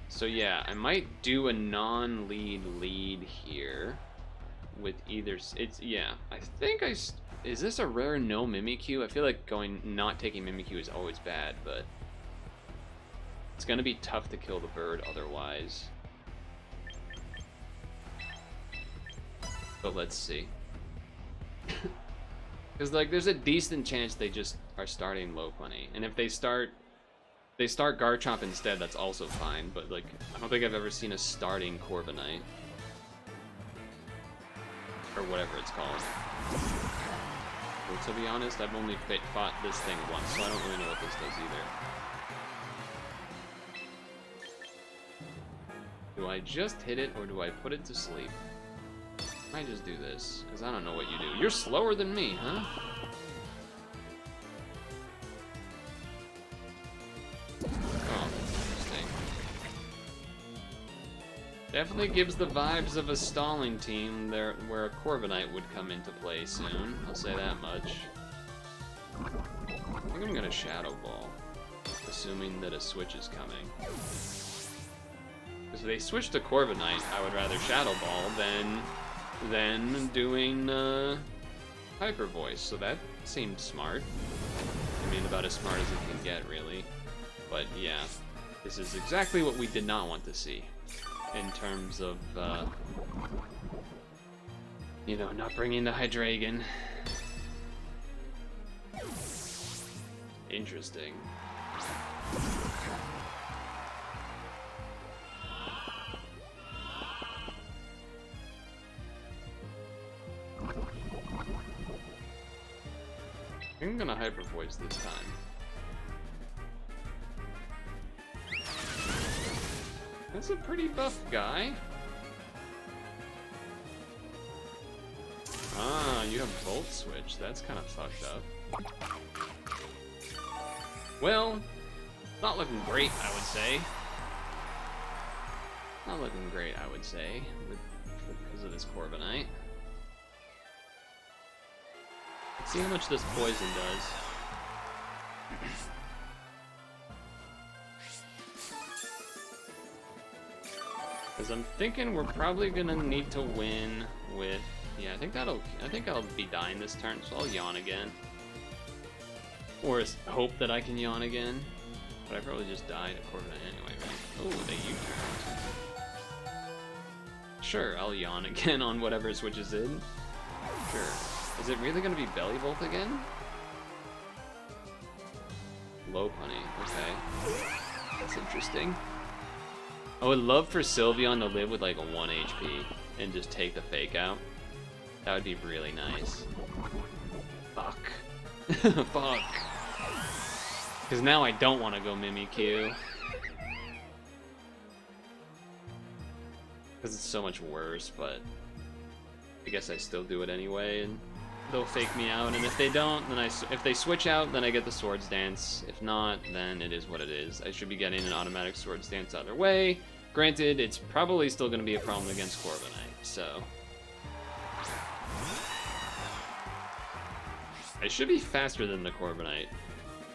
[SPEAKER 2] So yeah, I might do a non-lead lead here with either. It's yeah. I think is this a rare no Mimikyu? I feel like not taking Mimikyu is always bad, but it's gonna be tough to kill the bird otherwise. But let's see. Because like there's a decent chance they just are starting low punny, and if they start Garchomp instead, that's also fine, but like I don't think I've ever seen a starting Corviknight or whatever it's called. Well, to be honest, I've only fought this thing once, so I don't really know what this does either. Do I just hit it or do I put it to sleep? I might just do this, because I don't know what you do. You're slower than me, huh? Oh, interesting. Definitely gives the vibes of a stalling team there, where a Corviknight would come into play soon. I'll say that much. I think I'm gonna Shadow Ball, assuming that a switch is coming. Because if they switch to Corviknight, I would rather Shadow Ball than doing Hyper Voice. So that seemed smart. I mean, about as smart as it can get, really. But yeah, this is exactly what we did not want to see in terms of, you know, not bringing the Hydreigon. Interesting. I'm gonna Hyper Voice this time. That's a pretty buff guy. Ah, you have Volt Switch. That's kind of fucked up. Well, not looking great, I would say. Not looking great, I would say, because of this Corviknight. Let's see how much this poison does. Because I'm thinking we're probably gonna need to win with. Yeah, I think I'll be dying this turn, so I'll yawn again. Or hope that I can yawn again. But I probably just died at Corviknight anyway, right? Oh, they U-turned. Sure, I'll yawn again on whatever switches in. Sure. Is it really gonna be Belly Bolt again? Low punny, okay. That's interesting. I would love for Sylveon to live with like a 1 HP and just take the fake out. That would be really nice. Fuck. Fuck. Because now I don't want to go Mimikyu. Because it's so much worse, but I guess I still do it anyway, and they'll fake me out. And if they don't, then if they switch out, then I get the Swords Dance. If not, then it is what it is. I should be getting an automatic Swords Dance either way. Granted, it's probably still going to be a problem against Corviknight, so I should be faster than the Corviknight.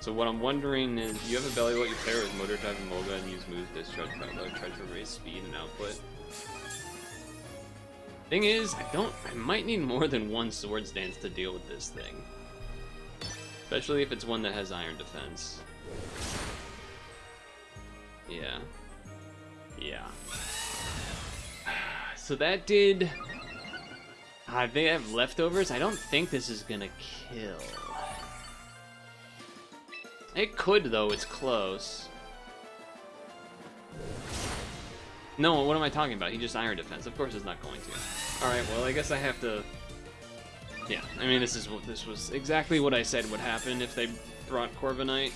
[SPEAKER 2] So what I'm wondering is, you have a Belly Bolt, your pair with Motor Type and Molga, and use moves discharge try to raise speed and output. Thing is, I might need more than one Swords Dance to deal with this thing. Especially if it's one that has Iron Defense. Yeah. Yeah. So that did... they have leftovers? I don't think this is gonna kill. It could, though. It's close. No, what am I talking about? He just iron defense. Of course it's not going to. Alright, well, I guess I have to... Yeah, I mean, this was exactly what I said would happen if they brought Corviknight.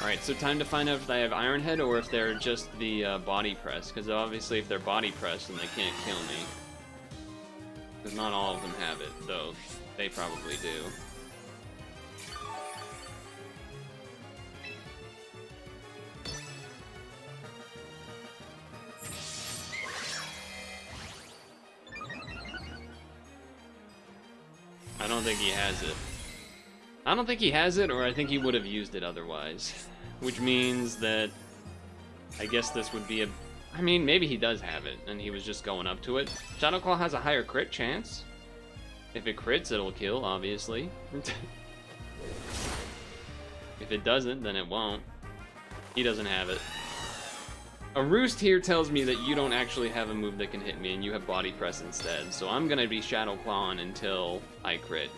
[SPEAKER 2] Alright, so time to find out if they have Iron Head or if they're just the body press. Because obviously if they're body press, then they can't kill me. Because not all of them have it, though they probably do. I don't think he has it. I don't think he has it, or I think he would have used it otherwise. Which means that I guess this would be a... I mean, maybe he does have it, and he was just going up to it. Shadow Claw has a higher crit chance. If it crits, it'll kill, obviously. If it doesn't, then it won't. He doesn't have it. A Roost here tells me that you don't actually have a move that can hit me, and you have Body Press instead. So I'm gonna be Shadow Clawing until I crit.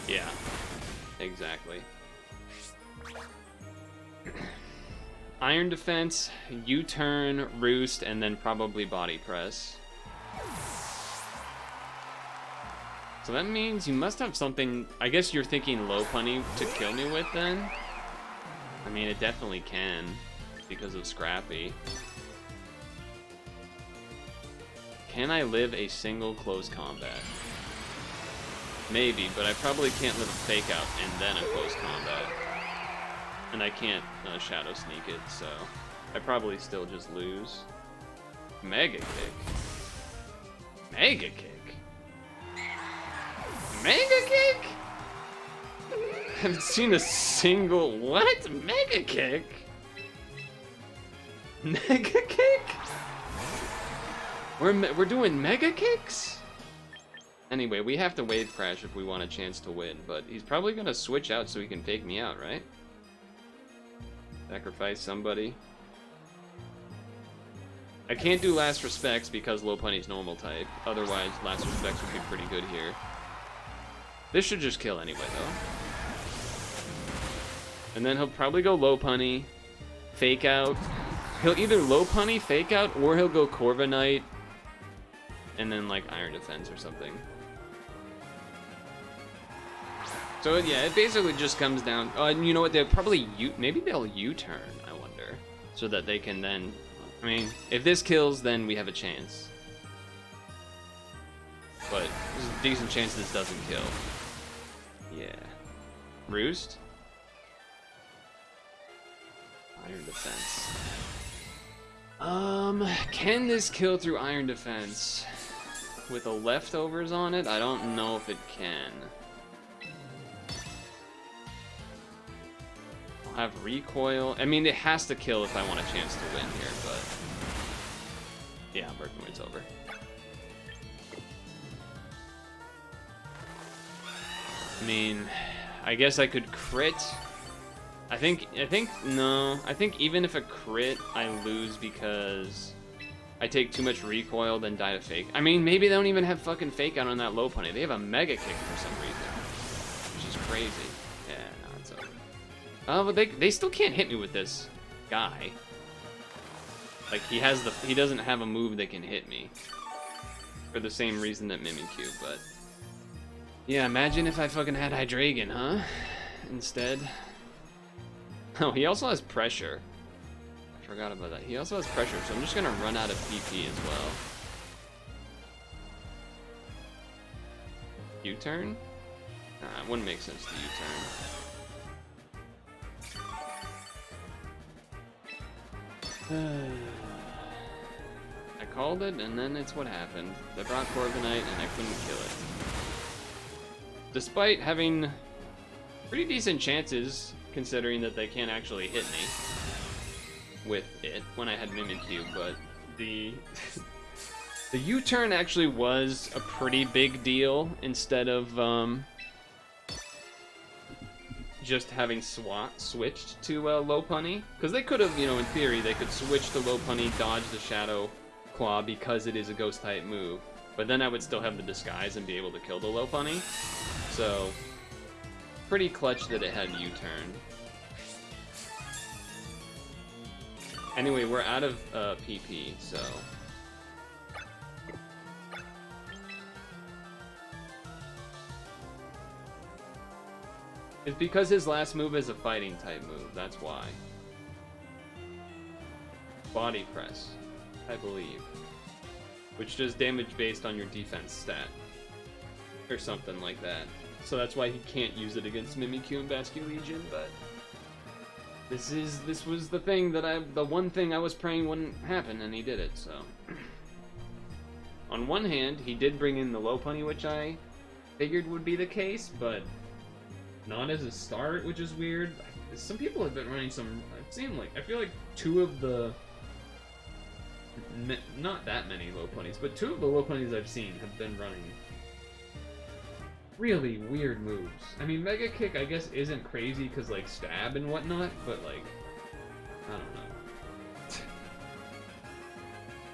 [SPEAKER 2] Yeah, exactly. Iron Defense, U-turn, Roost, and then probably Body Press. So that means you must have something... I guess you're thinking Low Punny to kill me with, then? I mean, it definitely can, because of Scrappy. Can I live a single close combat? Maybe, but I probably can't live a Fake Out and then a close combat. And I can't Shadow Sneak it, so... I probably still just lose. Mega Kick? Mega Kick? Mega Kick? I haven't seen a single... What? Mega Kick? Mega Kick? We're doing Mega Kicks? Anyway, we have to Wave Crash if we want a chance to win, but he's probably gonna switch out so he can fake me out, right? Sacrifice somebody. I can't do Last Respects because Low Punny's normal type. Otherwise, Last Respects would be pretty good here. This should just kill anyway, though. And then he'll probably go Low Punny, Fake Out. He'll either Low Punny, Fake Out, or he'll go Corviknight, and then, like, Iron Defense or something. So, yeah, it basically just comes down... you know what, they'll probably... Maybe they'll U-turn, I wonder. So that they can then... I mean, if this kills, then we have a chance. But there's a decent chance this doesn't kill. Yeah. Roost? Iron Defense. Can this kill through Iron Defense? With the leftovers on it? I don't know if it can. I'll have recoil. I mean, it has to kill if I want a chance to win here, but... Yeah, Berkman's over. I mean, I guess I could crit. I think even if a crit, I lose because I take too much recoil, then die to Fake. I mean, maybe they don't even have fucking Fake Out on that Low Punny. They have a Mega Kick for some reason, which is crazy. Yeah, no, it's over. Oh, but they still can't hit me with this guy. Like, he doesn't have a move that can hit me. For the same reason that Mimikyu, but... Yeah, imagine if I fucking had Hydreigon, huh? Instead. Oh, he also has pressure. I forgot about that. He also has pressure, so I'm just gonna run out of PP as well. U-turn? Nah, it wouldn't make sense to U-turn. I called it, and then it's what happened. They brought Corviknight, and I couldn't kill it. Despite having pretty decent chances, considering that they can't actually hit me with it when I had Mimikyu, but the The U-turn actually was a pretty big deal instead of just having switched to low punny, because they could have, you know, in theory, they could switch to low punny, dodge the shadow claw because it is a ghost type move, but then I would still have the disguise and be able to kill the low punny. So pretty clutch that it had U-turn. Anyway, we're out of PP, so it's because his last move is a fighting type move, that's why. Body press, I believe. Which does damage based on your defense stat. Or something like that. So that's why he can't use it against Mimikyu and Basculegion, but this was the thing that the one thing I was praying wouldn't happen, and he did it, so. On one hand, he did bring in the low punny, which I figured would be the case, but not as a start, which is weird. Some people have been running some, I've seen like, I feel like two of the, not that many low punnies, but two of the low punnies I've seen have been running really weird moves. I mean, Mega Kick, I guess, isn't crazy because, like, stab and whatnot, but, like, I don't know.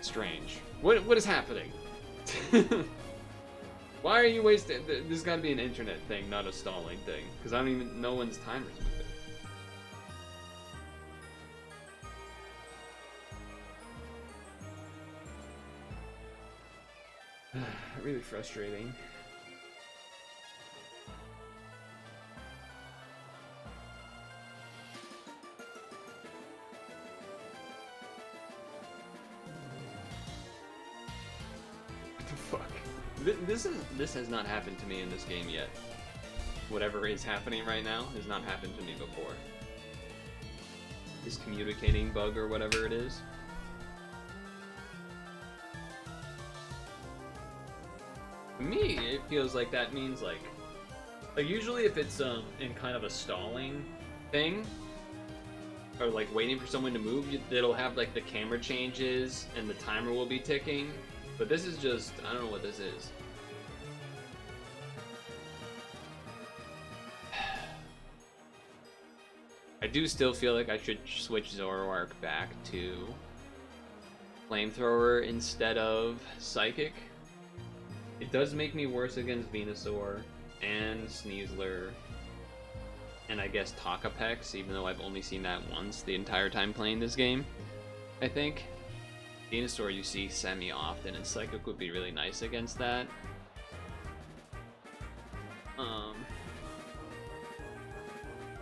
[SPEAKER 2] Strange. What is happening? Why are you wasting? There's gotta be an internet thing, not a stalling thing, because I don't even know when timer's moving. Really frustrating. This has not happened to me in this game yet. Whatever is happening right now has not happened to me before. This communicating bug or whatever it is. To me, it feels like that means like usually if it's in kind of a stalling thing, or like waiting for someone to move, it'll have like the camera changes and the timer will be ticking. But this is just, I don't know what this is. I do still feel like I should switch Zoroark back to Flamethrower instead of Psychic. It does make me worse against Venusaur and Sneasler and I guess Togepex, even though I've only seen that once the entire time playing this game, I think. Venusaur you see semi-often, and Psychic would be really nice against that.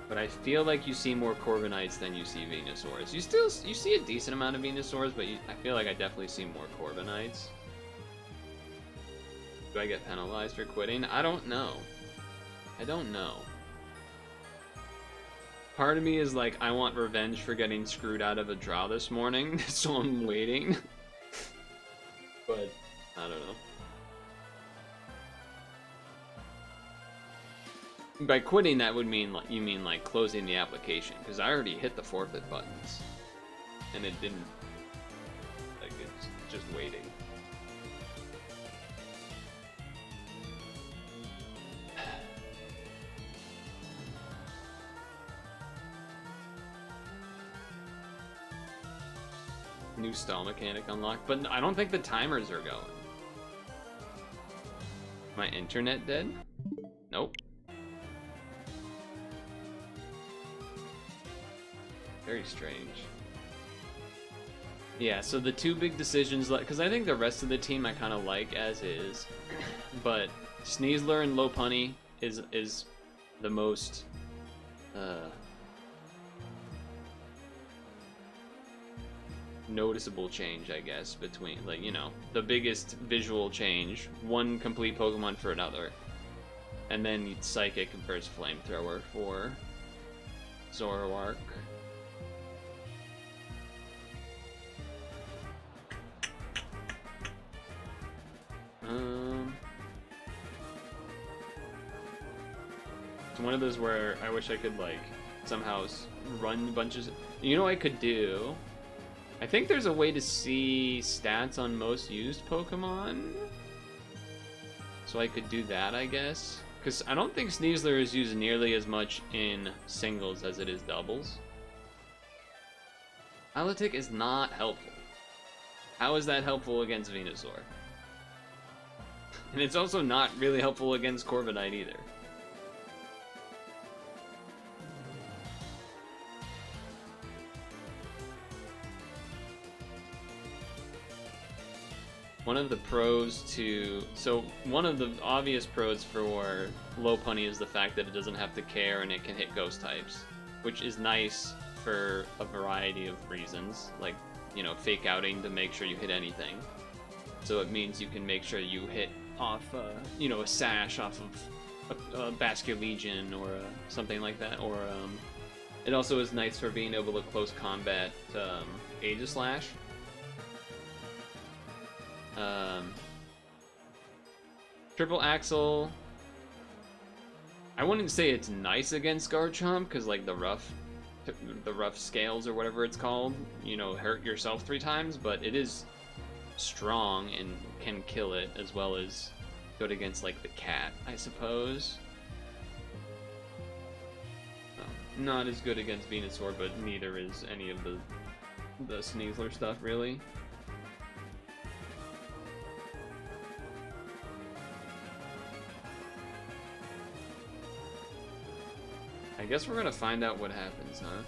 [SPEAKER 2] But I feel like you see more Corviknights than you see Venusaurs. You see a decent amount of Venusaurs, but I feel like I definitely see more Corviknights. Do I get penalized for quitting? I don't know. I don't know. Part of me is like, I want revenge for getting screwed out of a draw this morning, so I'm waiting. But, I don't know. By quitting, that would mean, like, you mean like closing the application, because I already hit the forfeit buttons. And it didn't, like, it's just waiting. New stall mechanic unlocked, but I don't think the timers are going. My internet dead? Nope. Very strange. Yeah, so the two big decisions, because I think the rest of the team I kind of like as is, but Sneasler and Lopunny is the most noticeable change, I guess, between, like, you know, the biggest visual change, one complete Pokemon for another, and then Psychic versus Flamethrower for Zoroark. It's one of those where I wish I could, like, somehow run bunches. You know what I could do? I think there's a way to see stats on most used Pokemon. So I could do that, I guess. Because I don't think Sneasler is used nearly as much in singles as it is doubles. Milotic is not helpful. How is that helpful against Venusaur? And it's also not really helpful against Corviknight either. One of the pros to... So, one of the obvious pros for Lopunny is the fact that it doesn't have to care and it can hit ghost types. Which is nice for a variety of reasons. Like, you know, fake outing to make sure you hit anything. So it means you can make sure you hit off, you know, a Sash off of a Basculegion or something like that. Or, it also is nice for being able to close combat Aegislash. Triple Axle. I wouldn't say it's nice against Garchomp because like the rough scales or whatever it's called, you know, hurt yourself 3 times, but it is strong and can kill it as well as good against like the cat, I suppose. Not as good against Venusaur, but neither is any of the Sneasler stuff really. I guess we're gonna find out what happens, huh?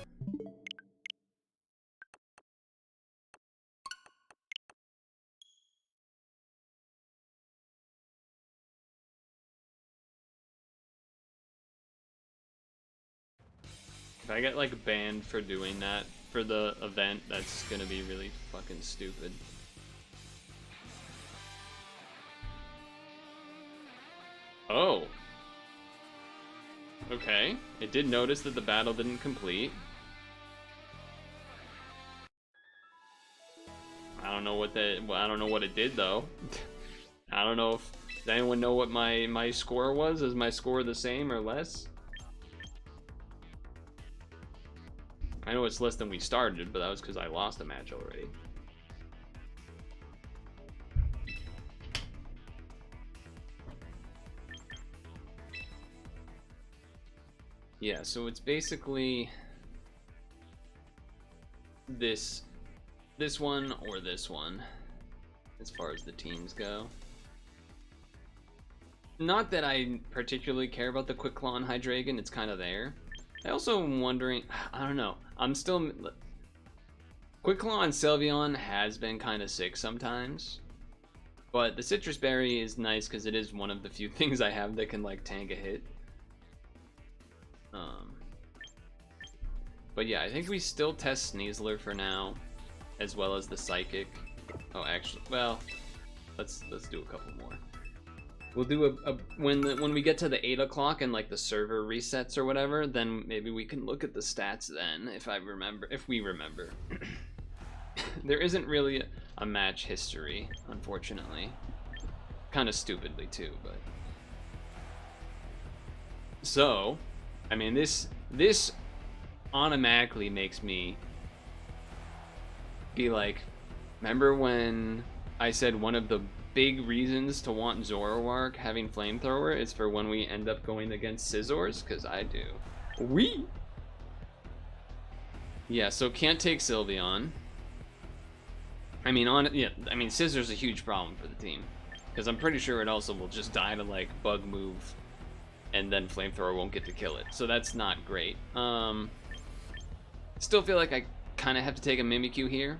[SPEAKER 2] If I get like banned for doing that for the event, that's gonna be really fucking stupid. Oh. Okay, it did notice that the battle didn't complete. I don't know what I don't know what it did though. I don't know if does anyone know what my score was? Is my score the same or less? I know it's less than we started, but that was because I lost a match already. Yeah, so it's basically this one or this one as far as the teams go. Not that I particularly care about the Quick Claw and Hydreigon, it's kind of there. I also am wondering, I don't know, I'm still... Quick Claw and Sylveon has been kind of sick sometimes, but the Citrus Berry is nice because it is one of the few things I have that can like tank a hit. But yeah, I think we still test Sneasler for now, as well as the Psychic. Oh, actually, well, let's do a couple more. We'll do when we get to the 8 o'clock and like the server resets or whatever, then maybe we can look at the stats then, if we remember. There isn't really a match history, unfortunately. Kind of stupidly too, but. So, I mean, this automatically makes me be like, remember when I said one of the big reasons to want Zoroark having Flamethrower is for when we end up going against Scizors? Because I do. Wee! Yeah, so can't take Sylveon. I mean, Scizor's a huge problem for the team. Because I'm pretty sure it also will just die to, like, Bug Move, and then Flamethrower won't get to kill it. So that's not great. Still feel like I kind of have to take a Mimikyu here.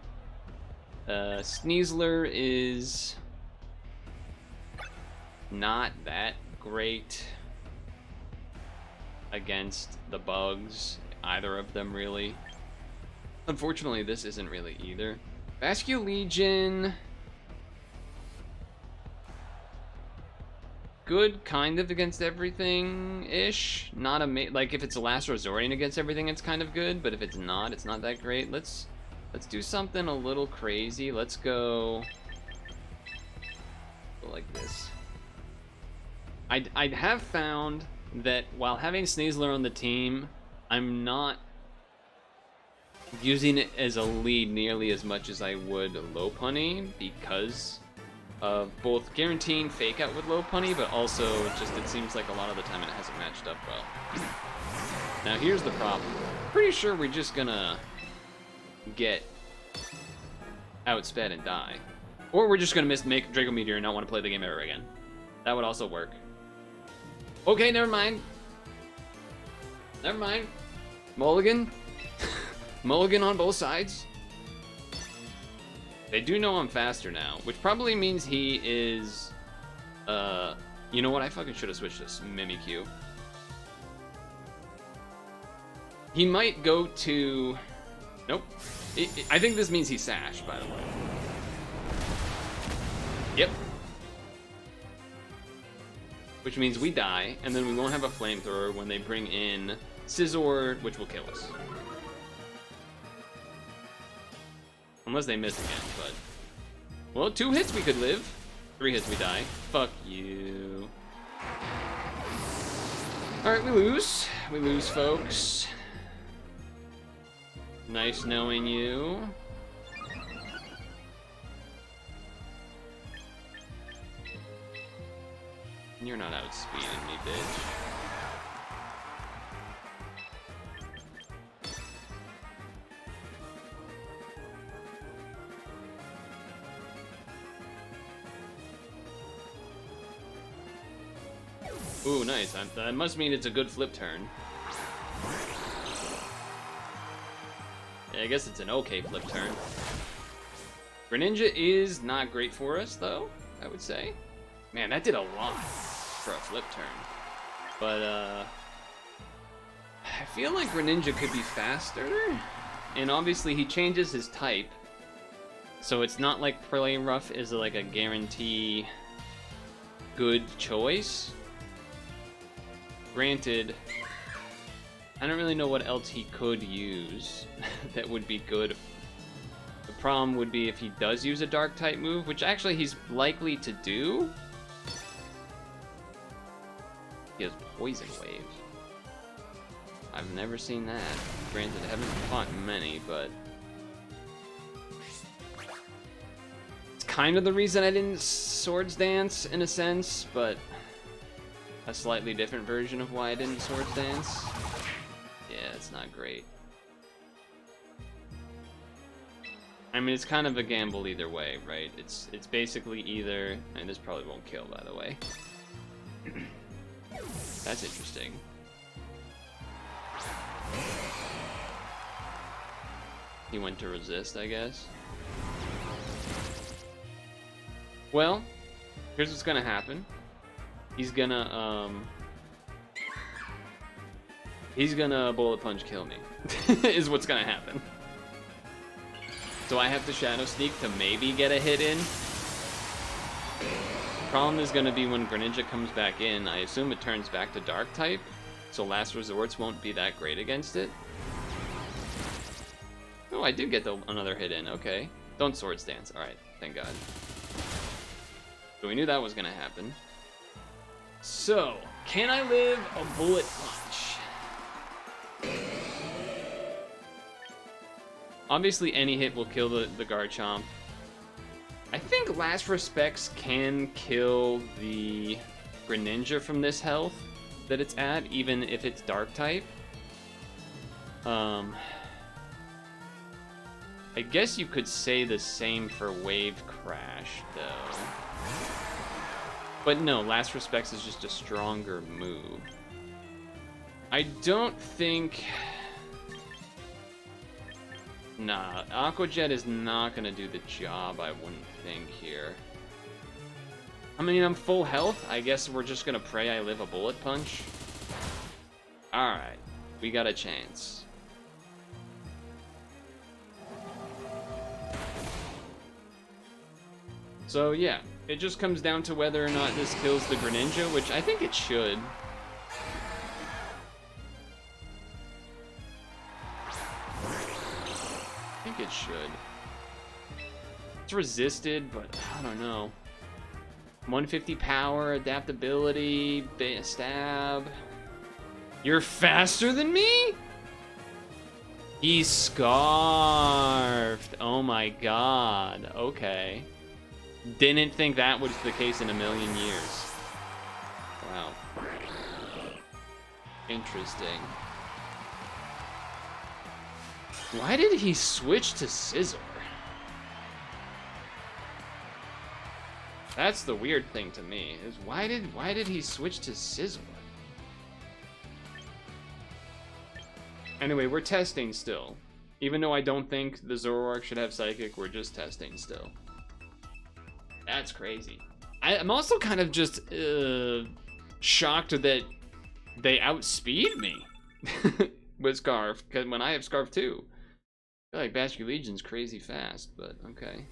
[SPEAKER 2] Sneasler is not that great against the bugs, either of them really. Unfortunately, this isn't really either. Basculegion, good kind of against everything-ish. Not like if it's a Last Resorian against everything, it's kind of good, but if it's not that great. Let's do something a little crazy. Let's go like this. I have found that while having Sneasler on the team, I'm not using it as a lead nearly as much as I would low punny because of both guaranteeing fake out with low punny, but also just it seems like a lot of the time it hasn't matched up well. Now here's the problem. Pretty sure we're just gonna get outsped and die. Or we're just gonna make Draco Meteor and not want to play the game ever again. That would also work. Okay, never mind. Never mind. Mulligan. Mulligan on both sides. They do know I'm faster now, which probably means he is, you know what? I fucking should have switched this Mimikyu. He might go to, nope. I think this means he's Sash, by the way. Yep. Which means we die, and then we won't have a flamethrower when they bring in Scizor, which will kill us. Unless they miss again, but... Well, 2 hits we could live. 3 hits we die. Fuck you. Alright, we lose. We lose, folks. Nice knowing you. You're not outspeeding me, bitch. Ooh, nice. That must mean it's a good flip turn. Yeah, I guess it's an okay flip turn. Greninja is not great for us, though, I would say. Man, that did a lot for a flip turn. But, I feel like Greninja could be faster. And obviously he changes his type. So it's not like Play Rough is like a guarantee good choice. Granted, I don't really know what else he could use that would be good. The problem would be if he does use a dark type move, which actually he's likely to do. He has Poison Wave. I've never seen that. Granted, I haven't fought many, but... It's kind of the reason I didn't Swords Dance, in a sense, but... a slightly different version of why I didn't Swords Dance. Yeah, it's not great. I mean, it's kind of a gamble either way, right? It's basically either... and this probably won't kill, by the way. That's interesting. He went to resist, I guess. Well, here's what's gonna happen. He's gonna bullet punch kill me, is what's gonna happen. So I have to Shadow Sneak to maybe get a hit in. Problem is gonna be when Greninja comes back in, I assume it turns back to Dark type, so Last Resorts won't be that great against it. Oh, I did get another hit in, okay. Don't Swords Dance, alright, thank God. So we knew that was gonna happen. So, can I live a bullet punch? Obviously any hit will kill the Garchomp. I think Last Respects can kill the Greninja from this health that it's at, even if it's Dark type. I guess you could say the same for Wave Crash, though. But no, Last Respects is just a stronger move. I don't think... Nah, Aqua Jet is not gonna do the job, I wouldn't think, here. I mean, I'm full health. I guess we're just gonna pray I live a bullet punch. Alright, we got a chance. So yeah, it just comes down to whether or not this kills the Greninja, which I think it should. I think it should. It's resisted, but I don't know. 150 power, adaptability, stab. You're faster than me? He's scarfed. Oh my god. Okay. Didn't think that was the case in a million years. Wow. Interesting. Why did he switch to Scissor? That's the weird thing to me, is why did he switch to Scissor? Anyway, we're testing still. Even though I don't think the Zoroark should have Psychic, we're just testing still. That's crazy. I'm also kind of just shocked that they outspeed me with Scarf, because when I have Scarf too. I feel like Basculegion's crazy fast, but okay.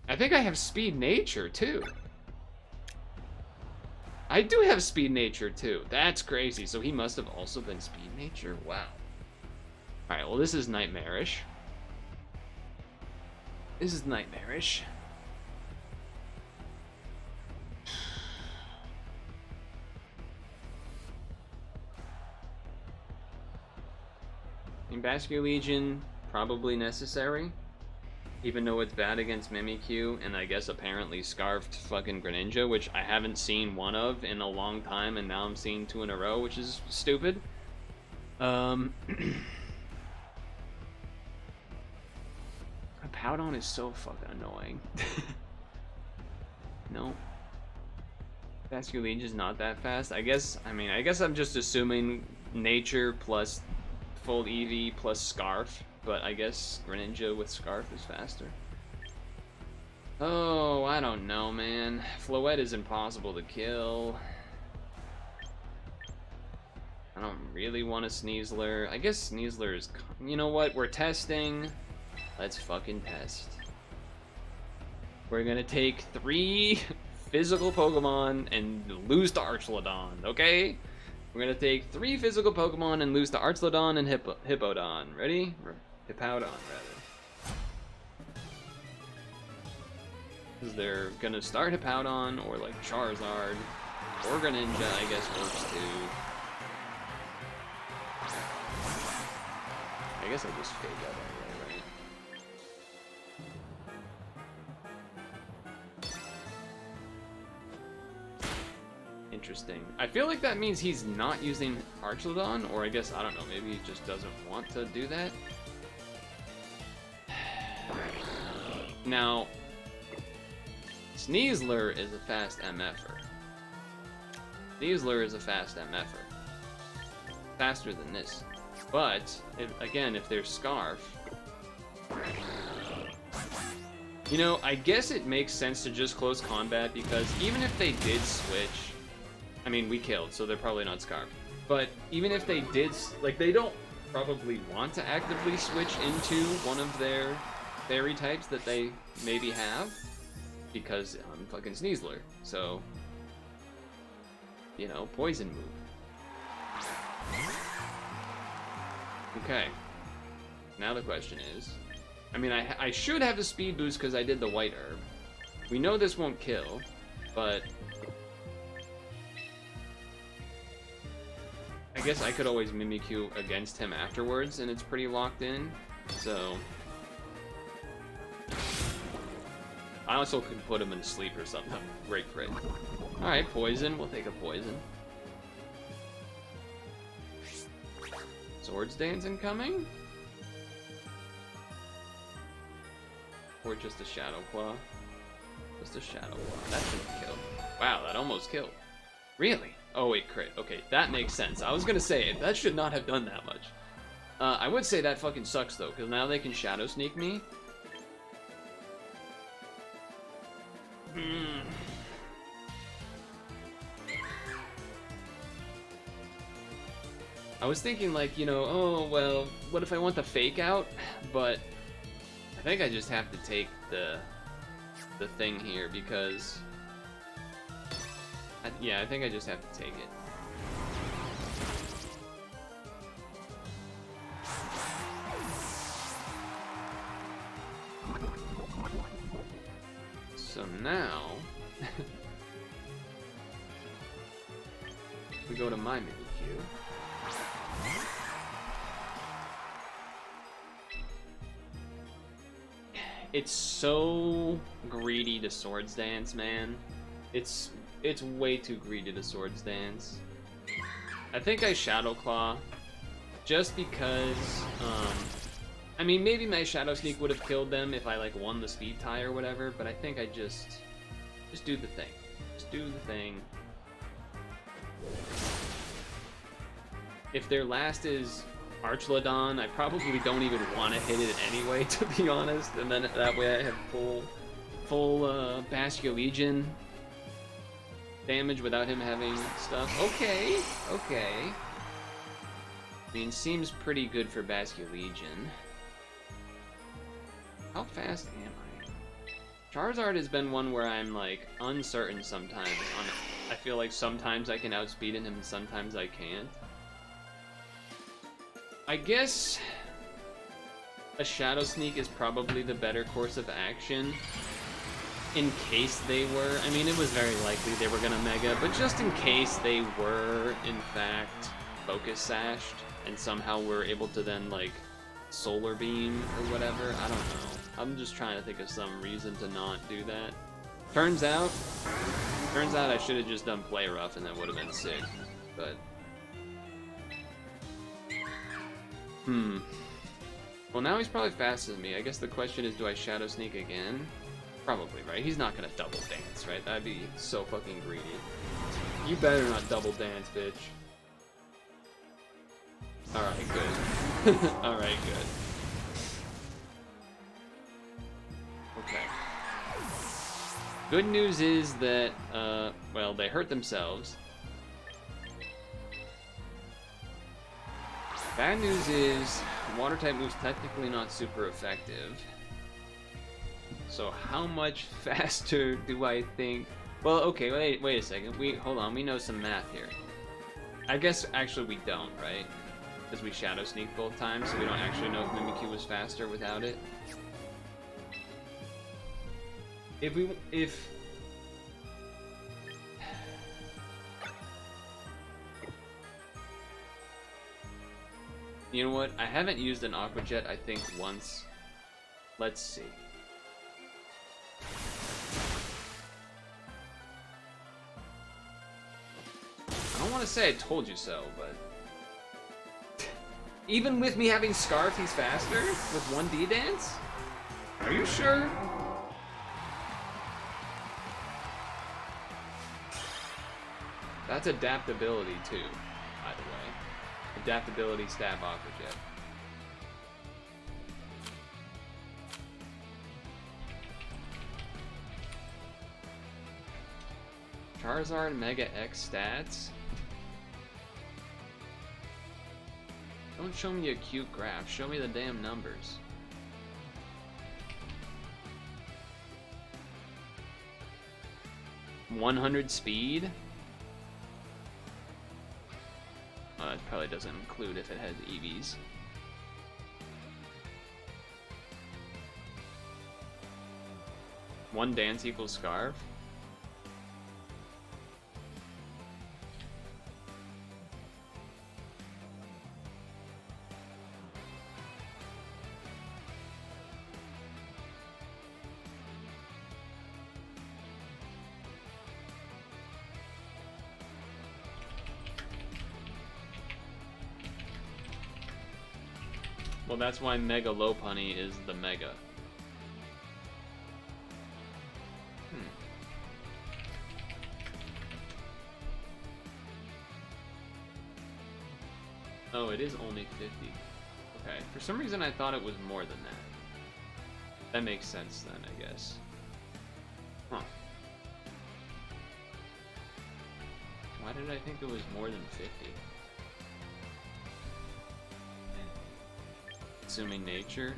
[SPEAKER 2] I think I have Speed Nature too. I do have Speed Nature too. That's crazy. So he must have also been Speed Nature? Wow. Alright, well this is nightmarish. This is nightmarish. In Basculegion, probably necessary. Even though it's bad against Mimikyu, and I guess apparently Scarfed fucking Greninja, which I haven't seen one of in a long time, and now I'm seeing 2 in a row, which is stupid. Powdon is so fucking annoying. No. Basculegion's not that fast. I guess I'm just assuming Nature plus full EV plus Scarf. But I guess Greninja with Scarf is faster. Oh, I don't know, man. Floette is impossible to kill. I don't really want a Sneasler. I guess Sneasler is... You know what? We're testing. Let's fucking test. We're gonna take 3 physical Pokemon and lose to Archlodon, okay? We're gonna take 3 physical Pokemon and lose to Archlodon and Hippowdon. Ready? Hippowdon, rather. Because they're gonna start Hippowdon, or like Charizard, or Greninja, I guess works too. I guess I'll just fade that anyway, right? Interesting. I feel like that means he's not using Archlodon, or I guess, I don't know, maybe he just doesn't want to do that. Now, Sneasler is a fast MFer. Sneasler is a fast MFer. Faster than this. But, again, if there's Scarf... You know, I guess it makes sense to just close combat, because even if they did switch... I mean, we killed, so they're probably not Scarf. But even if they did... Like, they don't probably want to actively switch into one of their fairy types that they maybe have, because I'm fucking Sneasler. So, you know, poison move. Okay. Now the question is, I mean, I should have the speed boost because I did the white herb. We know this won't kill, but I guess I could always Mimikyu against him afterwards, and it's pretty locked in, so... I also could put him in sleep or something. Great crit. Alright, poison. We'll take a poison. Swords Dance incoming? Or just a Shadow Claw? Just a Shadow Claw. That shouldn't kill. Wow, that almost killed. Really? Oh wait, crit. Okay, that makes sense. I was gonna say, that should not have done that much. I would say that fucking sucks though, because now they can Shadow Sneak me. I was thinking like, you know, oh, well, what if I want the fake out? But I think I just have to take the thing here because... yeah, I think I just have to take it. So now... we go to my Mimikyu. it's so greedy to Swords Dance, man. It's way too greedy to Swords Dance. I think I Shadow Claw just because I mean, maybe my Shadow Sneak would have killed them if I like won the speed tie or whatever, but I think I just do the thing. Just do the thing. If their last is Archlodon, I probably don't even want to hit it anyway, to be honest. And then that way I have full Basculegion damage without him having stuff. Okay, okay. I mean, seems pretty good for Basculegion. How fast am I? Charizard has been one where I'm like uncertain sometimes. I feel like sometimes I can outspeed him and sometimes I can't. I guess a Shadow Sneak is probably the better course of action in case they were. I mean, it was very likely they were gonna Mega, but just in case they were in fact Focus Sashed and somehow were able to then like Solar Beam or whatever. I don't know. I'm just trying to think of some reason to not do that. Turns out I should have just done Play Rough and that would have been sick. But well, now he's probably faster than me. I guess the question is, do I Shadow Sneak again? Probably, right? He's not gonna double dance, right? That'd be so fucking greedy. You better not double dance, bitch. Alright, good. Alright, good. Okay. Good news is that, well, they hurt themselves. Bad news is, water type moves technically not super effective. So how much faster do I think? Well, okay, wait a second. Hold on, we know some math here. I guess actually we don't, right? Because we Shadow Sneak both times, so we don't actually know if Mimikyu was faster without it. If you know what? I haven't used an Aqua Jet, I think, once. Let's see. I don't want to say I told you so, but even with me having Scarf, he's faster with 1D dance? Are you sure? That's adaptability too, by the way. Adaptability stab Aqua Jet. Charizard Mega X stats? Don't show me a cute graph, show me the damn numbers. $100 speed? It probably doesn't include if it has EVs. One dance equals Scarf? Well, that's why Mega Lopunny is the Mega. Oh, it is only 50. Okay, for some reason I thought it was more than that. That makes sense then, I guess. Huh. Why did I think it was more than 50? Assuming nature.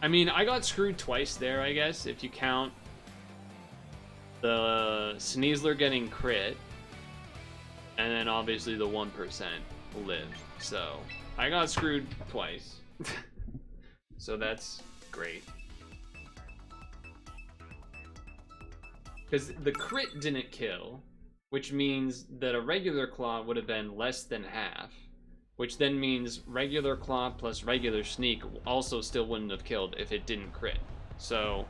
[SPEAKER 2] I mean, I got screwed twice there, I guess, if you count the Sneasler getting crit, and then obviously the 1% live. So, I got screwed twice. So that's great. Because the crit didn't kill, which means that a regular claw would have been less than half.
[SPEAKER 1] which then means regular claw plus regular sneak also still wouldn't have killed if it didn't crit. So,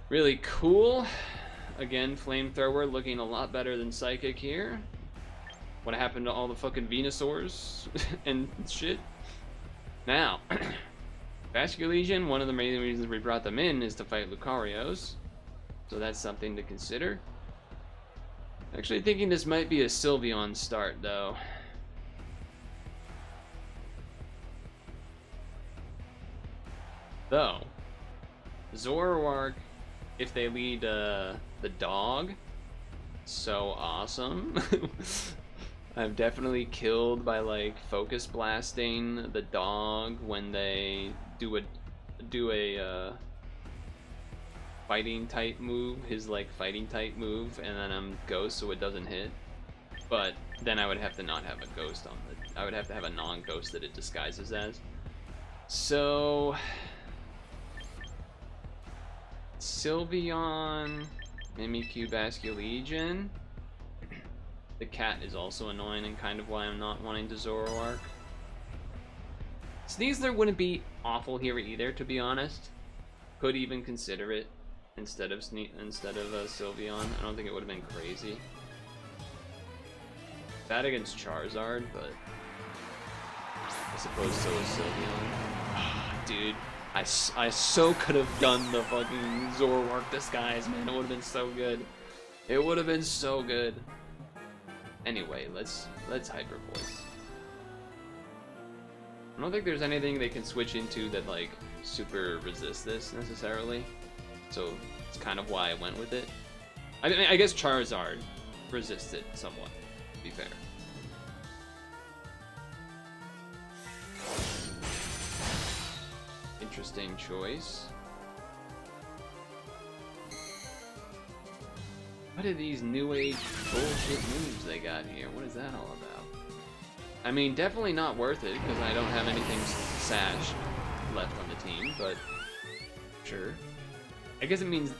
[SPEAKER 1] really cool. Again, flamethrower looking a lot better than psychic here. What happened to all the fucking Venusaurs and shit? Now, Vascular Legion, one of the main reasons we brought them in is to fight Lucarios. So that's something to consider. Actually thinking this might be a Sylveon start, though. Though, Zoroark, if they lead the dog, so awesome. I've definitely killed by like focus blasting the dog when they do a fighting type move, his like fighting type move, and then I'm ghost so it doesn't hit. But then I would have to not have a ghost on the. I would have to have a non-ghost that it disguises as. So Sylveon, Mimikyu, Vascular Legion. The cat is also annoying and kind of why I'm not wanting to Zoroark. Sneasler wouldn't be awful here either, to be honest. Could even consider it instead of Sylveon. I don't think it would have been crazy. Bad against Charizard, but I suppose so is Sylveon. Dude, I so could have done the fucking Zoroark disguise, man. It would have been so good. It would have been so good. Anyway, let's Hyper Voice. I don't think there's anything they can switch into that like super resists this necessarily. So it's kind of why I went with it. I mean, I guess Charizard resists it somewhat, to be fair. Interesting choice. What are these new age bullshit moves they got here? What is that all about? I mean, definitely not worth it because I don't have anything sashed left on the team, but sure. I guess it means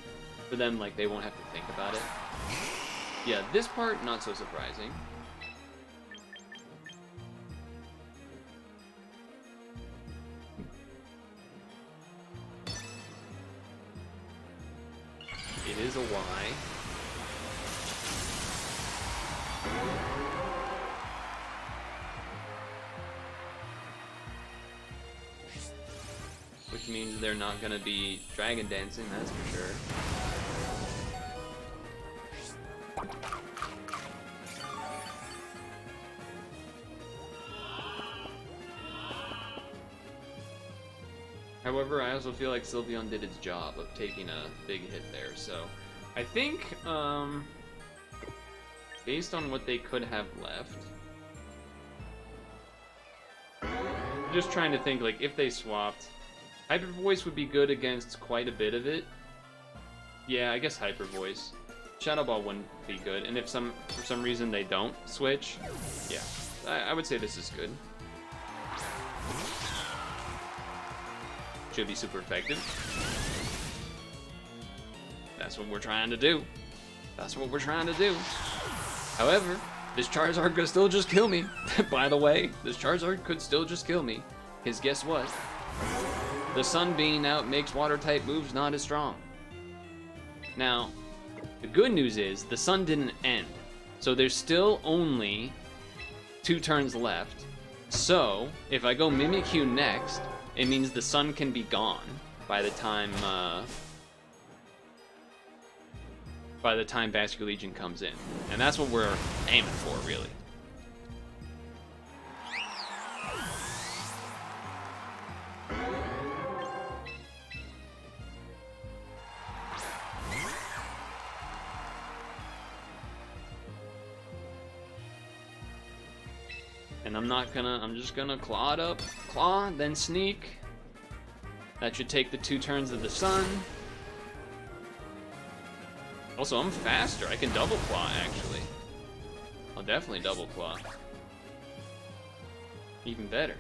[SPEAKER 1] for them, like, they won't have to think about it. Yeah, this part, not so surprising. It is a Y. Which means they're not gonna be dragon dancing, that's for sure. However, I also feel like Sylveon did its job of taking a big hit there, so I think, based on what they could have left, I'm just trying to think, like, if they swapped, Hyper Voice would be good against quite a bit of it. Yeah, I guess Hyper Voice. Shadow Ball wouldn't be good, and if for some reason they don't switch, yeah, I would say this is good. Should be super effective. That's what we're trying to do. That's what we're trying to do. However, this Charizard could still just kill me. By the way, this Charizard could still just kill me. Because guess what? The sun being out makes water type moves not as strong. Now, the good news is the sun didn't end. So there's still only 2 turns left. So, if I go Mimikyu next, it means the sun can be gone by the time Vascular Legion comes in. And that's what we're aiming for, really. And I'm just gonna claw it up, claw, then sneak. That should take the 2 turns of the sun. Also, I'm faster. I can double claw, actually. I'll definitely double claw. Even better.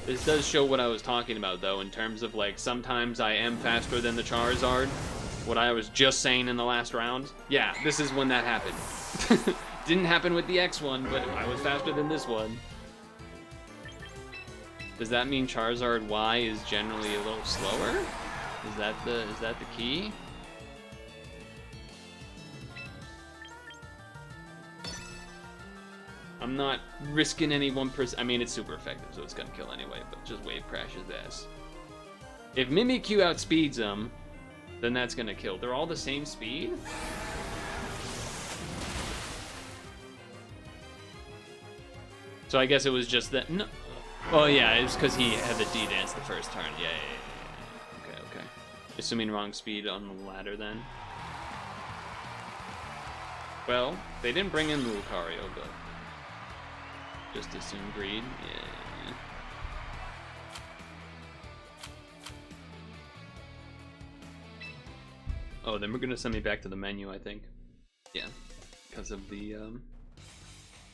[SPEAKER 2] This does show what I was talking about, though, in terms of, like, sometimes I am faster than the Charizard. What I was just saying in the last round. Yeah, this is when that happened. Didn't happen with the X one, but I was faster than this one. Does that mean Charizard Y is generally a little slower? Is that the key? I'm not risking any 1%. I mean, it's super effective, so it's gonna kill anyway, but just Wave Crash his ass. If Mimikyu outspeeds him, then that's gonna kill. They're all the same speed? So I guess it was just that. No. Oh yeah, it was because he had the D-dance the first turn. Yeah. Okay. Assuming wrong speed on the ladder then. Well, they didn't bring in Lucario, but just assume greed. Yeah. Oh, then we're gonna send me back to the menu, I think. Yeah, because of the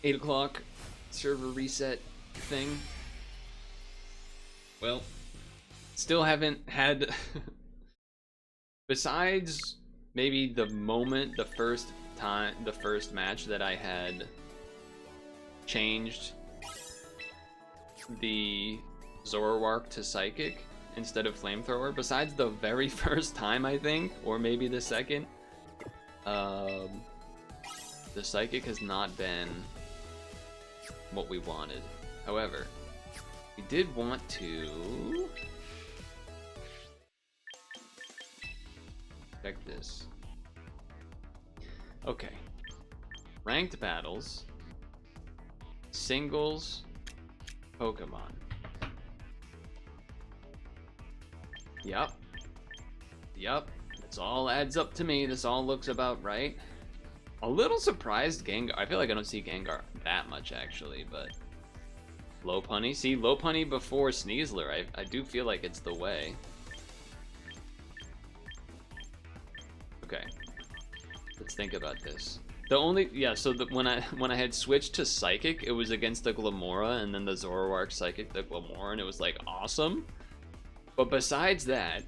[SPEAKER 2] 8 o'clock server reset thing. Well, still haven't had, besides maybe the moment, the first match that I had changed the Zoroark to Psychic instead of Flamethrower, besides the very first time, I think, or maybe the second, the Psychic has not been what we wanted. However, we did want to check this. Okay, ranked battles, singles, Pokemon. Yep. This all adds up to me. This all looks about right. A little surprised Gengar. I feel like I don't see Gengar that much actually, but Lopunny. See, Lopunny before Sneasler. I do feel like it's the way. Okay. Let's think about this. The only so when I had switched to Psychic, it was against the Glamora and then the Zoroark Psychic the Glamora, and it was like awesome. But besides that,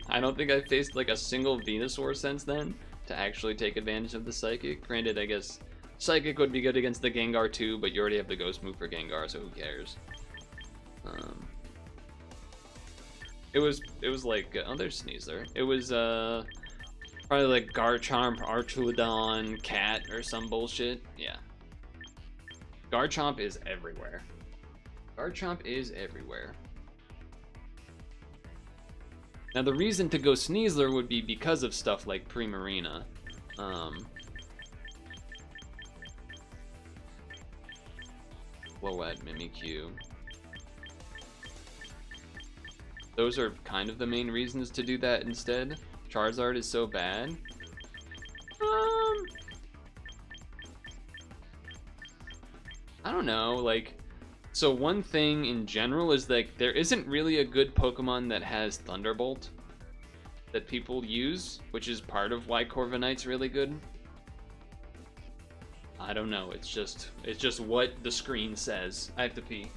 [SPEAKER 2] I don't think I faced like a single Venusaur since then to actually take advantage of the Psychic. Granted, I guess Psychic would be good against the Gengar too, but you already have the Ghost move for Gengar, so who cares? It was like there's Sneasler. It was probably like Garchomp, Archulodon, Cat, or some bullshit. Yeah. Garchomp is everywhere. Garchomp is everywhere. Now the reason to go Sneasler would be because of stuff like Primarina. Floette, Mimikyu. Those are kind of the main reasons to do that instead. Charizard is so bad. I don't know, like, so one thing in general is like there isn't really a good Pokemon that has Thunderbolt that people use, which is part of why Corviknight's really good. I don't know, it's just what the screen says. I have to pee.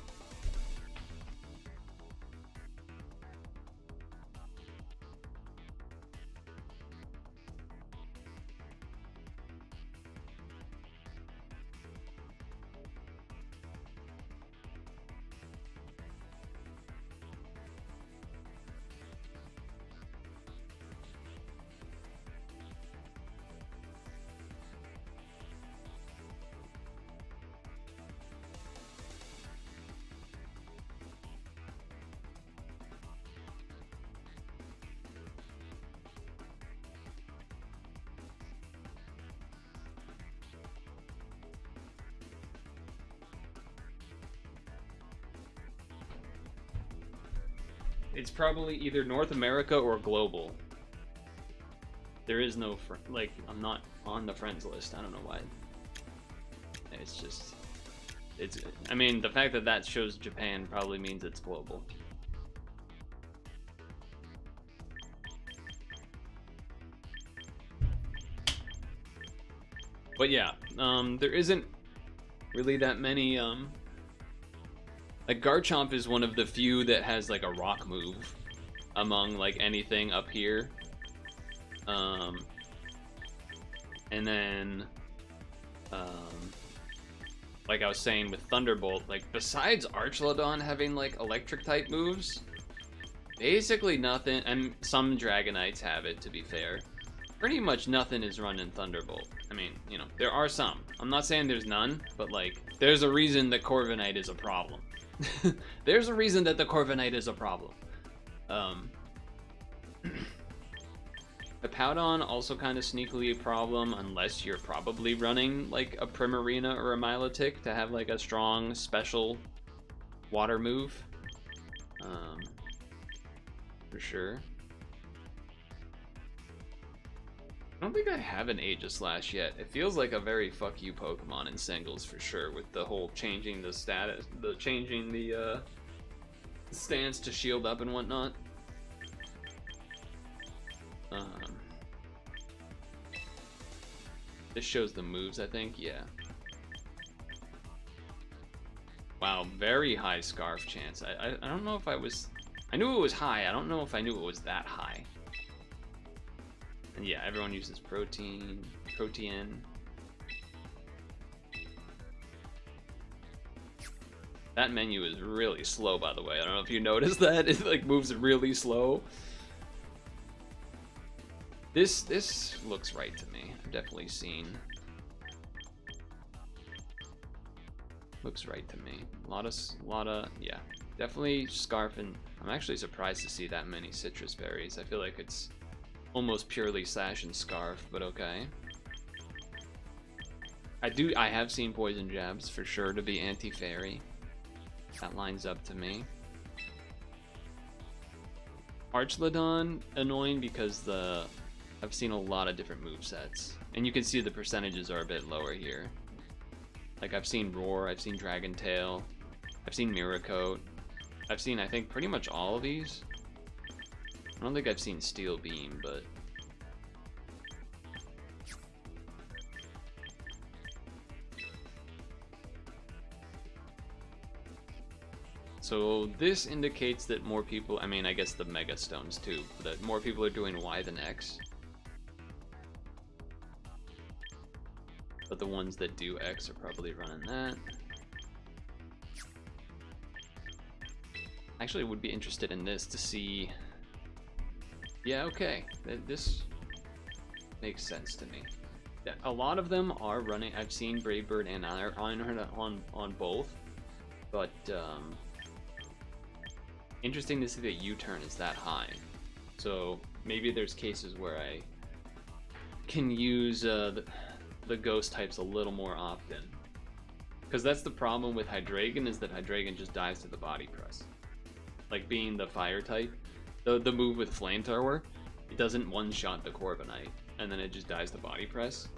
[SPEAKER 2] It's probably either North America or global. There is no like, I'm not on the friends list. I don't know why. It's just, I mean, the fact that that shows Japan probably means it's global. But yeah, there isn't really that many Like Garchomp is one of the few that has like a rock move among like anything up here. And then like I was saying with Thunderbolt, like besides Archlodon having like electric type moves, basically nothing, and some Dragonites have it, to be fair. Pretty much nothing is running Thunderbolt. I mean, you know, there are some. I'm not saying there's none, but like there's a reason that Corviknight is a problem. There's a reason that the Corviknight is a problem. The Powdon also kind of sneakily a problem unless you're probably running like a Primarina or a Milotic to have like a strong special water move. For sure. I don't think I have an Aegislash yet. It feels like a very fuck you Pokemon in singles for sure, with the whole changing the status, changing the stance to shield up and whatnot. This shows the moves, I think. Yeah. Wow, very high Scarf chance. I don't know if I was... I knew it was high. I don't know if I knew it was that high. And yeah, everyone uses Protein. That menu is really slow, by the way. I don't know if you noticed that. It like moves really slow. This looks right to me. I've definitely seen. Looks right to me. A lot of yeah. Definitely Scarf, and I'm actually surprised to see that many Citrus Berries. I feel like it's almost purely Slash and Scarf, but okay. I have seen Poison Jabs for sure to be anti-fairy. That lines up to me. Archlodon, annoying because I've seen a lot of different movesets. And you can see the percentages are a bit lower here. Like I've seen Roar, I've seen Dragon Tail, I've seen Miracoat. I've seen, I think, pretty much all of these. I don't think I've seen Steel Beam, but... So this indicates that more people, I mean, I guess the Mega Stones too, that more people are doing Y than X. But the ones that do X are probably running that. Actually would be interested in this to see. Yeah, okay, this makes sense to me. Yeah, a lot of them are running. I've seen Brave Bird and Ironheart on both, but interesting to see that U-turn is that high. So maybe there's cases where I can use the ghost types a little more often, because that's the problem with Hydreigon, is that Hydreigon just dives to the body press. Like being the fire type, the move with Flamethrower, it doesn't one-shot the Corviknight, and then it just dies to body press,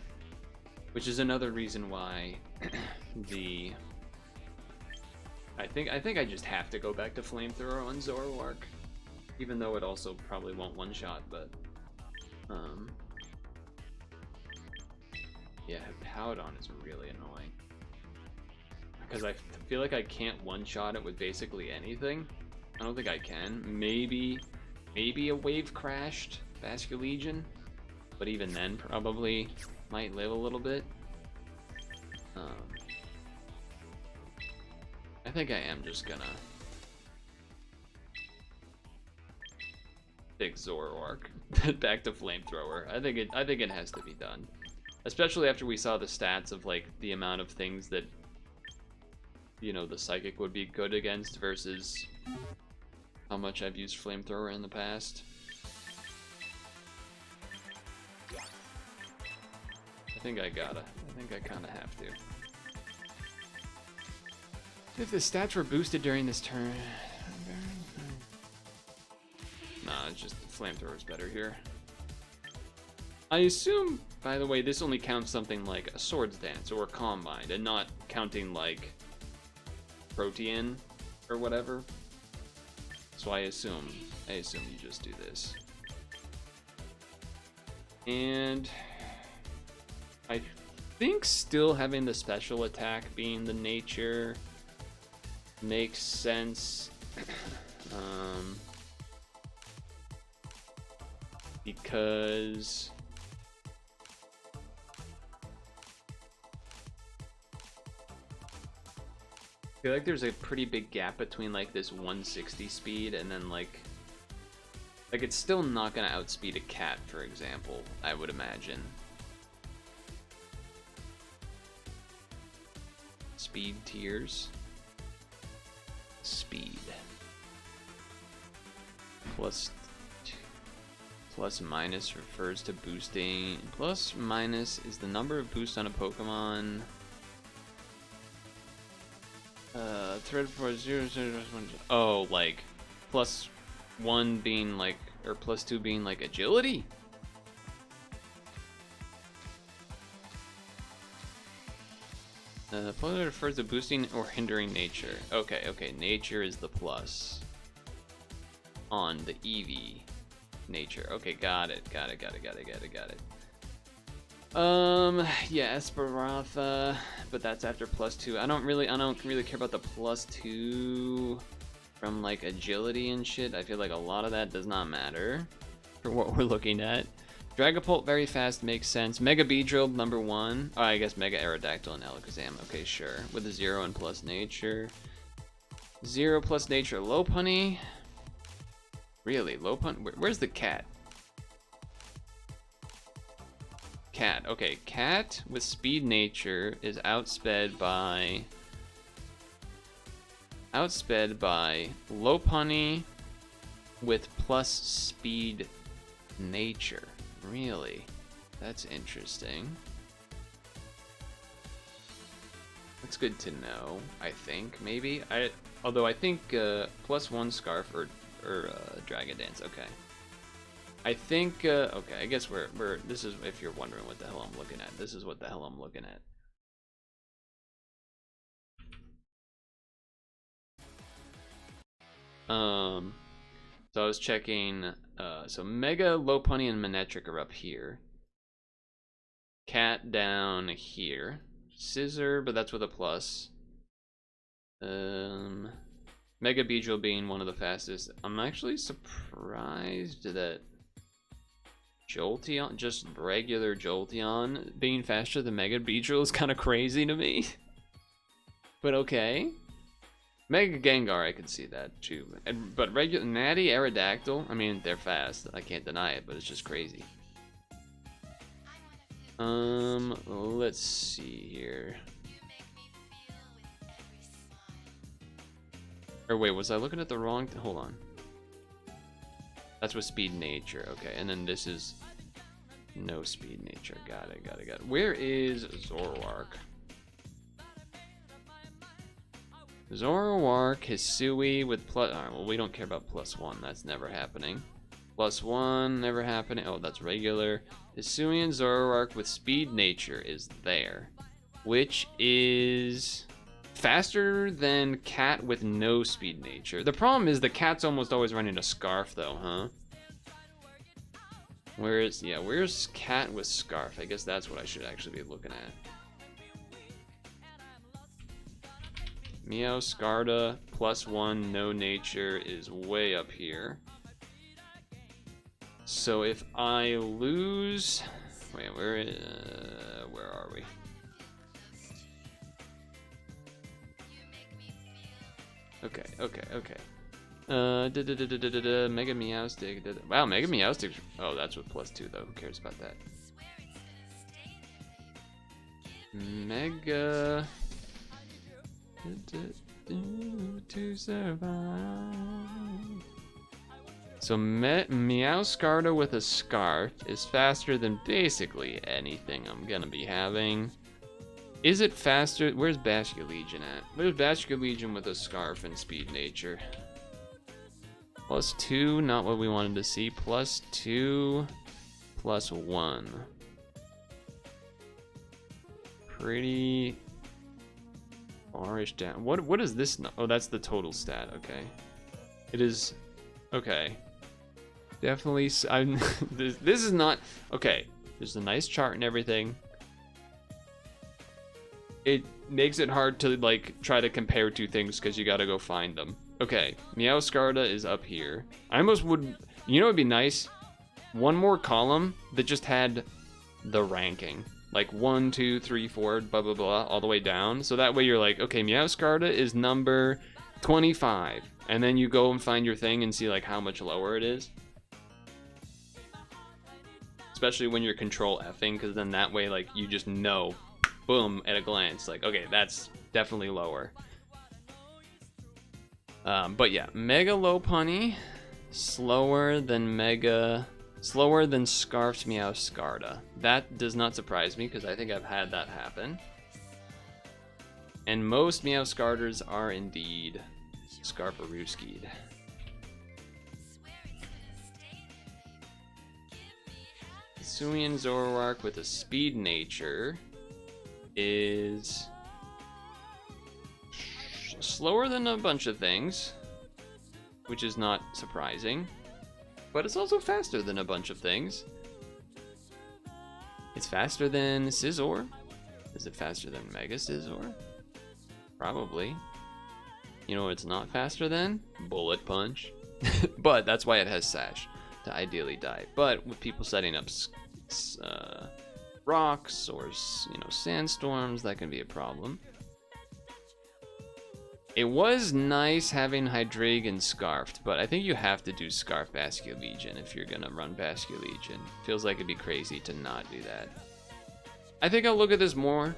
[SPEAKER 2] which is another reason why I think I just have to go back to Flamethrower on Zoroark, even though it also probably won't one-shot, but yeah, Powdon is really annoying because I feel like I can't one-shot it with basically anything. I don't think I can. Maybe a Wave Crashed Basculegion, but even then probably might live a little bit. I think I am just gonna pick Zoroark back to Flamethrower. I think it has to be done, especially after we saw the stats of like the amount of things that, you know, the Psychic would be good against versus how much I've used Flamethrower in the past. I think I kind of have to. If the stats were boosted during this turn... Nah, it's just Flamethrower is better here. I assume, by the way, this only counts something like a Swords Dance or a Calm Mind, and not counting like Protean or whatever. So I assume you just do this. And I think still having the special attack being the nature makes sense. Because I feel like there's a pretty big gap between like this 160 speed and then like it's still not gonna outspeed a cat, for example, I would imagine. Speed tiers. Speed. Plus minus refers to boosting. Plus minus is the number of boosts on a Pokemon. Thread for 0, 0, 1. Oh, like +1 being like, or +2 being like agility. Plus refers to boosting or hindering nature. Okay, nature is the plus on the EV. Nature. Okay, got it. Yeah, Esperanza, but that's after +2. I don't really care about the +2 from like agility and shit. I feel like a lot of that does not matter for what we're looking at. Dragapult very fast makes sense. Mega Beedrill number 1. Oh, I guess Mega Aerodactyl and Alakazam. Okay, sure. With a 0 and plus nature. 0 plus nature. Lopunny. Really? Lopunny? Where's the cat? Cat. Okay, cat with speed nature is outsped by Lopunny with plus speed nature. Really? That's interesting. That's good to know, I think. Maybe. Although I think +1 Scarf or Dragon Dance. Okay. I think okay, I guess we're this is, if you're wondering what the hell I'm looking at, this is what the hell I'm looking at. So I was checking so Mega, Lopunny, and Manectric are up here. Cat down here. Scissor, but that's with a plus. Mega Beedrill being one of the fastest. I'm actually surprised that Jolteon, just regular Jolteon, being faster than Mega Beedrill is kind of crazy to me. But okay. Mega Gengar, I could see that too. But regular Natty, Aerodactyl, I mean, they're fast. I can't deny it, but it's just crazy. Let's see here. Or wait, was I looking at the wrong? Hold on. That's with speed nature. Okay, and then this is no speed nature. Got it. Where is Zoroark? Zoroark, Hisui with plus. Alright, well, we don't care about +1. That's never happening. +1, never happening. Oh, that's regular. Hisui and Zoroark with speed nature is there, which is faster than cat with no speed nature. The problem is the cat's almost always running a Scarf, though, huh? Where's cat with Scarf? I guess that's what I should actually be looking at. Meowscarda +1 no nature is way up here. So if I lose, wait, where are we? Okay. Mega Meowstic. Wow, Mega Meowstic. Oh, that's with +2 though. Who cares about that? Mega. To survive. So Meowscarda with a Scarf is faster than basically anything I'm gonna be having. Is it faster? Where's Basculegion at? Where's Basculegion with a Scarf and speed nature? +2, not what we wanted to see. +2, +1. Pretty farish down. What is this? Oh, that's the total stat. Okay, it is. Okay, definitely. This is not okay. There's a nice chart and everything. makes it hard to like try to compare two things because you gotta go find them. Okay, Meowscarda is up here. I almost would, you know, it'd be nice, one more column that just had the ranking, like 1, 2, 3, 4, blah blah blah, all the way down. So that way you're like, okay, Meowscarda is number 25, and then you go and find your thing and see like how much lower it is. Especially when you're control Fing, because then that way like you just know, boom, at a glance, like, okay, that's definitely lower. But yeah, Mega Lopunny, slower than Scarfed Meowscarda. That does not surprise me because I think I've had that happen. And most Meowscarders are indeed Scarfarooskied. Hisuian Zoroark with a speed nature is slower than a bunch of things, which is not surprising, but it's also faster than a bunch of things. It's faster than Scizor. Is it faster than Mega Scizor? Probably. You know what it's not faster than? Bullet Punch. But that's why it has Sash, to ideally die. But with people setting up rocks or, you know, sandstorms, that can be a problem. It was nice having Hydreigon Scarfed, but I think you have to do Scarf Basculegion if you're gonna run Basculegion. Feels like it'd be crazy to not do that. I think I'll look at this more.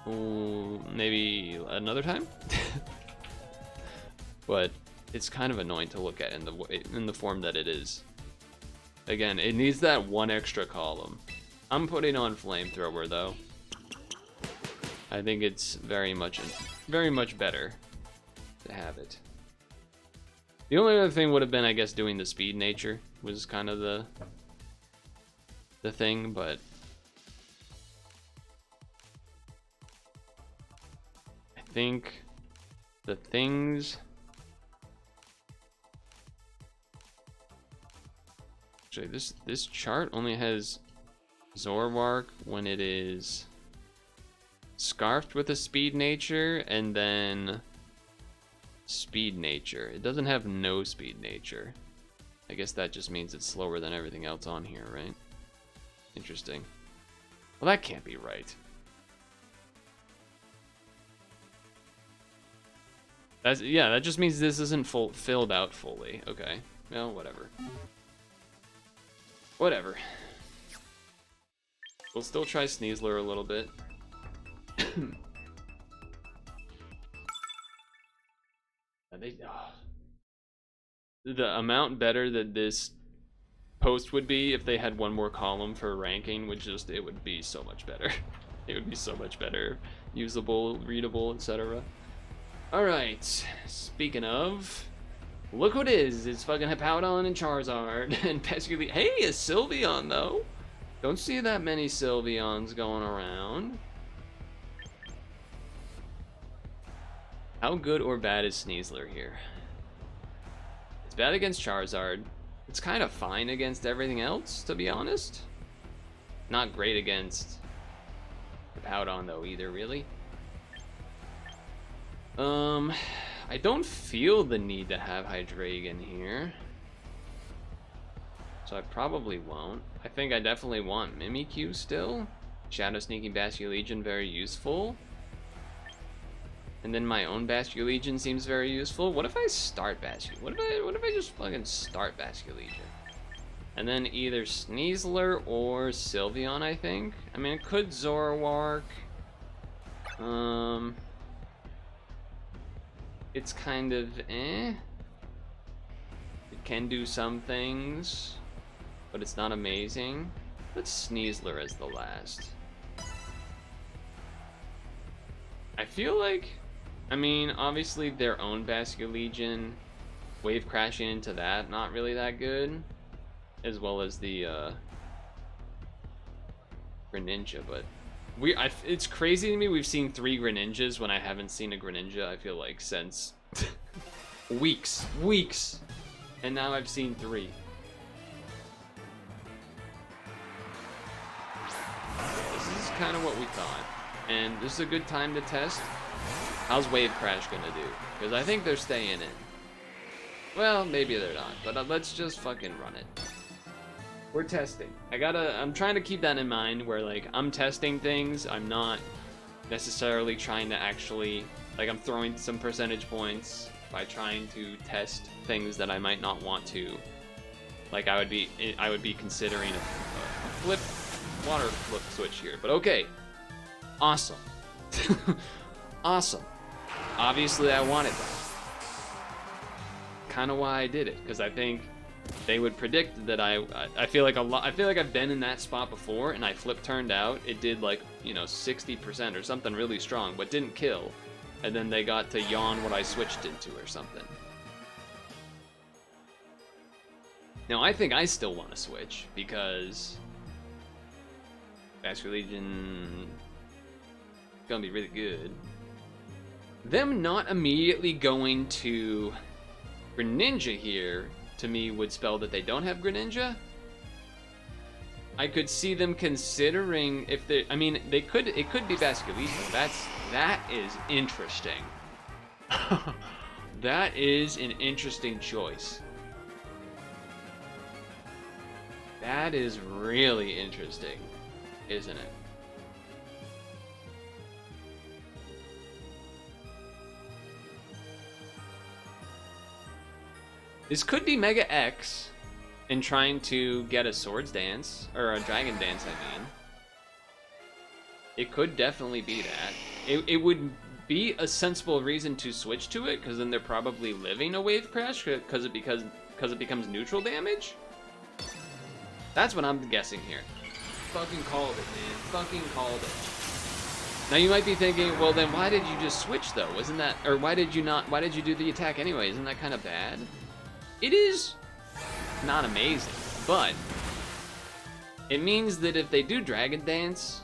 [SPEAKER 2] Ooh, maybe another time? But it's kind of annoying to look at in the form that it is. Again, it needs that one extra column. I'm putting on Flamethrower though. I think it's very much better to have it. The only other thing would have been, I guess, doing the speed nature was kind of the thing, but I think the things. Actually, this chart only has Zoroark when it is Scarfed with a speed nature and then speed nature. It doesn't have no speed nature. I guess that just means it's slower than everything else on here, right? Interesting. Well, that can't be right. Yeah, that just means this isn't filled out fully. Okay, well, whatever. Whatever. We'll still try Sneasler a little bit. The amount better that this post would be if they had one more column for ranking would just, it would be so much better. It would be so much better. Usable, readable, etc. Alright, speaking of, look what it is. It's fucking Hippowdon and Charizard and Pesculi. Hey, a Sylveon though. Don't see that many Sylveons going around. How good or bad is Sneasler here? It's bad against Charizard. It's kind of fine against everything else, to be honest. Not great against Hippowdon though either, really. I don't feel the need to have Hydreigon here, so I probably won't. I think I definitely want Mimikyu still. Shadow Sneaking Basculegion, very useful. And then my own Basculegion seems very useful. What if I start Basculegion? What if I just fucking start Basculegion? And then either Sneasler or Sylveon, I think. I mean, it could Zoroark. It's kind of eh. It can do some things, but it's not amazing. Let's Sneasler as the last. I feel like, I mean, obviously their own Basculegion, wave crashing into that, not really that good, as well as the Greninja, but it's crazy to me we've seen 3 Greninjas when I haven't seen a Greninja, I feel like, since weeks, and now I've seen 3. This is kind of what we thought. And this is a good time to test. How's Wave Crash gonna do? Because I think they're staying in. Well, maybe they're not, but let's just fucking run it. We're testing. I'm trying to keep that in mind where, like, I'm testing things. I'm not necessarily trying to actually, like, I'm throwing some percentage points by trying to test things that I might not want to. Like, I would be considering a water flip switch here, but okay. Awesome. Awesome. Obviously, I wanted that. Kind of why I did it, because I think they would predict that I feel like I've been in that spot before, and I flip turned out. It did, like, you know, 60% or something really strong, but didn't kill. And then they got to yawn what I switched into or something. Now, I think I still want to switch, because Vascular Legion is going to be really good. Them not immediately going to Greninja here, to me, would spell that they don't have Greninja. I could see them considering if they, I mean, it could be Vascular Legion. That is interesting. That is an interesting choice. That is really interesting, isn't it? This could be Mega X in trying to get a Swords Dance, or a Dragon Dance, I mean. It could definitely be that. It would be a sensible reason to switch to it, because then they're probably living a Wave Crash, because it becomes neutral damage? That's what I'm guessing here. Fucking called it, man. Fucking called it. Now you might be thinking, well then why did you just switch though? Isn't that, or why did you do the attack anyway? Isn't that kind of bad? It is not amazing, but it means that if they do Dragon Dance,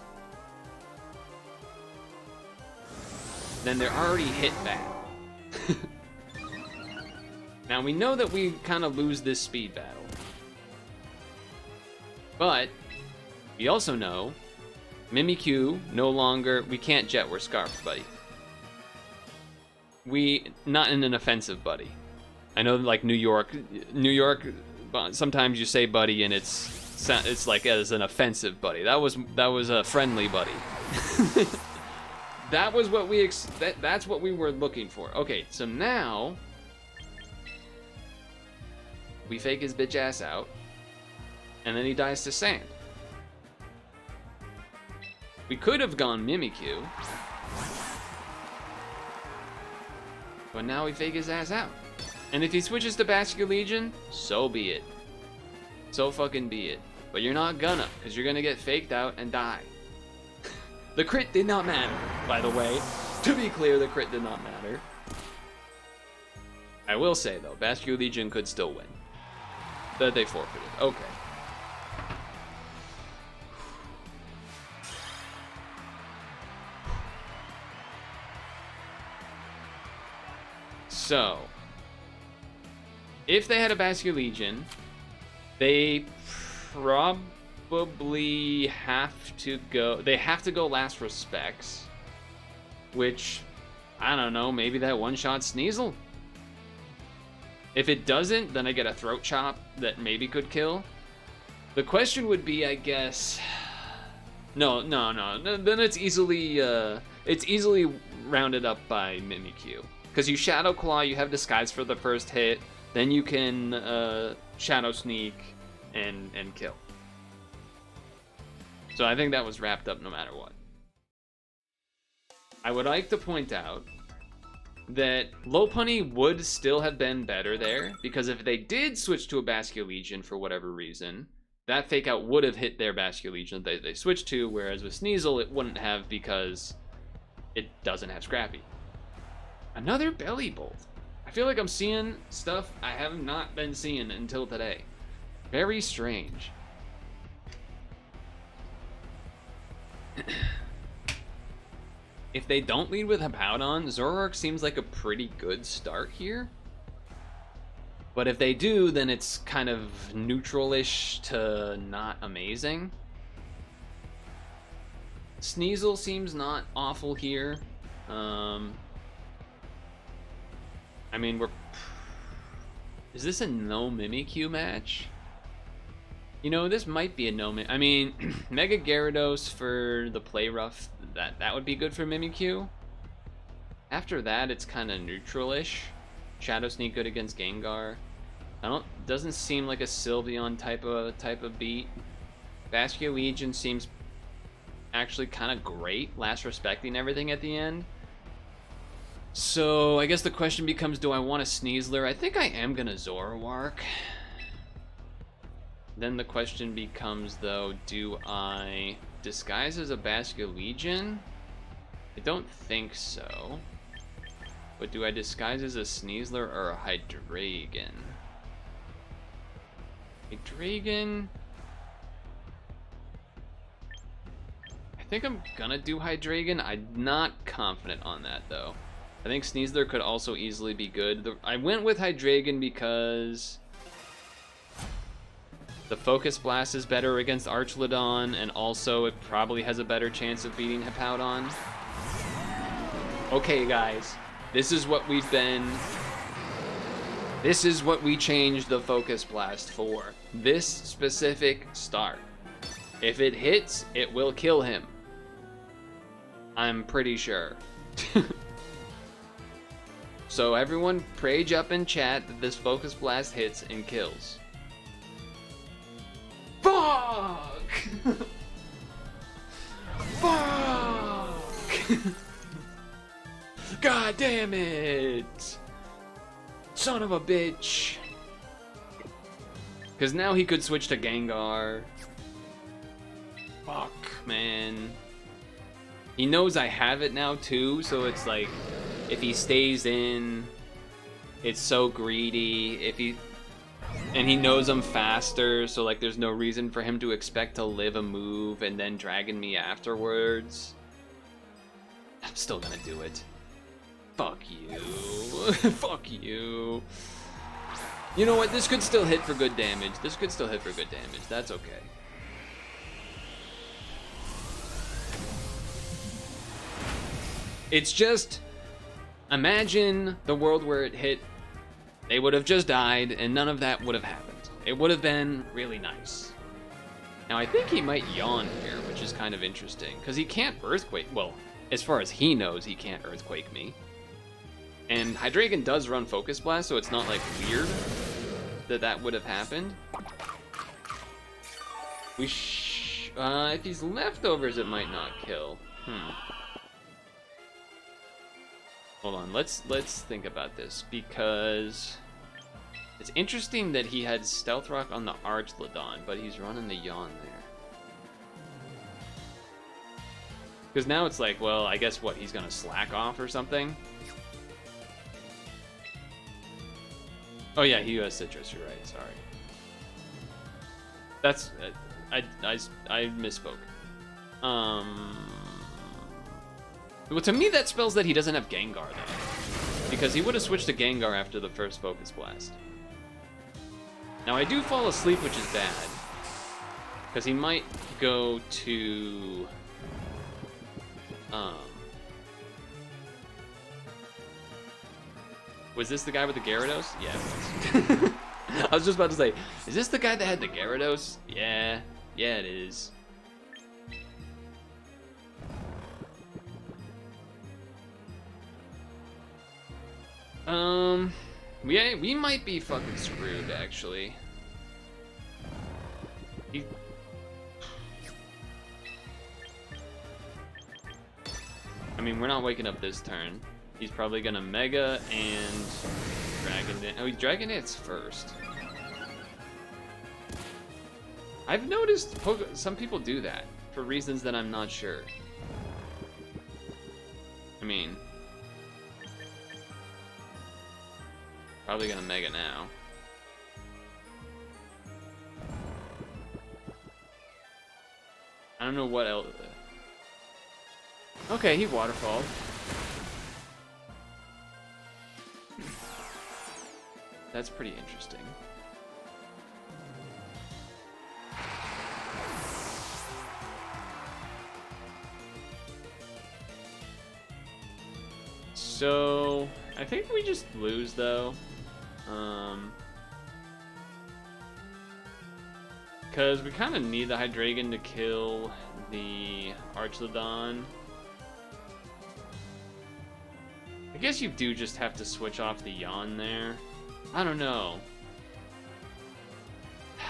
[SPEAKER 2] then they're already hit bad. Now we know that we kind of lose this speed battle. But we also know Mimikyu no longer, we can't jet, we're scarfed, buddy. Not in an offensive buddy. I know, like New York, sometimes you say buddy and it's like as an offensive buddy. That was a friendly buddy. That was what that's what we were looking for. Okay, so now we fake his bitch ass out, and then he dies to sand. We could have gone Mimikyu, but now we fake his ass out. And if he switches to Vascular Legion, so be it. So fucking be it. But you're not gonna, because you're gonna get faked out and die. The crit did not matter, by the way. To be clear, the crit did not matter. I will say, though, Vascular Legion could still win. That they forfeited. Okay. So, if they had a Vascular Legion, they probably have to go. They have to go last for Specs, which I don't know. Maybe that one-shot Sneasel. If it doesn't, then I get a Throat Chop that maybe could kill. The question would be, I guess. No. Then it's easily rounded up by Mimikyu. Because you Shadow Claw, you have Disguise for the first hit, then you can Shadow Sneak and kill. So I think that was wrapped up no matter what. I would like to point out that Lopunny would still have been better there, because if they did switch to a Vascular Legion for whatever reason, that fake out would have hit their Vascular Legion that they switched to, whereas with Sneasel it wouldn't have because it doesn't have Scrappy. Another Belly Bolt. I feel like I'm seeing stuff I have not been seeing until today. Very strange. If they don't lead with Hippowdon, Zoroark seems like a pretty good start here. But if they do, then it's kind of neutral-ish to not amazing.
[SPEAKER 1] Sneasel seems not awful here. I mean, is this a no Mimikyu match? You know, this might be a no Mimikyu. I mean, Mega Gyarados for the play rough, that would be good for Mimikyu. After that, it's kind of neutral-ish. Shadow Sneak good against Gengar. Doesn't seem like a Sylveon type of beat. Basculin Legion seems actually kind of great, last respecting everything at the end. So I guess the question becomes, do I want a Sneasler? I think I am gonna Zoroark. Then the question becomes, though, do I disguise as a Basculin Legion? I don't think so. But do I disguise as a Sneasler or a Hydreigon? Hydreigon? I think I'm gonna do Hydreigon. I'm not confident on that, though. I think Sneasler could also easily be good. I went with Hydreigon because the Focus Blast is better against Archlodon, and also it probably has a better chance of beating Hippowdon. Okay, guys. This is what we changed the Focus Blast for. This specific start. If it hits, it will kill him. I'm pretty sure. So everyone rage up in chat that this Focus Blast hits and kills. Fuck! Fuck! God damn it! Son of a bitch! Because now he could switch to Gengar. Fuck, man. He knows I have it now too, so it's like, if he stays in, it's so greedy. And he knows I'm faster, so like there's no reason for him to expect to live a move and then Dragon me afterwards. I'm still gonna do it. Fuck you. Fuck you. You know what? This could still hit for good damage. That's okay. It's just, imagine the world where it hit, they would have just died, and none of that would have happened. It would have been really nice. Now, I think he might yawn here, which is kind of interesting, because he can't Earthquake. Well, as far as he knows, he can't Earthquake me. And Hydreigon does run Focus Blast, so it's not, like, weird that would have happened. If he's leftovers, it might not kill. Hold on, let's think about this, because it's interesting that he had Stealth Rock on the Archlodon, but he's running the Yawn there. Because now it's like, well, I guess what, he's gonna slack off or something? Oh yeah, he has Citrus, you're right, sorry. That's, I misspoke. Well, to me, that spells that he doesn't have Gengar, though. Because he would have switched to Gengar after the first Focus Blast. Now, I do fall asleep, which is bad. Because he might go to... Was this the guy with the Gyarados? Yeah, it was. I was just about to say, is this the guy that had the Gyarados? Yeah. Yeah, it is. We might be fucking screwed, actually. I mean, we're not waking up this turn. He's probably gonna Mega and Dragon Dance. Oh, he Dragon Dance first. I've noticed some people do that for reasons that I'm not sure. I mean, probably gonna Mega now. I don't know what else. Okay, he Waterfalled. That's pretty interesting.
[SPEAKER 2] So I think we just lose though. Because we kind of need the Hydreigon to kill the Archlodon. I guess you do just have to switch off the Yawn there. I don't know.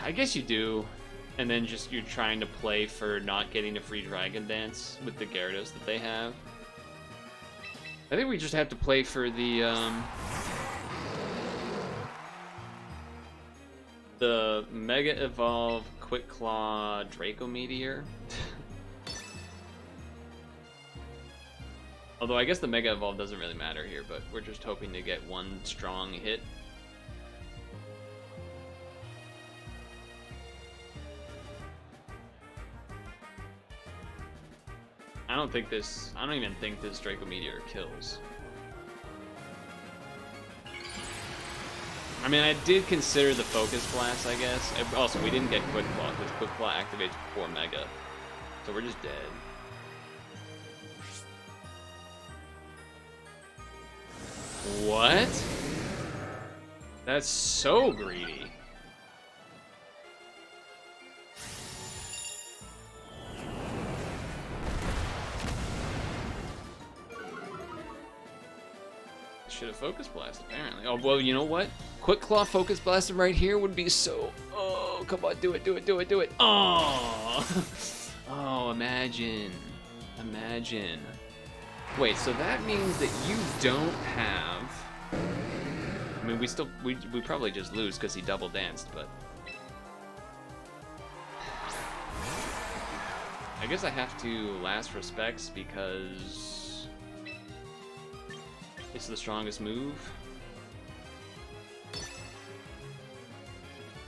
[SPEAKER 2] I guess you do. And then just you're trying to play for not getting a free Dragon Dance with the Gyarados that they have. I think we just have to play for the Mega Evolve Quick Claw Draco Meteor. Although I guess the Mega Evolve doesn't really matter here, but we're just hoping to get one strong hit. I don't even think this Draco Meteor kills. I mean, I did consider the Focus Blast, I guess. Also, we didn't get Quick Claw, because Quick Claw activates before Mega. So we're just dead. What? That's so greedy. Should have Focus Blast, apparently. Oh, well, you know what? Quick Claw Focus Blast right here would be so... Oh, come on, do it, do it, do it, do it. Oh! Oh, imagine. Imagine. Wait, so that means that you don't have... I mean, we probably just lose because he double danced, but... I guess I have to Last Respects because... it's the strongest move.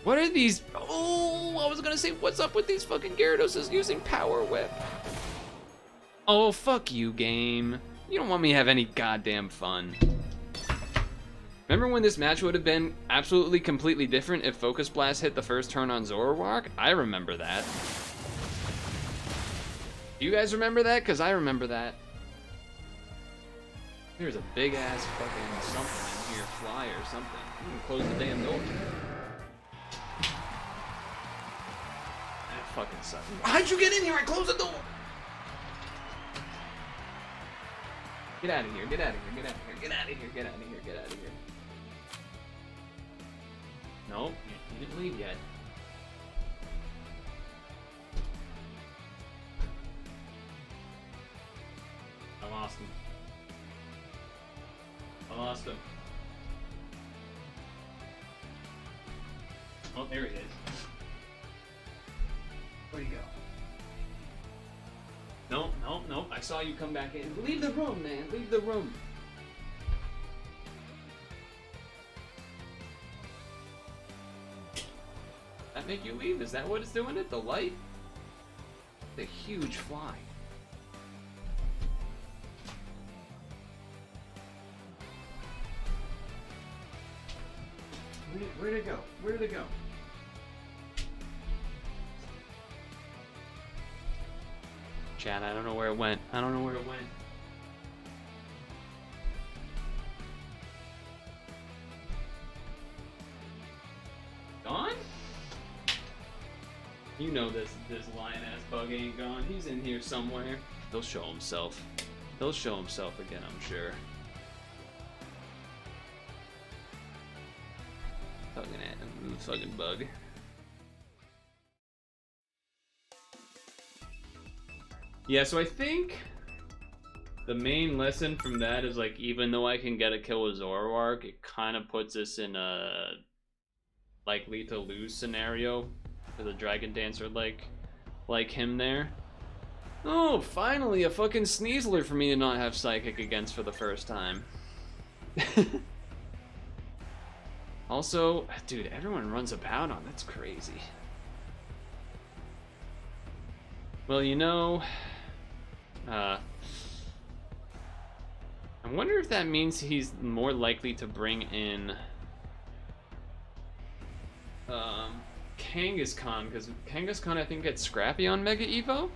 [SPEAKER 2] What are these? Oh, I was gonna say, what's up with these fucking Gyarados using Power Whip? Oh, fuck you, game. You don't want me to have any goddamn fun. Remember when this match would have been absolutely completely different if Focus Blast hit the first turn on Zoroark? I remember that. Do you guys remember that? Because I remember that. There's a big ass fucking something in here, fly or something. I'm gonna close the damn door. That fucking sucks. How'd you get in here? I closed the door! Get out of here, get out of here, get out of here, get out of here, get out of here, get out of here. Nope, you didn't leave yet. I lost him. I lost him. Oh, there he is. Where'd he go? Nope, nope, nope. I saw you come back in. Leave the room, man. Leave the room. That make you leave? Is that what it's doing it? The light? The huge fly. Where'd it go? Where did it go? Chat, I don't know where it went. I don't know where it went. Gone? You know this lion-ass bug ain't gone. He's in here somewhere. He'll show himself. He'll show himself again, I'm sure. Fucking bug. Yeah, so I think the main lesson from that is, like, even though I can get a kill with Zoroark, it kind of puts us in a likely to lose scenario for the Dragon Dancer like him there. Oh, finally a fucking Sneasler for me to not have Psychic against for the first time. Also, dude, everyone runs a Powdon. That's crazy. Well, you know, I wonder if that means he's more likely to bring in Kangaskhan, because Kangaskhan I think gets Scrappy on Mega Evo.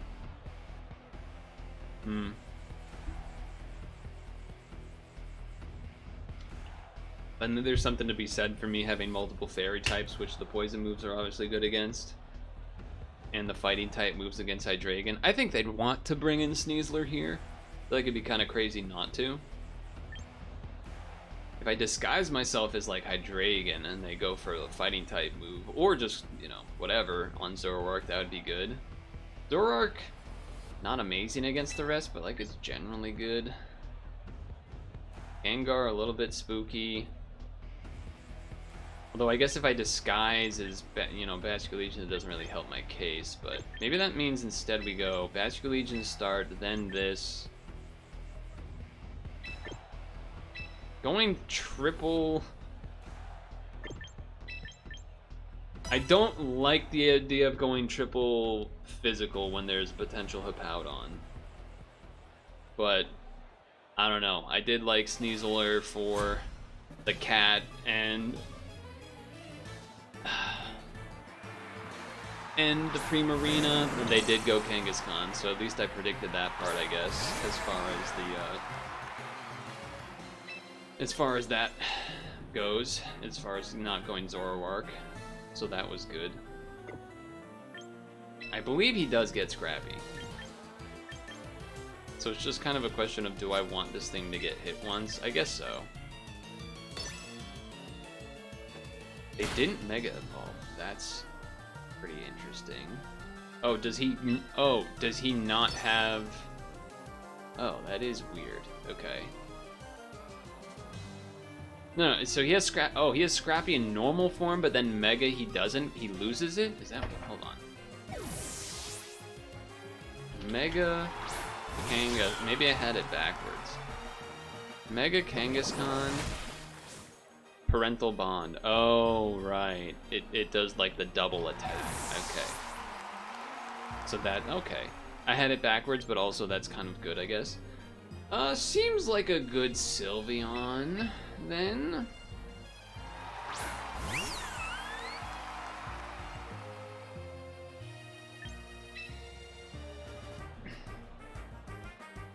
[SPEAKER 1] And then there's something to be said for me having multiple fairy types, which the poison moves are obviously good against. And the fighting type moves against Hydreigon. I think they'd want to bring in Sneasler here. I feel like it'd be kind of crazy not to. If I disguise myself as like Hydreigon and they go for a fighting type move, or just, you know, whatever on Zoroark, that would be good. Zoroark, not amazing against the rest, but like it's generally good. Gengar, a little bit spooky. Although I guess if I disguise as, you know, Basculegion, it doesn't really help my case, but maybe that means instead we go Basculegion start, then this. Going triple... I don't like the idea of going triple physical when there's potential Hippowdon. But, I don't know. I did like Sneasler for the cat, and the Primarina, and they did go Kangaskhan, so at least I predicted that part, I guess, as far as the, as far as that goes, as far as not going Zoroark, so that was good. I believe he does get Scrappy. So it's just kind of a question of, do I want this thing to get hit once? I guess so. They didn't Mega Evolve. That's pretty interesting. Oh, does he not have... Oh, that is weird. Okay. No, so he has he has Scrappy in normal form, but then Mega he doesn't. He loses it? Is that what? Hold on. Mega Kanga. Maybe I had it backwards. Mega Kangaskhan. Parental Bond. Oh, right. It does like the double attack. Okay. So that, okay. I had it backwards, but also that's kind of good, I guess. Seems like a good Sylveon, then.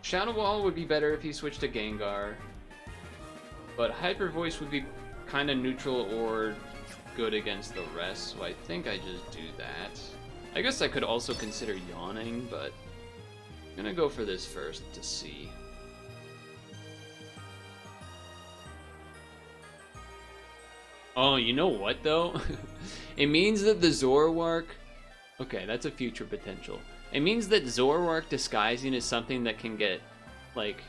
[SPEAKER 1] Shadow Ball would be better if he switched to Gengar. But Hyper Voice would be kind of neutral or good against the rest, so I think I just do that. I guess I could also consider Yawning, but I'm gonna go for this first to see. Oh, you know what though? It means that the Zoroark... Okay, that's a future potential. It means that Zoroark disguising is something that can get, like,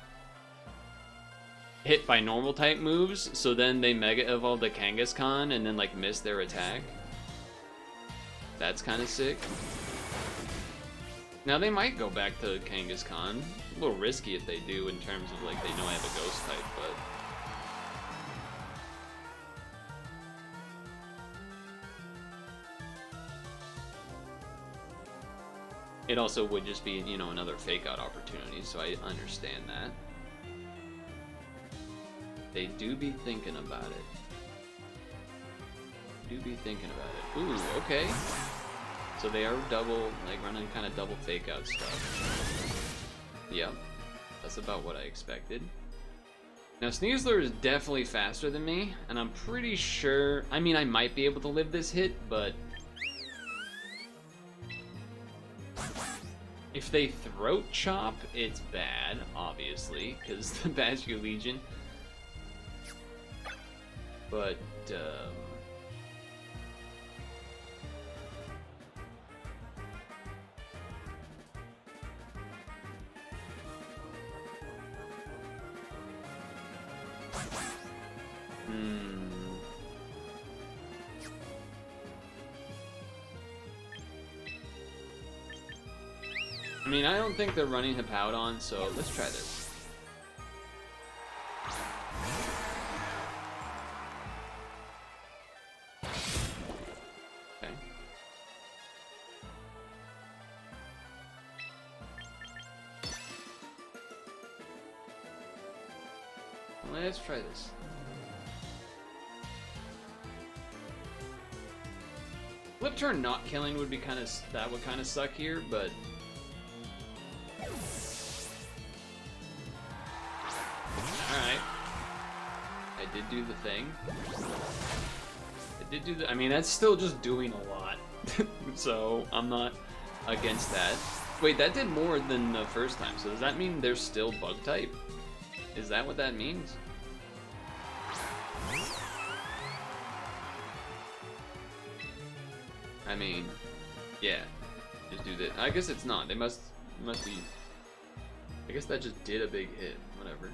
[SPEAKER 1] hit by normal type moves, so then they Mega Evolve the Kangaskhan and then, like, miss their attack. That's kind of sick. Now, they might go back to Kangaskhan. A little risky if they do in terms of, like, they know I have a Ghost type, but... It also would just be, you know, another fake-out opportunity, so I understand that. They do be thinking about it. Ooh, okay. So they are double, like, running kind of double fake-out stuff. Yep. That's about what I expected. Now, Sneasler is definitely faster than me, and I'm pretty sure... I mean, I might be able to live this hit, but... If they throat chop, it's bad, obviously, because the Basculegion. But, I mean, I don't think they're running Hippowdon, so let's try this. Okay. Let's try this. Flip turn not killing would be kind of, that would kind of suck here, but alright. I did do the thing. I did do the. I mean, that's still just doing a lot. So I'm not against that. Wait, that did more than the first time. So does that mean there's still bug type? Is that what that means? I mean, yeah. Just do that. I guess it's not. They must be. I guess that just did a big hit. Whatever.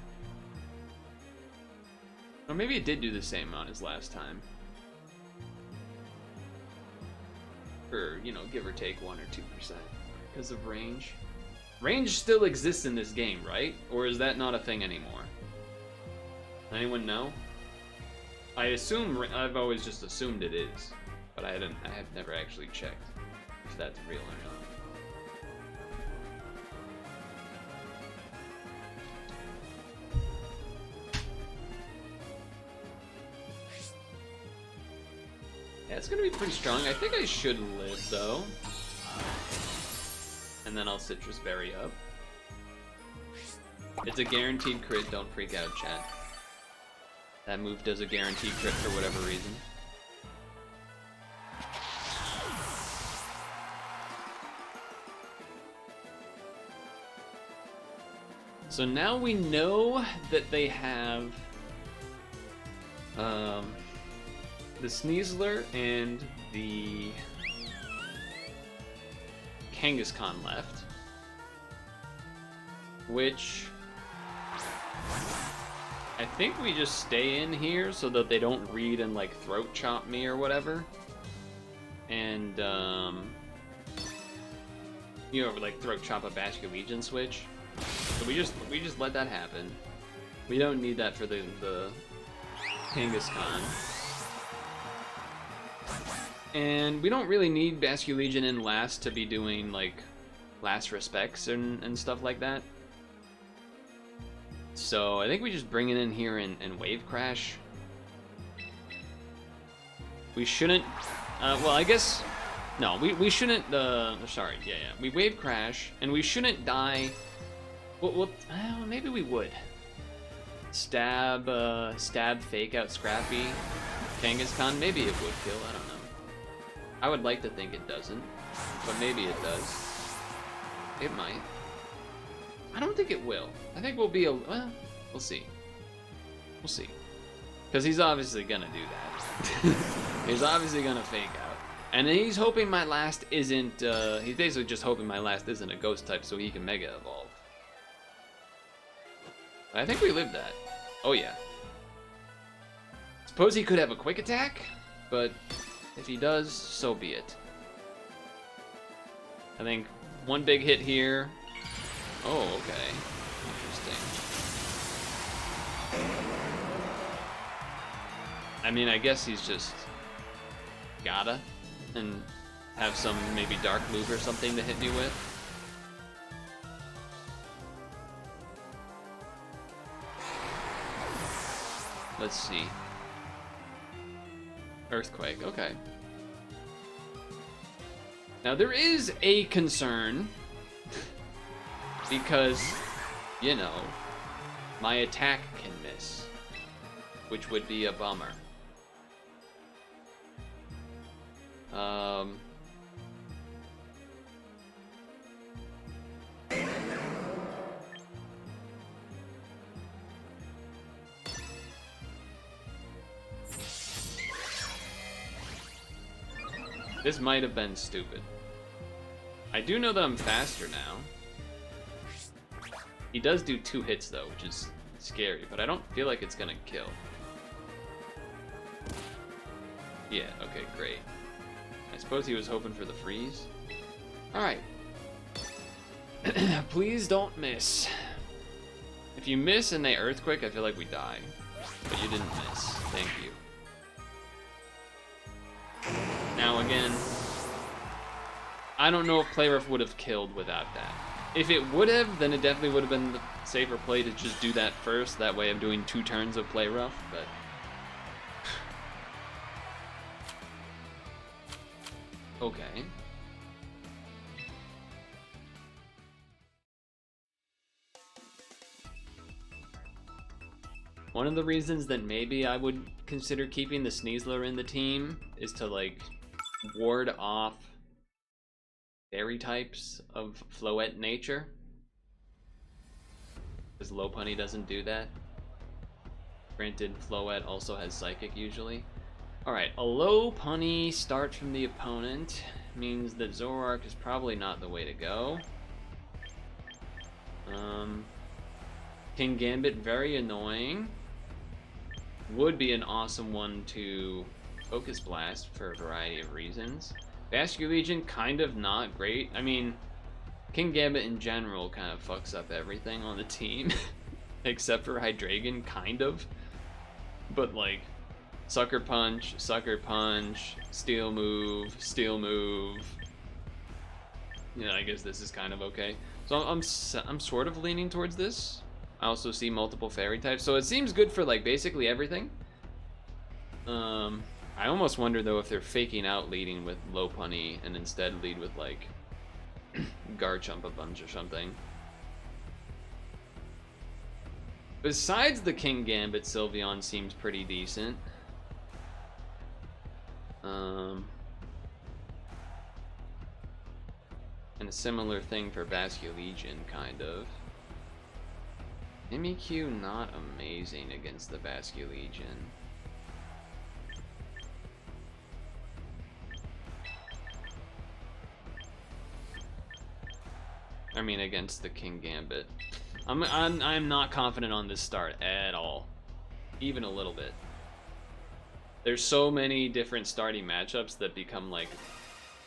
[SPEAKER 1] Or maybe it did do the same amount as last time. Or, you know, give or take 1 or 2% because of range. Range still exists in this game, right? Or is that not a thing anymore? Anyone know? I assume, I've always just assumed it is, but I have never actually checked if that's real or not. Yeah, it's gonna be pretty strong. I think I should live though. And then I'll Citrus Berry up. It's a guaranteed crit, don't freak out, chat. That move does a guaranteed crit for whatever reason. So now we know that they have the Sneasler and the Kangaskhan left, which I think we just stay in here so that they don't read and like throat chop me or whatever, and you know, like throat chop a Basculegion switch. So we just let that happen. We don't need that for the Kangaskhan. And we don't really need Basculegion in last to be doing like last respects and stuff like that. So I think we just bring it in here and Wave Crash. We shouldn't, well I guess, no, we shouldn't, sorry, yeah, we Wave Crash, and we shouldn't die, well maybe we would. Stab Fake Out Scrappy Kangaskhan, maybe it would kill, I don't know. I would like to think it doesn't, but maybe it does. It might. I don't think it will. I think we'll be well, we'll see. We'll see. Because he's obviously gonna do that. He's obviously gonna fake out. And he's hoping my last isn't, he's basically just hoping my last isn't a ghost type so he can Mega Evolve. I think we lived that. Oh yeah. Suppose he could have a quick attack, but if he does, so be it. I think one big hit here. Oh, okay. Interesting. I mean, I guess he's just gotta and have some maybe dark move or something to hit me with. Let's see. Earthquake, okay. Now there is a concern because, you know, my attack can miss, which would be a bummer. This might have been stupid. I do know that I'm faster now. He does do 2 hits though, which is scary, but I don't feel like it's gonna kill. Yeah, okay, great. I suppose he was hoping for the freeze. Alright. Please don't miss. If you miss and they Earthquake, I feel like we die. But you didn't miss. Thank you. Now again, I don't know if Play Rough would have killed without that. If it would have, then it definitely would have been the safer play to just do that first. That way I'm doing 2 turns of Play Rough, but... okay. One of the reasons that maybe I would consider keeping the Sneasler in the team is to like ward off fairy types of Floette nature. Because Lopunny doesn't do that. Granted, Floette also has Psychic usually. Alright, a Lopunny start from the opponent means that Zoroark is probably not the way to go. King Gambit, very annoying. Would be an awesome one to Focus Blast for a variety of reasons. Basculegion, kind of not great. I mean, King Gambit in general kind of fucks up everything on the team. Except for Hydreigon, kind of. But like, Sucker Punch, Steel Move. Yeah, I guess this is kind of okay. So I'm sort of leaning towards this. I also see multiple fairy types, so it seems good for like basically everything. I almost wonder though if they're faking out leading with Lopunny and instead lead with like Garchomp a bunch or something. Besides the King Gambit, Sylveon seems pretty decent. And a similar thing for Basculegion, kind of. Mimikyu not amazing against the Basculegion. I mean, against the King Gambit. I'm not confident on this start at all, even a little bit. There's so many different starting matchups that become like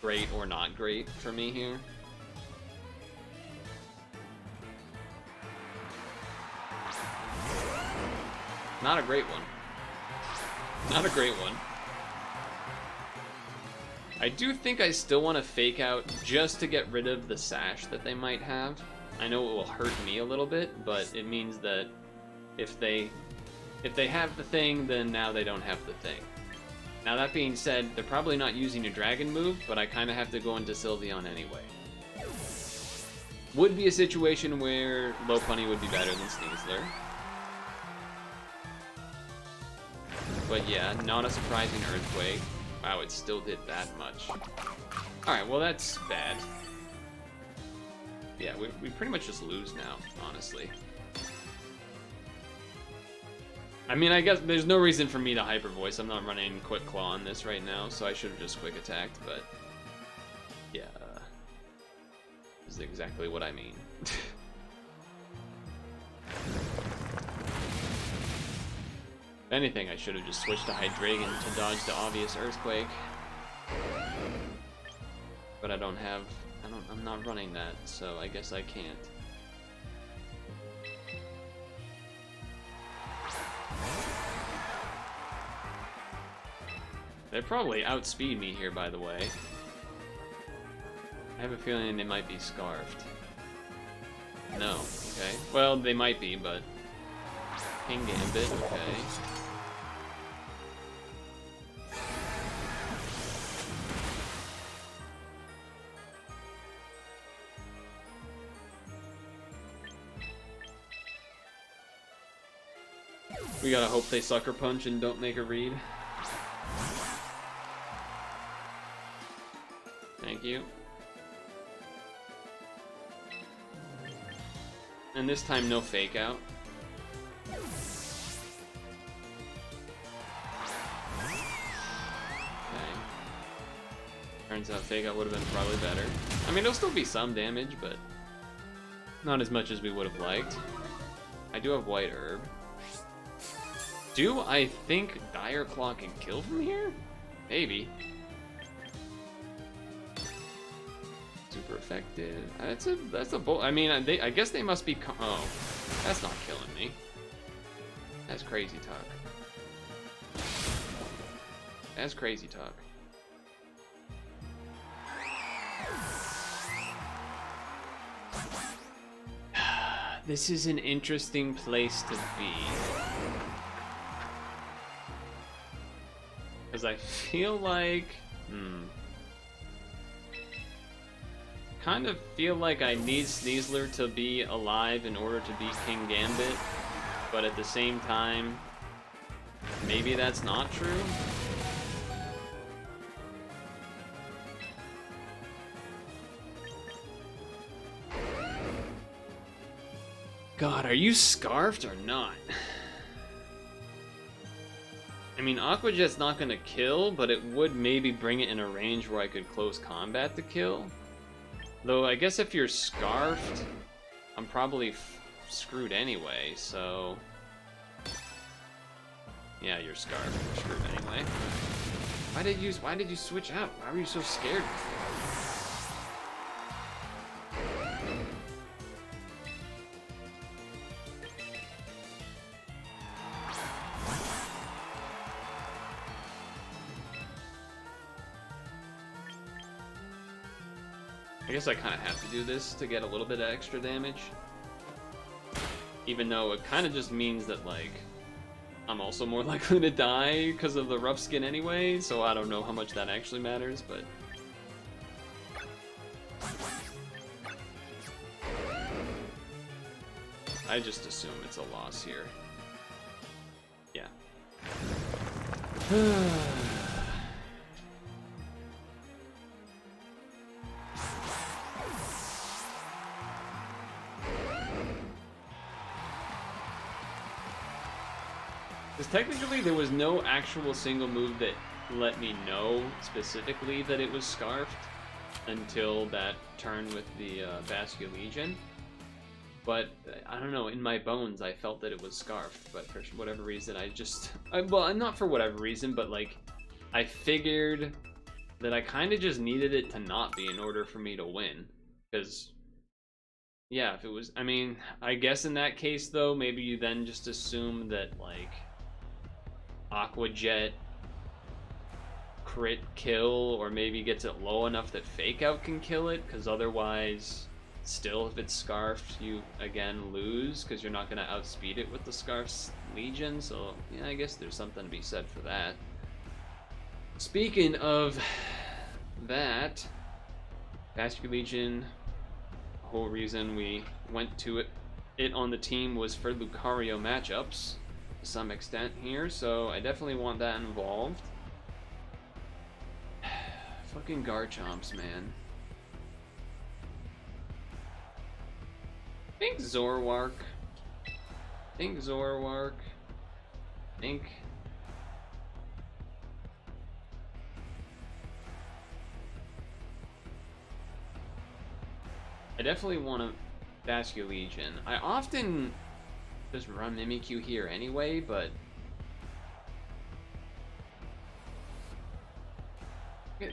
[SPEAKER 1] great or not great for me here. Not a great one. Not a great one. I do think I still want to fake out just to get rid of the sash that they might have. I know it will hurt me a little bit, but it means that if they have the thing, then now they don't have the thing. Now that being said, they're probably not using a dragon move, but I kind of have to go into Sylveon anyway. Would be a situation where Lopunny would be better than Sneasler. But yeah, not a surprising Earthquake. Wow, it still did that much. Alright, well that's bad. Yeah, we pretty much just lose now, honestly. I mean, I guess there's no reason for me to Hyper Voice. I'm not running Quick Claw on this right now, so I should have just Quick Attacked, but... yeah. This is exactly what I mean. If anything, I should have just switched to Hydreigon to dodge the obvious Earthquake. But I'm not running that, so I guess I can't. They probably outspeed me here, by the way. I have a feeling they might be Scarfed. No, okay. Well, they might be, but... King Gambit, okay. We gotta hope they Sucker Punch and don't make a read. Thank you. And this time, no fake out. Okay. Turns out fake out would have been probably better. I mean, it'll still be some damage, but not as much as we would have liked. I do have White Herb. Do I think Dire Claw can kill from here? Maybe. Super effective. That's a bull. I mean, I guess they must be. Oh, that's not killing me. That's crazy talk. That's crazy talk. This is an interesting place to be. Because I feel like... kind of feel like I need Sneasler to be alive in order to beat King Gambit.
[SPEAKER 2] but at the same time, maybe that's not true. God, are you scarfed or not? I mean, Aqua Jet's not gonna kill, but it would maybe bring it in a range where I could close combat to kill. Though, I guess if you're scarfed, I'm probably screwed anyway, so... Yeah, you're scarfed. You're screwed anyway. Why did you switch out? Why were you so scared before? I guess I kind of have to do this to get a little bit of extra damage. Even though it kind of just means that, like, I'm also more likely to die because of the rough skin anyway, so I don't know how much that actually matters, but... I just assume it's a loss here. Yeah. Because technically there was no actual single move that let me know specifically that it was scarfed until that turn with the Vascular Legion. But I don't know, in my bones I felt that it was scarfed, but for whatever reason well, not for whatever reason, but like I figured that I kind of just needed it to not be in order for me to win. Because yeah, if it was, I mean, I guess in that case though, maybe you then just assume that like Aqua Jet crit kill, or maybe gets it low enough that Fake Out can kill it, because otherwise, still, if it's scarfed, you again lose, because you're not going to outspeed it with the Scarf's Legion, so yeah, I guess there's something to be said for that. Speaking of that, Vascular Legion, the whole reason we went to it on the team was for Lucario matchups, to some extent here, so I definitely want that involved. Fucking Garchomps, man. Think Zoroark. Think Zoroark. Think. I definitely want a Vascular Legion. I often just run Mimikyu here anyway, but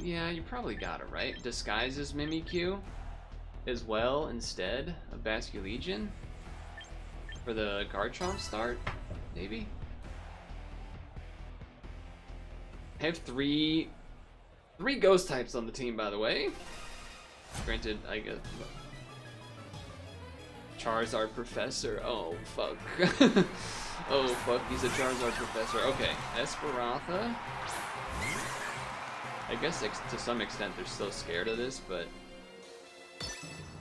[SPEAKER 2] yeah, you probably got it right. Disguise as Mimikyu as well instead of Vascular Legion for the Garchomp start, maybe. I have three ghost types on the team, by the way. Granted, I guess Charizard Professor. Oh fuck. Oh fuck, he's a Charizard Professor. Okay, Esperatha. I guess to some extent they're still scared of this, but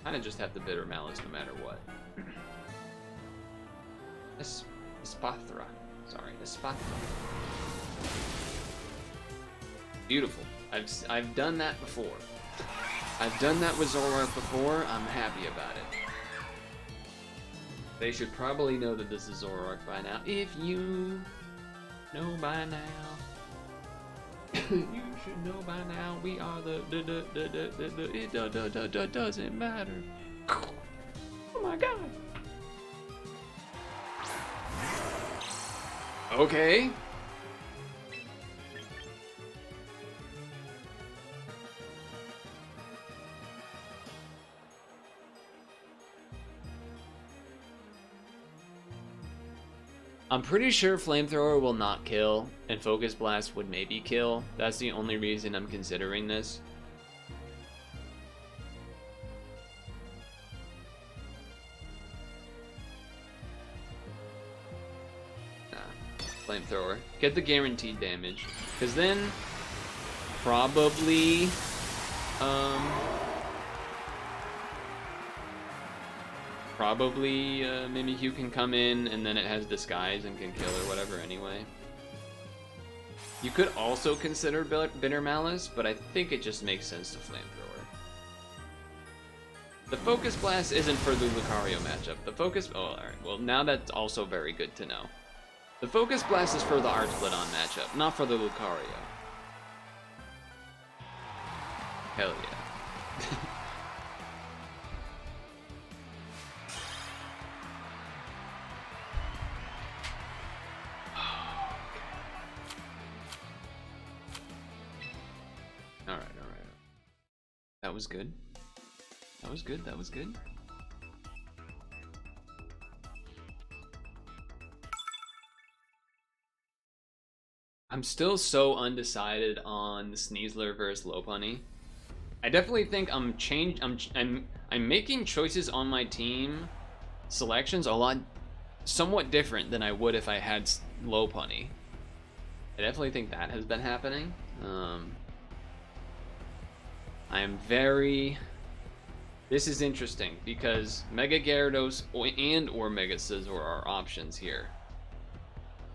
[SPEAKER 2] kind of just have the Bitter Malice no matter what. Espathra. Sorry, Espathra. Beautiful. I've done that before. I've done that with Zoroark before. I'm happy about it. They should probably know that this is Zoroark by now. If you know by now. You should know by now. We are it doesn't matter. Oh my god. Okay. I'm pretty sure Flamethrower will not kill, and Focus Blast would maybe kill. That's the only reason I'm considering this. Nah, Flamethrower. Get the guaranteed damage. Because then, probably, Probably Mimikyu can come in, and then it has Disguise and can kill or whatever anyway. You could also consider Bitter Malice, but I think it just makes sense to Flamethrower. The Focus Blast isn't for the Lucario matchup. The Focus... Oh, alright. Well, now that's also very good to know. The Focus Blast is for the Archblodon matchup, not for the Lucario. Hell yeah. Alright. That was good. That was good, that was good. I'm still so undecided on Sneasler versus Lopunny. I definitely think I'm making choices on my team selections somewhat different than I would if I had Lopunny. I definitely think that has been happening. I am very... This is interesting because Mega Gyarados and or Mega Scizor are options here.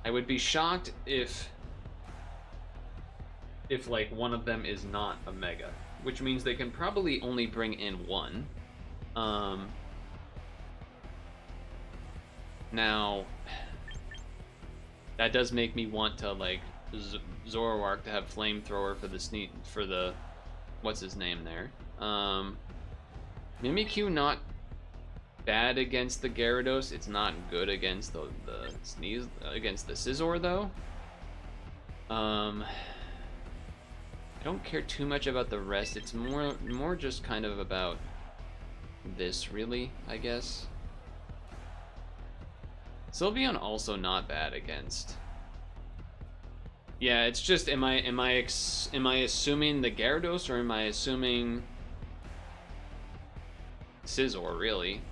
[SPEAKER 2] I would be shocked if like one of them is not a Mega, which means they can probably only bring in one. Now that does make me want to like Zoroark to have Flamethrower for the what's his name there. Mimikyu not bad against the Gyarados. It's not good against the against the Scizor though. I don't care too much about the rest. It's more just kind of about this really, I guess. Sylveon also not bad against. Yeah, it's just am I assuming the Gyarados or am I assuming Scizor really?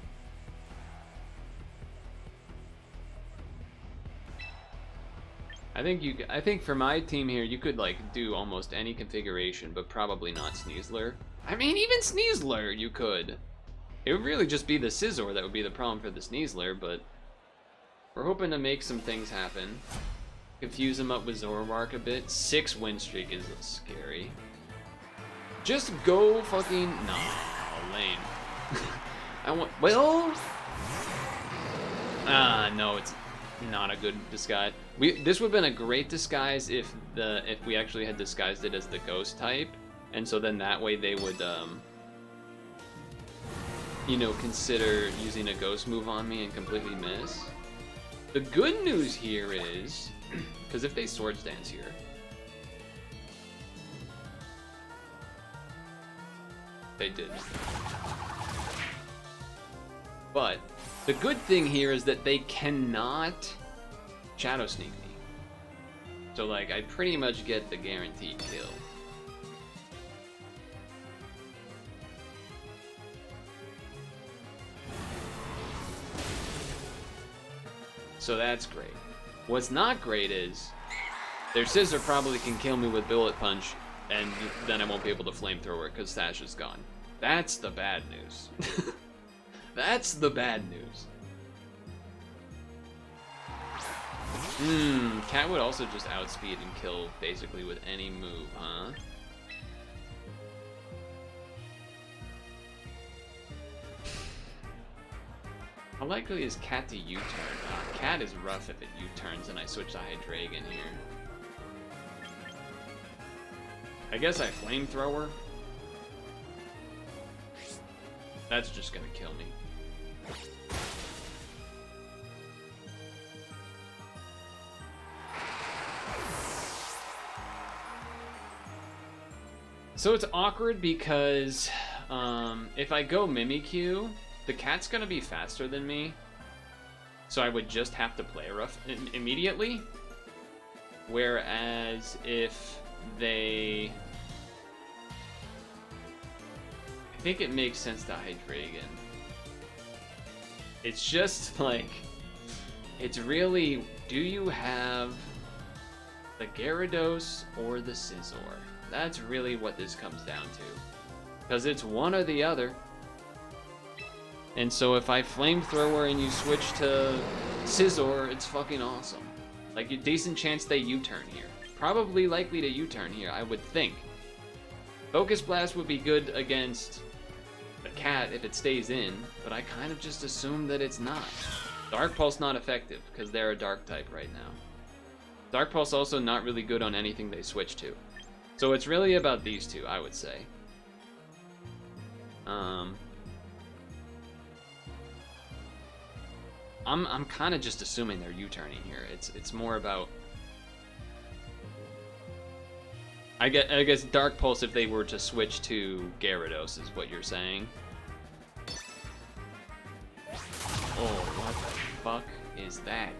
[SPEAKER 2] I think for my team here, you could like do almost any configuration, but probably not Sneasler. I mean, even Sneasler you could. It would really just be the Scizor that would be the problem for the Sneasler, but we're hoping to make some things happen. Confuse him up with Zoroark a bit. 6 win streak is scary. Just go fucking... Nah, lame. I want... Well... No, it's not a good disguise. This would have been a great disguise if we actually had disguised it as the ghost type, and so then that way they would you know, consider using a ghost move on me and completely miss. The good news here is because if they Swords Dance here, they did. But the good thing here is that they cannot Shadow Sneak me. So like I pretty much get the guaranteed kill. So that's great. What's not great is their Scizor probably can kill me with Bullet Punch, and then I won't be able to Flamethrower because Sash is gone. That's the bad news. That's the bad news. Cat would also just outspeed and kill basically with any move, huh? How likely is Cat to U-turn? Cat is rough if it U-turns and I switch to Hydreigon here. I guess I Flamethrower. That's just gonna kill me. So it's awkward because if I go Mimikyu, the Cat's gonna be faster than me, so I would just have to play rough immediately. Whereas if they... I think it makes sense to Hydreigon. It's just like... It's really... Do you have the Gyarados or the Scizor? That's really what this comes down to. Because it's one or the other.
[SPEAKER 1] And so if I flamethrower and you switch to Scizor, it's fucking awesome. Like, a decent chance they U-turn here. Probably likely to U-turn here, I would think. Focus Blast would be good against the cat if it stays in, but I kind of just assume that it's not. Dark Pulse not effective, because they're a dark type right now. Dark Pulse also not really good on anything they switch to. So it's really about these two, I would say. I'm kind of just assuming they're U-turning here. It's more about... I guess Dark Pulse if they were to switch to Gyarados is what you're saying. Oh, what the fuck is that?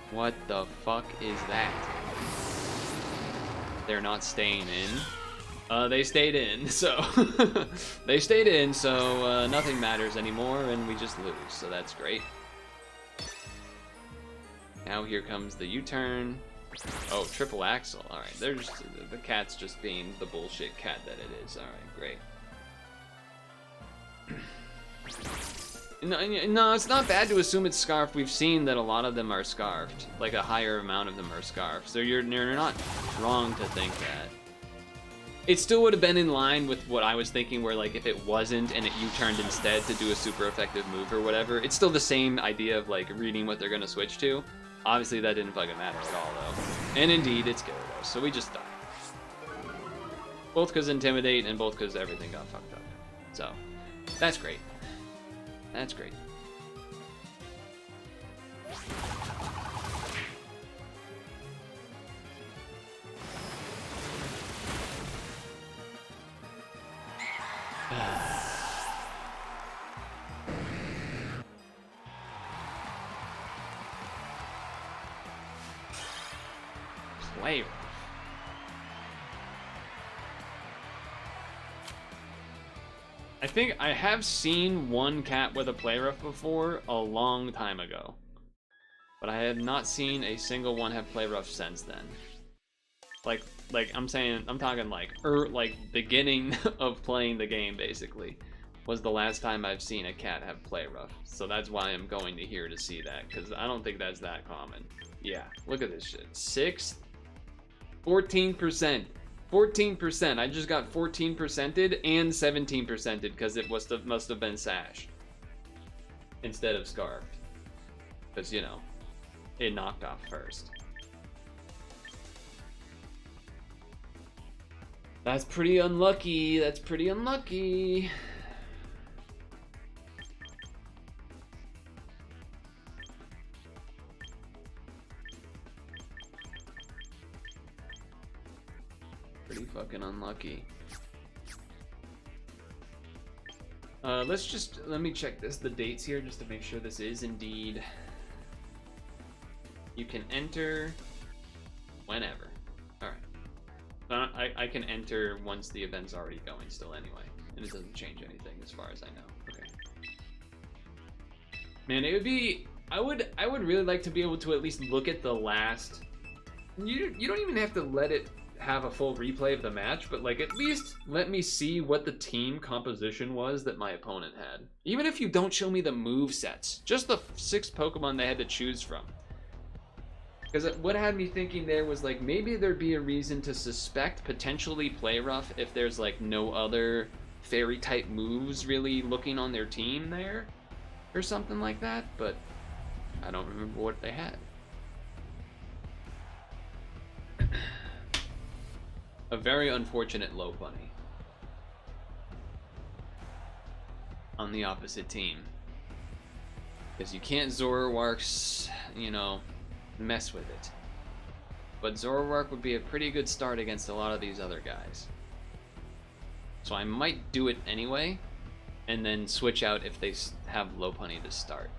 [SPEAKER 1] What the fuck is that? They're not staying in. They stayed in, so... they stayed in, so nothing matters anymore, and we just lose, so that's great. Now here comes the U-turn. Oh, triple axle. Alright, they're just... the cat's just being the bullshit cat that it is. Alright, great. No, it's not bad to assume it's scarfed. We've seen that a lot of them are scarfed. Like, a higher amount of them are scarfed. So you're not wrong to think that. It still would have been in line with what I was thinking, where, like, if it wasn't and it U-turned instead to do a super effective move or whatever, it's still the same idea of, like, reading what they're going to switch to. Obviously, that didn't fucking matter at all, though. And indeed, it's Gyarados, so we just die. Both because Intimidate and both because everything got fucked up. So, that's great. That's great. Play rough. I think I have seen one cat with a play rough before a long time ago, but I have not seen a single one have play rough since then. Like I'm talking like beginning of playing the game basically was the last time I've seen a cat have play rough. So that's why I'm going to here to see that, because I don't think that's that common. Yeah, look at this shit. 14%. 14%. I just got 14%ed and 17%ed because it must have been sashed instead of scarfed. Because, you know, it knocked off first. That's pretty unlucky. That's pretty unlucky. Pretty fucking unlucky. Let me check the dates here just to make sure this is indeed. You can enter whenever. Alright. I can enter once the event's already going still anyway. And it doesn't change anything as far as I know. Okay. Man, it would be... I would really like to be able to at least look at the last... You don't even have to let it have a full replay of the match, but like at least let me see what the team composition was that my opponent had. Even if you don't show me the move sets, just the 6 Pokemon they had to choose from. Because what had me thinking there was like maybe there'd be a reason to suspect potentially play rough if there's like no other fairy type moves really looking on their team there or something like that, but I don't remember what they had. A very unfortunate low bunny on the opposite team. Because you can't Zoroark's, you know, mess with it. But Zoroark would be a pretty good start against a lot of these other guys. So I might do it anyway, and then switch out if they have Lopunny to start.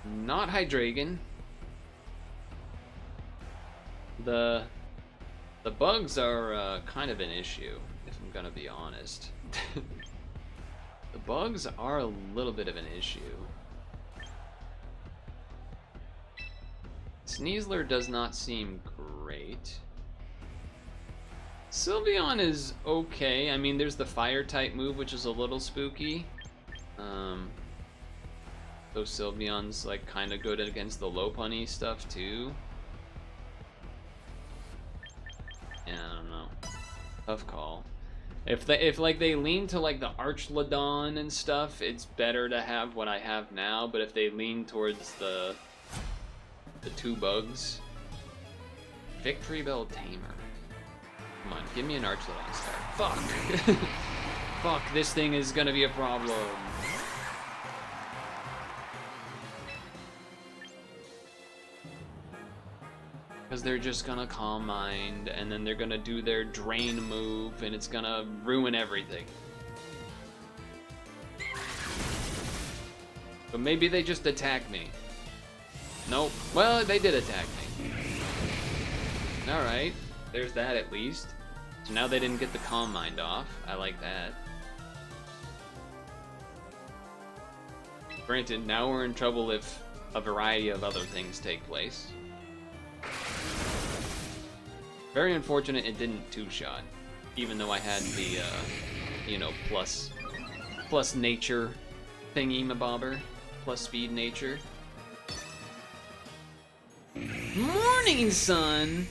[SPEAKER 1] Not Hydreigon. The bugs are kind of an issue, if I'm gonna be honest. The bugs are a little bit of an issue. Sneasler does not seem great. Sylveon is okay. I mean, there's the fire type move, which is a little spooky. Those Sylveon's like kind of good against the low punny stuff too. Yeah, I don't know. Tough call. If like they lean to like the Archlodon and stuff, it's better to have what I have now. But if they lean towards the two bugs, Victory Bell Tamer. Come on, give me an Archlodon start. Fuck. Fuck, this thing is gonna be a problem. Because they're just gonna Calm Mind, and then they're gonna do their Drain move, and it's gonna ruin everything. But maybe they just attack me. Nope. Well, they did attack me. Alright, there's that at least. So now they didn't get the Calm Mind off. I like that. Granted, now we're in trouble if a variety of other things take place. Very unfortunate it didn't two-shot, even though I had the, you know, plus nature thingy-mabobber, plus speed nature. Morning, Sun!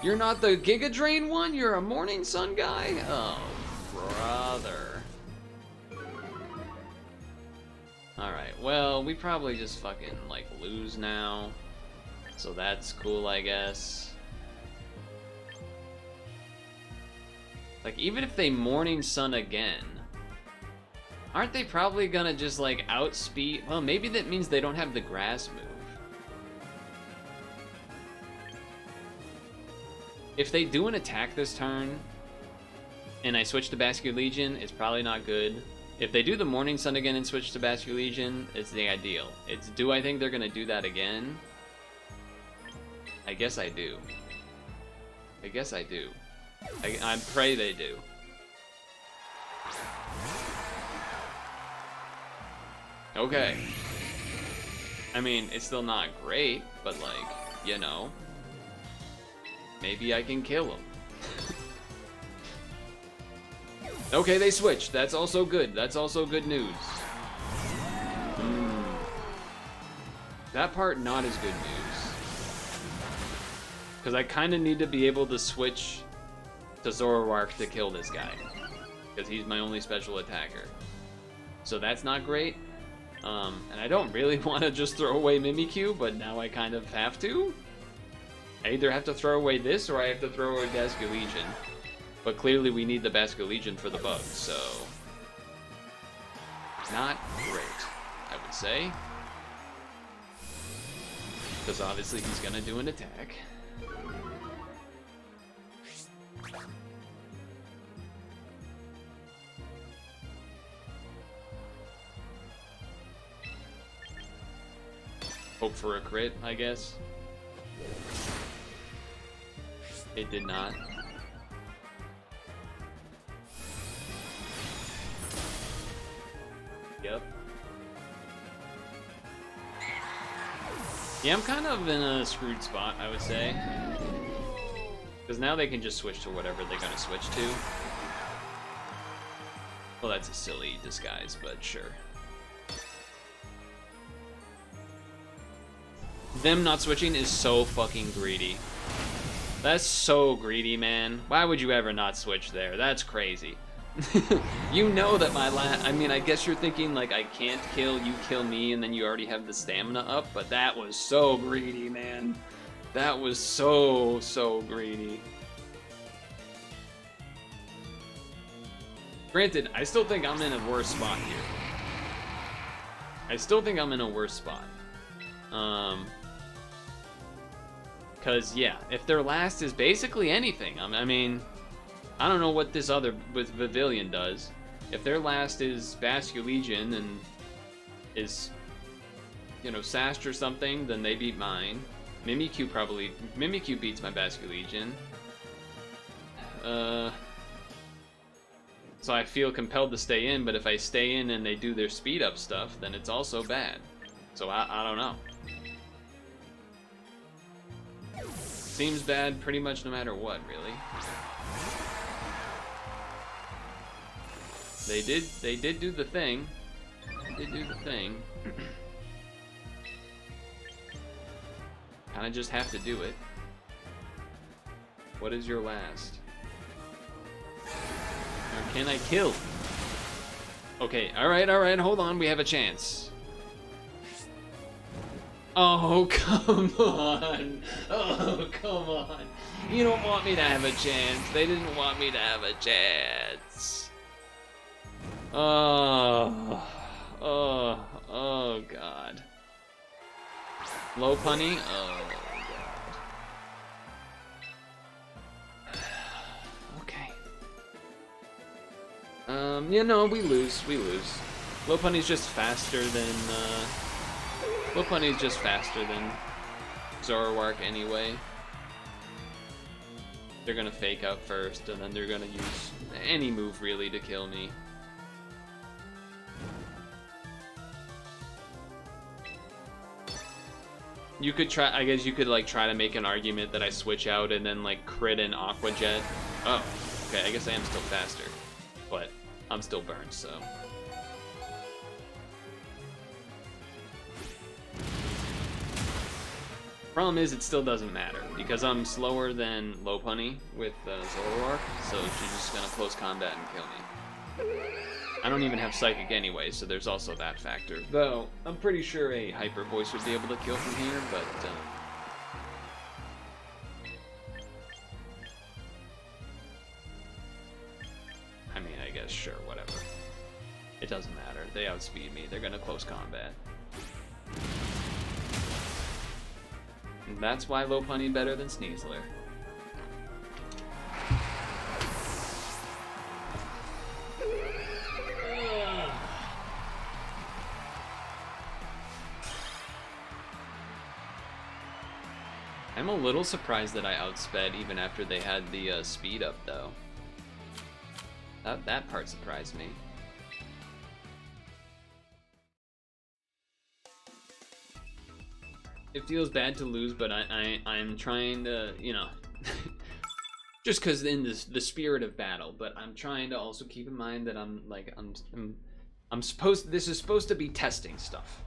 [SPEAKER 1] You're not the Giga Drain one? You're a Morning Sun guy? Oh, brother. Alright, well, we probably just fucking, like, lose now. So that's cool, I guess. Like, even if they Morning Sun again, aren't they probably gonna just, like, outspeed? Well, maybe that means they don't have the grass move. If they do an attack this turn, and I switch to Basculegion, it's probably not good. If they do the Morning Sun again and switch to Basculegion, it's the ideal. It's, do I think they're gonna do that again? I guess I do. I guess I do. I pray they do. Okay. I mean, it's still not great, but like, you know, maybe I can kill him. Okay, they switched. That's also good. That's also good news. That part, not as good news. Because I kind of need to be able to switch to Zoroark to kill this guy. Because he's my only special attacker. So that's not great. And I don't really want to just throw away Mimikyu, but now I kind of have to. I either have to throw away this, or I have to throw away Basculegion. But clearly we need the Basculegion for the bug, so... not great, I would say. Because obviously he's going to do an attack. Hope for a crit, I guess. It did not. Yep. Yeah, I'm kind of in a screwed spot, I would say. Because now they can just switch to whatever they're going to switch to. Well, that's a silly disguise, but sure. Them not switching is so fucking greedy. That's so greedy, man. Why would you ever not switch there? That's crazy. You know that I mean, I guess you're thinking, like, I can't kill, you kill me, and then you already have the stamina up, but that was so greedy, man. That was so greedy. Granted, I still think I'm in a worse spot here. I still think I'm in a worse spot. Cause yeah, if their last is basically anything, I mean, I don't know what this other with Vivillon does. If their last is Basculegion and is, you know, Sashed or something, then they beat mine. Mimikyu beats my Basculegion. So I feel compelled to stay in, but if I stay in and they do their speed up stuff, then it's also bad. So I don't know. seems bad pretty much no matter what, really. They did do the thing. They did do the thing. Kinda just have to do it. What is your last? Or can I kill? Okay, alright, hold on, we have a chance. Oh, come on. Oh, come on. You don't want me to have a chance. They didn't want me to have a chance. Oh, God. Low punny? Oh, God. Okay. You know, we lose. Low punny's just faster than, Low punny's just faster than Zoroark anyway. They're gonna fake out first, and then they're gonna use any move really to kill me. You could try, I guess you could like try to make an argument that I switch out and then like crit an Aqua Jet. Oh, okay, I guess I am still faster, but I'm still burned, so. Problem is, it still doesn't matter, because I'm slower than Lopunny with Zoroark, so she's just gonna close combat and kill me. I don't even have Psychic anyway, so there's also that factor. Though, I'm pretty sure a Hyper Voice would be able to kill from here, but... I mean, I guess, sure, whatever. It doesn't matter. They outspeed me. They're gonna close combat. And that's why Lopunny better than Sneasler. I'm a little surprised that I outsped even after they had the speed up, though. That part surprised me. It feels bad to lose, but I'm trying to, you know, just because in the spirit of battle. But I'm trying to also keep in mind that this is supposed to be testing stuff.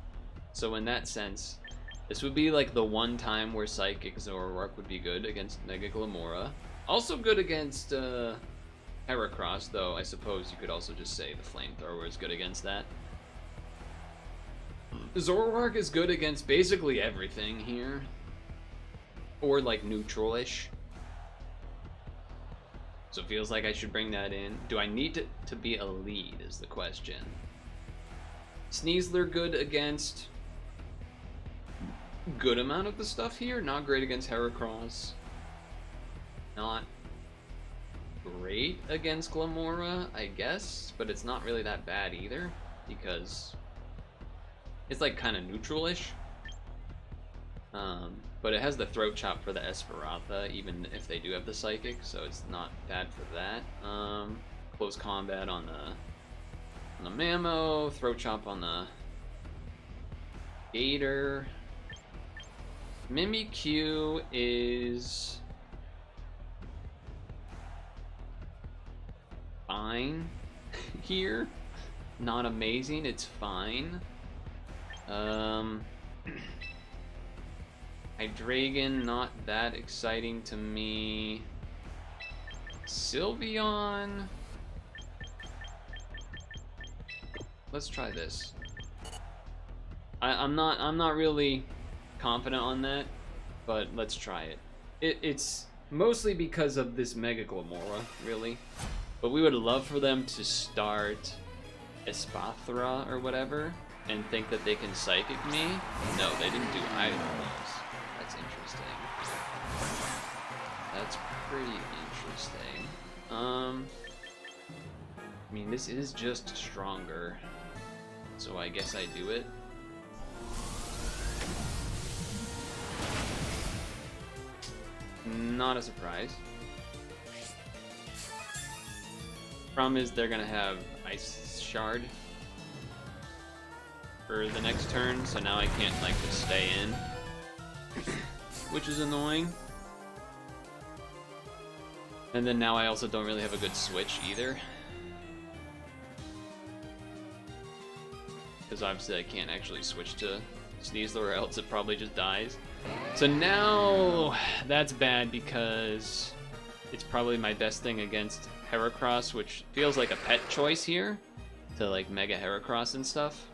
[SPEAKER 1] So in that sense, this would be like the one time where Psychic Zoroark would be good against Mega Glamora. Also good against Heracross, though I suppose you could also just say the Flamethrower is good against that. Zoroark is good against basically everything here. Or like neutral-ish. So it feels like I should bring that in. Do I need to be a lead is the question. Sneasler good against good amount of the stuff here. Not great against Heracross. Not great against Glamora, I guess. But it's not really that bad either. Because it's like kind of neutral-ish. But it has the Throat Chop for the Esperanza, even if they do have the Psychic, so it's not bad for that. Close combat on the Mammo, Throat Chop on the Gator. Mimikyu is fine here. Not amazing, it's fine. Hydreigon, not that exciting to me. Sylveon. Let's try this. I'm not really confident on that, but let's try it. It's mostly because of this Mega Glamora, really. But we would love for them to start Espathra or whatever and think that they can Psychic me. No, they didn't do either of those. That's interesting. That's pretty interesting. I mean, this is just stronger, so I guess I do it. Not a surprise. Problem is they're gonna have Ice Shard for the next turn, so now I can't like just stay in, which is annoying.
[SPEAKER 2] And then now I also don't really have a good switch either. Because obviously I can't actually switch to Sneasler or else it probably just dies. So now that's bad because it's probably my best thing against Heracross, which feels like a pet choice here to like Mega Heracross and stuff.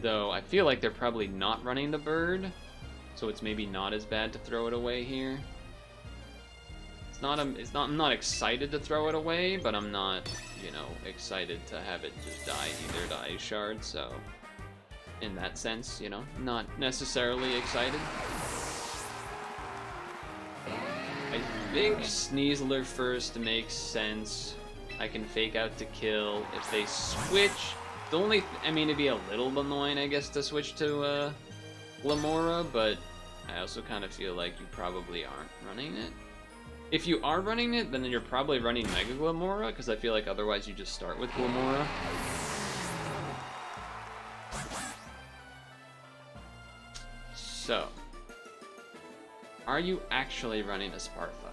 [SPEAKER 2] Though I feel like they're probably not running the bird, so it's maybe not as bad to throw it away here. I'm not excited to throw it away, but I'm not, you know, excited to have it just die either to Ice Shard, so in that sense, you know, not necessarily excited. I think Sneasler first makes sense. I can fake out to kill. If they switch, the only, I mean, it'd be a little annoying, I guess, to switch to Lamora, but I also kind of feel like you probably aren't running it. If you are running it, then you're probably running Mega Lamora, because I feel like otherwise you just start with Lamora. So, are you actually running a Spartha?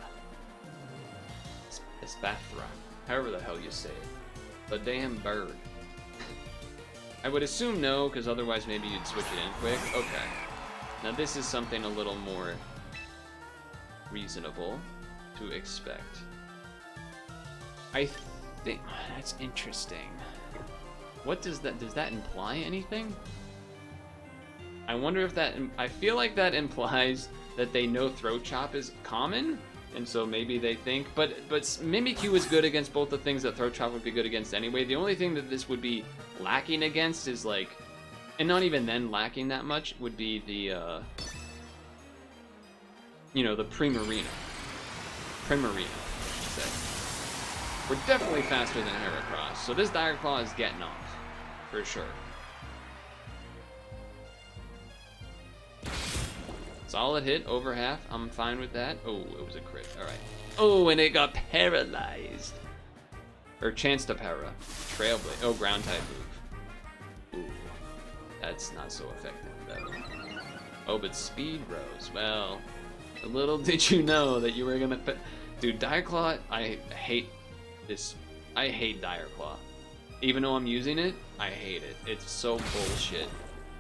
[SPEAKER 2] Spathra, however the hell you say it. The damn bird. I would assume no, because otherwise maybe you'd switch it in quick. Okay. Now this is something a little more reasonable to expect. I think that's interesting. What does that imply anything? I wonder if that, I feel like that implies that they know Throat Chop is common, and so maybe they think, but Mimikyu is good against both the things that Throat Chop would be good against anyway. The only thing that this would be lacking against is like, and not even then lacking that much, would be the, you know, the Primarina. Primarina, I should say. We're definitely faster than Heracross, so this Dire Claw is getting off, for sure. Solid hit, over half. I'm fine with that. Oh, it was a crit. All right. Oh, and it got paralyzed. Or chance to para. Trailblade. Oh, ground type move. Ooh, that's not so effective though. Oh, but speed rose. Well, a little did you know that you were gonna. Dude, Dire Claw. I hate this. I hate Dire Claw. Even though I'm using it, I hate it. It's so bullshit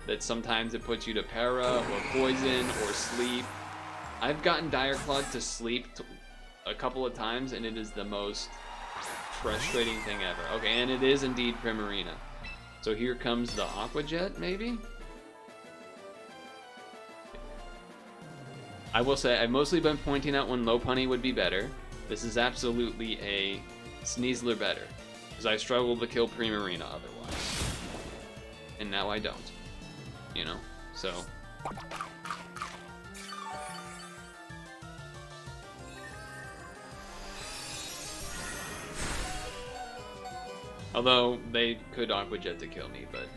[SPEAKER 2] that sometimes it puts you to para or poison or sleep. I've gotten Dire Claw to sleep a couple of times, and it is the most frustrating thing ever. Okay, and it is indeed Primarina. So here comes the Aqua Jet, maybe? I will say, I've mostly been pointing out when Lopunny would be better. This is absolutely a Sneasler better, because I struggled to kill Primarina otherwise. And now I don't. You know, so. Although, they could Aqua Jet to kill me, but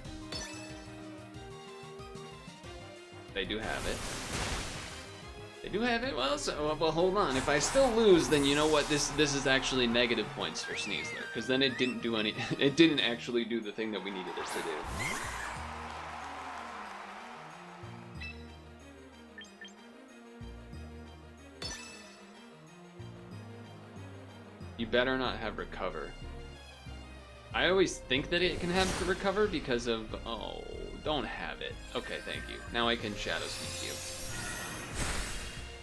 [SPEAKER 2] they do have it. They do have it? Well, so, well, hold on. If I still lose, then you know what? This is actually negative points for Sneasler, because then it didn't do any. It didn't actually do the thing that we needed it to do. You better not have Recover. I always think that it can have the Recover because of... Oh, don't have it. Okay, thank you. Now I can Shadow Sneak you.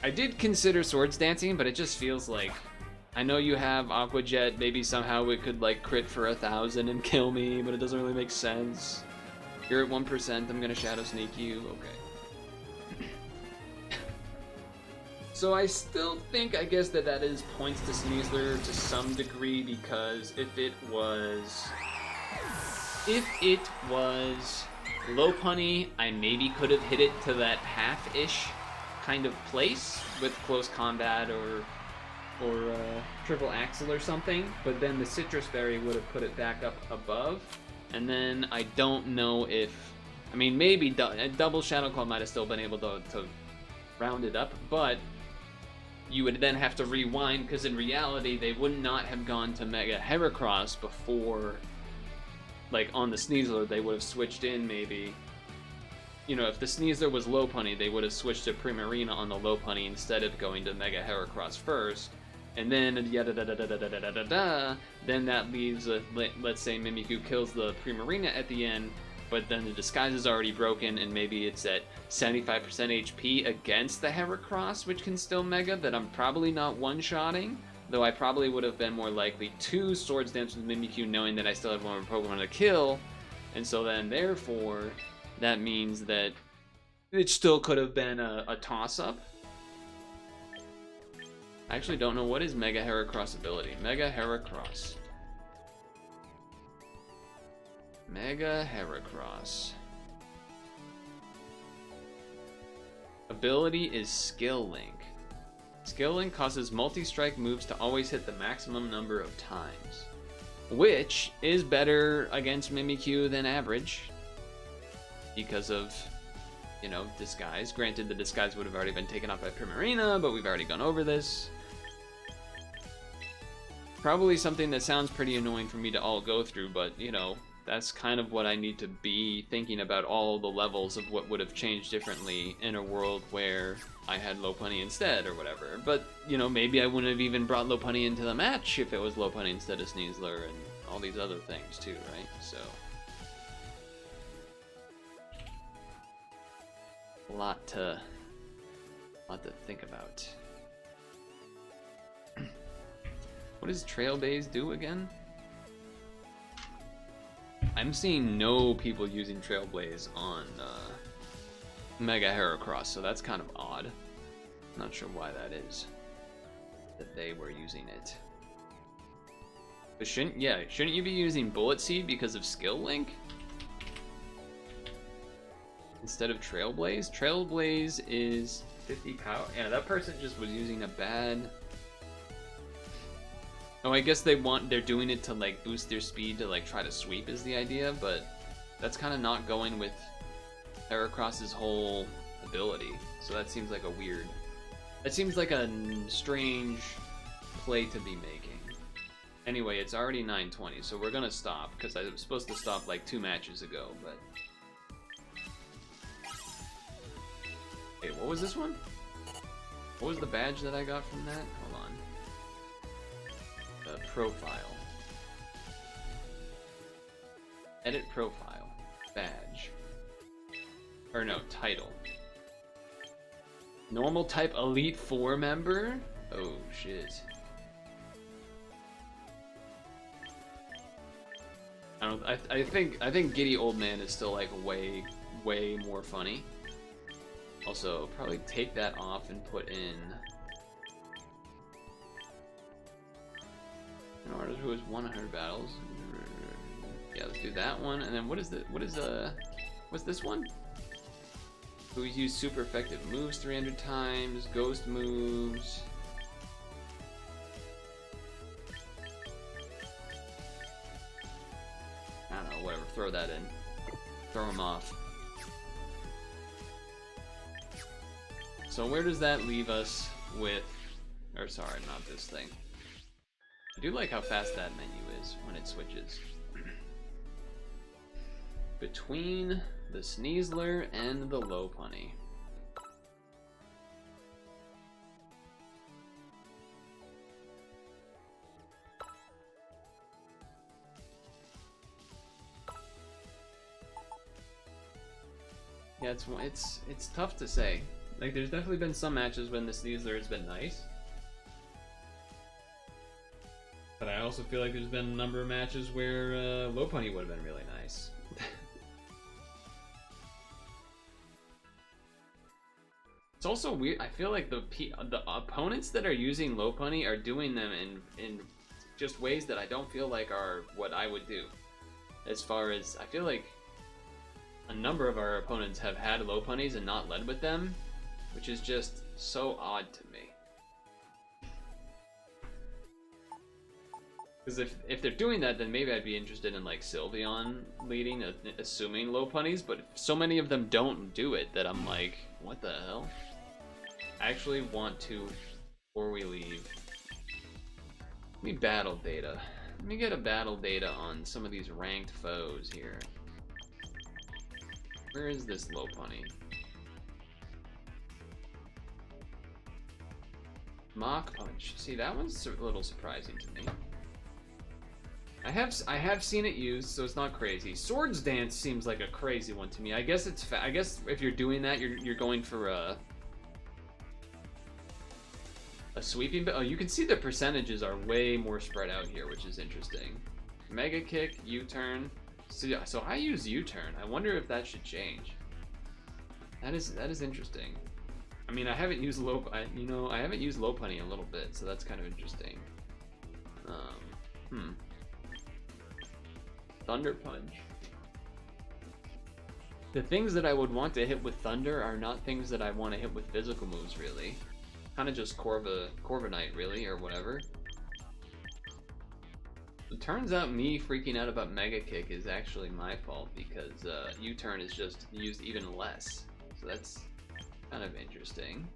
[SPEAKER 2] I did consider Swords Dancing, but it just feels like... I know you have Aqua Jet, maybe somehow it could like crit for 1,000 and kill me, but it doesn't really make sense. You're at 1%, I'm gonna Shadow Sneak you. Okay. So I still think, I guess, that is points to Sneasler to some degree, because if it was Lopunny, I maybe could have hit it to that half-ish kind of place with close combat or triple axle or something, but then the Citrus Berry would have put it back up above, and then I don't know if, I mean, maybe double Shadow Claw might have still been able to round it up, but you would then have to rewind, because in reality they would not have gone to Mega Heracross before, like on the Sneasler. They would have switched in maybe
[SPEAKER 1] you know, if the Sneasler was low punny, they would have switched to Primarina on the low punny instead of going to Mega Heracross first. And then, then that leaves, let's say Mimikyu kills the Primarina at the end, but then the disguise is already broken, and maybe it's at 75% HP against the Heracross, which can still Mega, that I'm probably not one-shotting, though I probably would have been more likely to Swords Dance with Mimikyu knowing that I still have one more Pokemon to kill, and so then, therefore, that means that it still could have been a toss-up. I actually don't know what is Mega Heracross ability. Mega Heracross. Mega Heracross. Ability is Skill Link. Skill Link causes multi-strike moves to always hit the maximum number of times, which is better against Mimikyu than average because of, you know, disguise. Granted, the disguise would have already been taken off by Primarina, but we've already gone over this. Probably something that sounds pretty annoying for me to all go through, but, you know, that's kind of what I need to be thinking about, all the levels of what would have changed differently in a world where I had Lopunny instead or whatever. But, you know, maybe I wouldn't have even brought Lopunny into the match if it was Lopunny instead of Sneasler and all these other things too, right? So a lot to think about. What does Trailblaze do again? I'm seeing no people using Trailblaze on Mega Heracross, so that's kind of odd. Not sure why that is, that they were using it. But shouldn't you be using Bullet Seed because of Skill Link? Instead of Trailblaze? Trailblaze is 50 power. Yeah, that person just was using a bad... Oh, I guess they're doing it to like boost their speed to like try to sweep is the idea, but that's kind of not going with Heracross's whole ability. So that seems like a weird... That seems like a strange play to be making. Anyway, it's already 9:20, so we're gonna stop, because I was supposed to stop like 2 matches ago, but... Hey, what was this one? What was the badge that I got from that? Hold on. Profile. Edit profile. Badge. Or no, title. Normal type Elite 4 member? Oh shit. I think Giddy Old Man is still like way more funny. Also, probably take that off and put in an artist who has won 100 battles. Yeah, let's do that one. And then what's this one? Who's used super effective moves 300 times, ghost moves. I don't know, whatever, throw that in. Throw him off. So where does that leave us with, or sorry, not this thing. I do like how fast that menu is when it switches. Between the Sneasler and the Lopunny. Yeah, it's tough to say. Like, there's definitely been some matches when the Sneasler has been nice. But I also feel like there's been a number of matches where Lopunny would have been really nice. It's also weird. I feel like the opponents that are using Lopunny are doing them in just ways that I don't feel like are what I would do. As far as, I feel like a number of our opponents have had Lopunnies and not led with them, which is just so odd to me. Because if they're doing that, then maybe I'd be interested in like Sylveon leading, assuming Lopunnies, but so many of them don't do it that I'm like, what the hell? I actually want to, before we leave, let me battle data. Let me get a battle data on some of these ranked foes here. Where is this low punny? Mach Punch. See, that one's a little surprising to me. I have seen it used, so it's not crazy. Swords Dance seems like a crazy one to me. I guess it's I guess if you're doing that, you're going for a sweeping. Oh, you can see the percentages are way more spread out here, which is interesting. Mega Kick, U-turn. So I use U-turn. I wonder if that should change. That is interesting. I mean, I haven't used I haven't used low punny in a little bit, so that's kind of interesting. Thunder Punch. The things that I would want to hit with Thunder are not things that I want to hit with physical moves, really. Kind of just Corviknight, really, or whatever. It turns out me freaking out about Mega Kick is actually my fault, because U-turn is just used even less. So that's kind of interesting.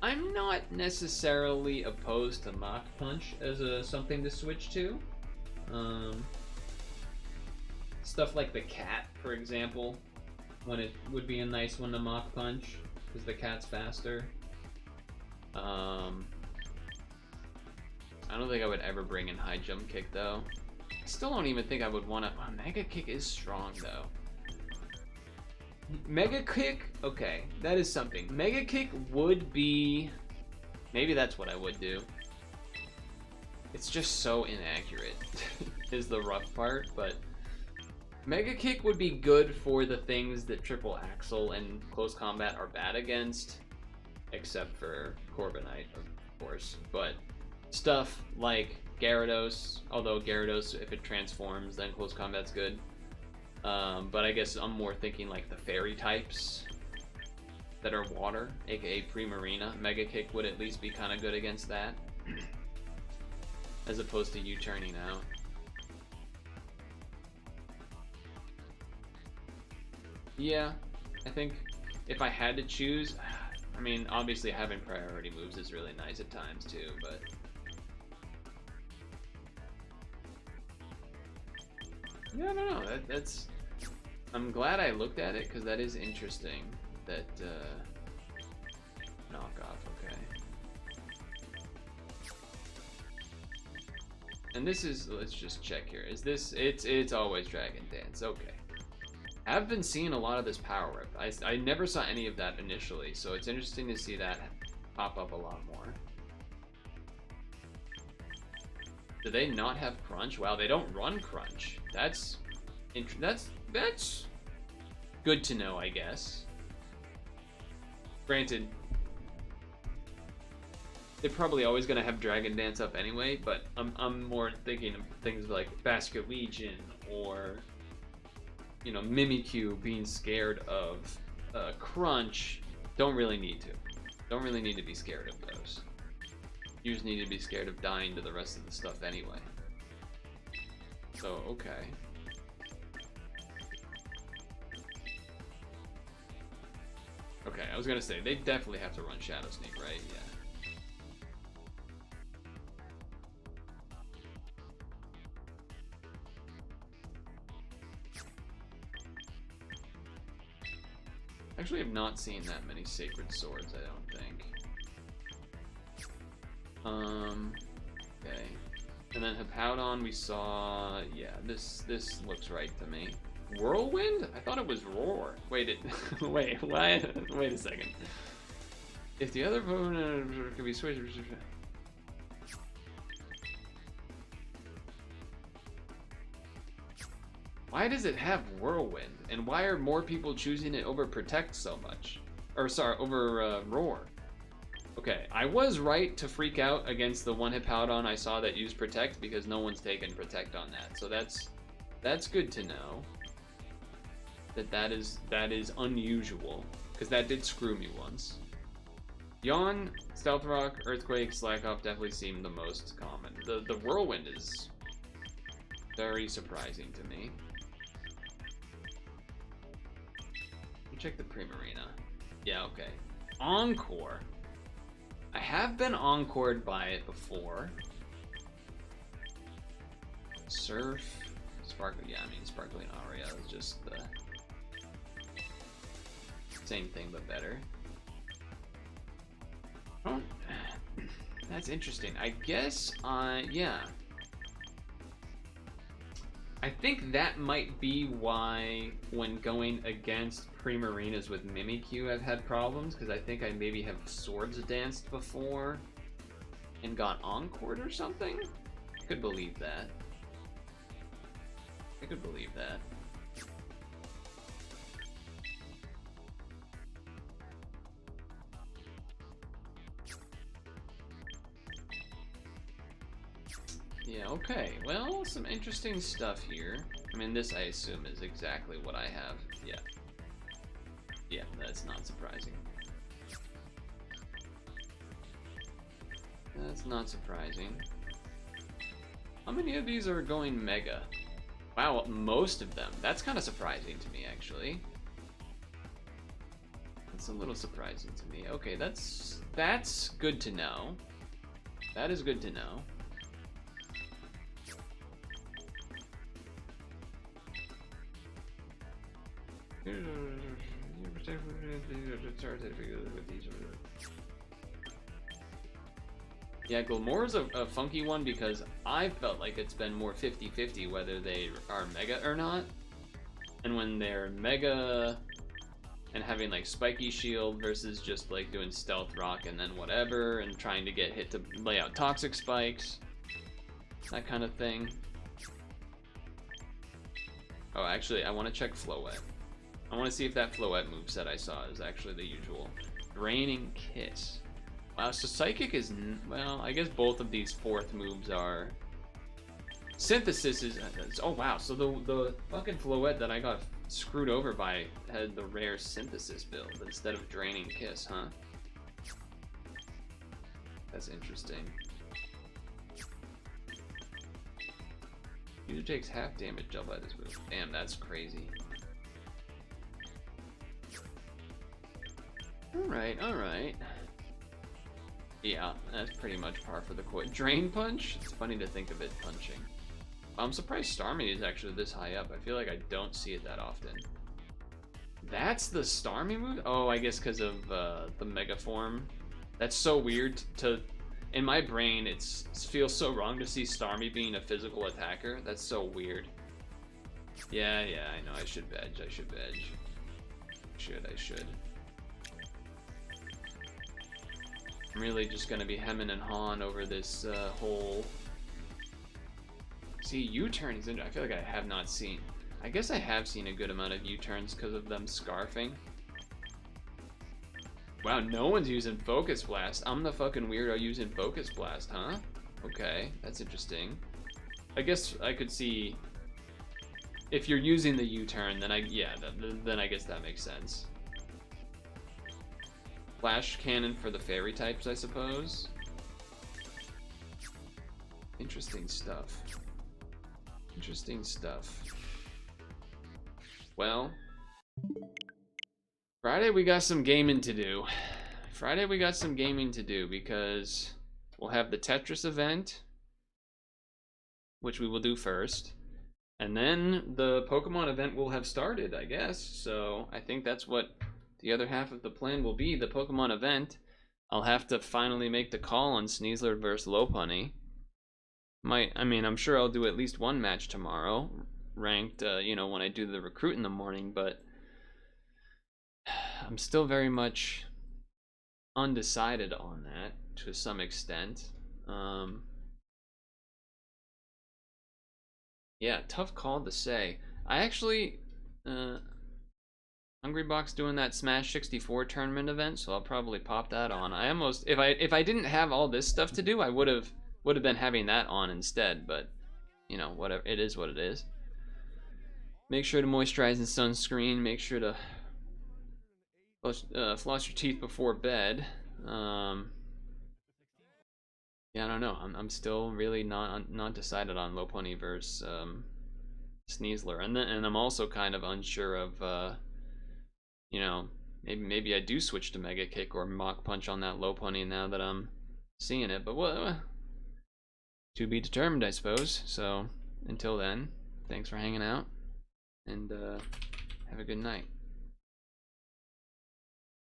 [SPEAKER 1] I'm not necessarily opposed to Mach Punch as something to switch to. Stuff like the cat, for example, when it would be a nice one to Mach Punch, because the cat's faster. I don't think I would ever bring in High Jump Kick, though. I still don't even think I would want to... Oh, Mega Kick is strong, though. Mega Kick, okay, that is something. Mega Kick would be... Maybe that's what I would do. It's just so inaccurate, is the rough part, but... Mega Kick would be good for the things that Triple Axle and Close Combat are bad against, except for Corviknight, of course. But stuff like Gyarados, although Gyarados, if it transforms, then Close Combat's good. But I guess I'm more thinking like the fairy types that are water, aka Primarina. Mega Kick would at least be kind of good against that, as opposed to you turning out. Yeah, I think if I had to choose, I mean, obviously having priority moves is really nice at times too, but... Yeah, I don't know, that's... I'm glad I looked at it, because that is interesting. That, knockoff, okay. And this is, let's just check here. Is this, it's always Dragon Dance, okay. I've been seeing a lot of this power whip. I never saw any of that initially, so it's interesting to see that pop up a lot more. Do they not have Crunch? Wow, they don't run Crunch. That's good to know, I guess. Granted, they're probably always gonna have Dragon Dance up anyway, but I'm more thinking of things like Basket Legion or, you know, Mimikyu being scared of Crunch. Don't really need to. Don't really need to be scared of those. You just need to be scared of dying to the rest of the stuff anyway. So, okay. Okay, I was gonna say, they definitely have to run Shadow Sneak, right? Yeah. Actually, I've not seen that many Sacred Swords, I don't think. Okay. And then Hippowdon we saw, yeah, this looks right to me. Whirlwind? I thought it was Roar. Wait, wait, what? Wait a second. If the other opponent could be switched... Why does it have Whirlwind? And why are more people choosing it over Protect so much? Or, sorry, over Roar. Okay, I was right to freak out against the one Hippowdon I saw that used Protect, because no one's taken Protect on that. So that's good to know. That is unusual, because that did screw me once. Yawn, Stealth Rock, Earthquake, Slack Off definitely seem the most common. The Whirlwind is very surprising to me. Check the Primarina. Yeah, okay. Encore. I have been encored by it before. Surf, Sparkle. Yeah, I mean Sparkling Aria is just the same thing but better. Oh, that's interesting. I guess, yeah. I think that might be why when going against Primarinas with Mimikyu I've had problems, because I think I maybe have Swords Danced before and got Encored or something? I could believe that. I could believe that. Yeah, okay. Well, some interesting stuff here. I mean, this I assume is exactly what I have. Yeah. Yeah, that's not surprising. That's not surprising. How many of these are going Mega? Wow, most of them. That's kind of surprising to me, actually. That's a little surprising to me. Okay, that's good to know. That is good to know. Yeah, Gilmore's a funky one because I felt like it's been more 50-50 whether they are Mega or not. And when they're Mega and having like Spiky Shield versus just like doing Stealth Rock and then whatever and trying to get hit to lay out Toxic Spikes. That kind of thing. Oh, actually, I want to check Floette. I want to see if that Floette moveset I saw is actually the usual. Draining Kiss. Wow, so Psychic is... Well, I guess both of these fourth moves are... Synthesis is... Oh, wow. So the fucking Floette that I got screwed over by had the rare Synthesis build instead of Draining Kiss, huh? That's interesting. User takes half damage dealt by this move. Damn, that's crazy. Alright, alright. Yeah, that's pretty much par for the course. Drain Punch? It's funny to think of it punching. I'm surprised Starmie is actually this high up. I feel like I don't see it that often. That's the Starmie move? Oh, I guess because of the Mega Form. That's so weird to... In my brain, it feels so wrong to see Starmie being a physical attacker. That's so weird. Yeah, I know. I should veg. I should veg. I should. I'm really just gonna be hemming and hawing over this whole... See, U-turn is... I feel like I have not seen... I guess I have seen a good amount of U-turns because of them scarfing. Wow, no one's using Focus Blast. I'm the fucking weirdo using Focus Blast, huh? Okay, that's interesting. I guess I could see... If you're using the U-turn, then then I guess that makes sense. Flash Cannon for the fairy types, I suppose. Interesting stuff. Interesting stuff. Well, Friday we got some gaming to do. Friday we got some gaming to do because we'll have the Tetris event, which we will do first. And then the Pokemon event will have started, I guess. So I think that's what the other half of the plan will be, the Pokemon event. I'll have to finally make the call on Sneasler versus Lopunny. I'm sure I'll do at least one match tomorrow, ranked, you know, when I do the recruit in the morning, but I'm still very much undecided on that to some extent. Yeah, tough call to say. I actually, Hungrybox doing that Smash 64 tournament event, so I'll probably pop that on. I almost, if I didn't have all this stuff to do, I would have been having that on instead, but you know, whatever, it is what it is. Make sure to moisturize and sunscreen, make sure to floss your teeth before bed. Yeah, I don't know. I'm still really not decided on Lopunny versus Sneasler, and I'm also kind of unsure of you know, maybe I do switch to Mega Kick or Mach Punch on that Lopunny now that I'm seeing it, but what to be determined, I suppose. So until then, thanks for hanging out, and have a good night.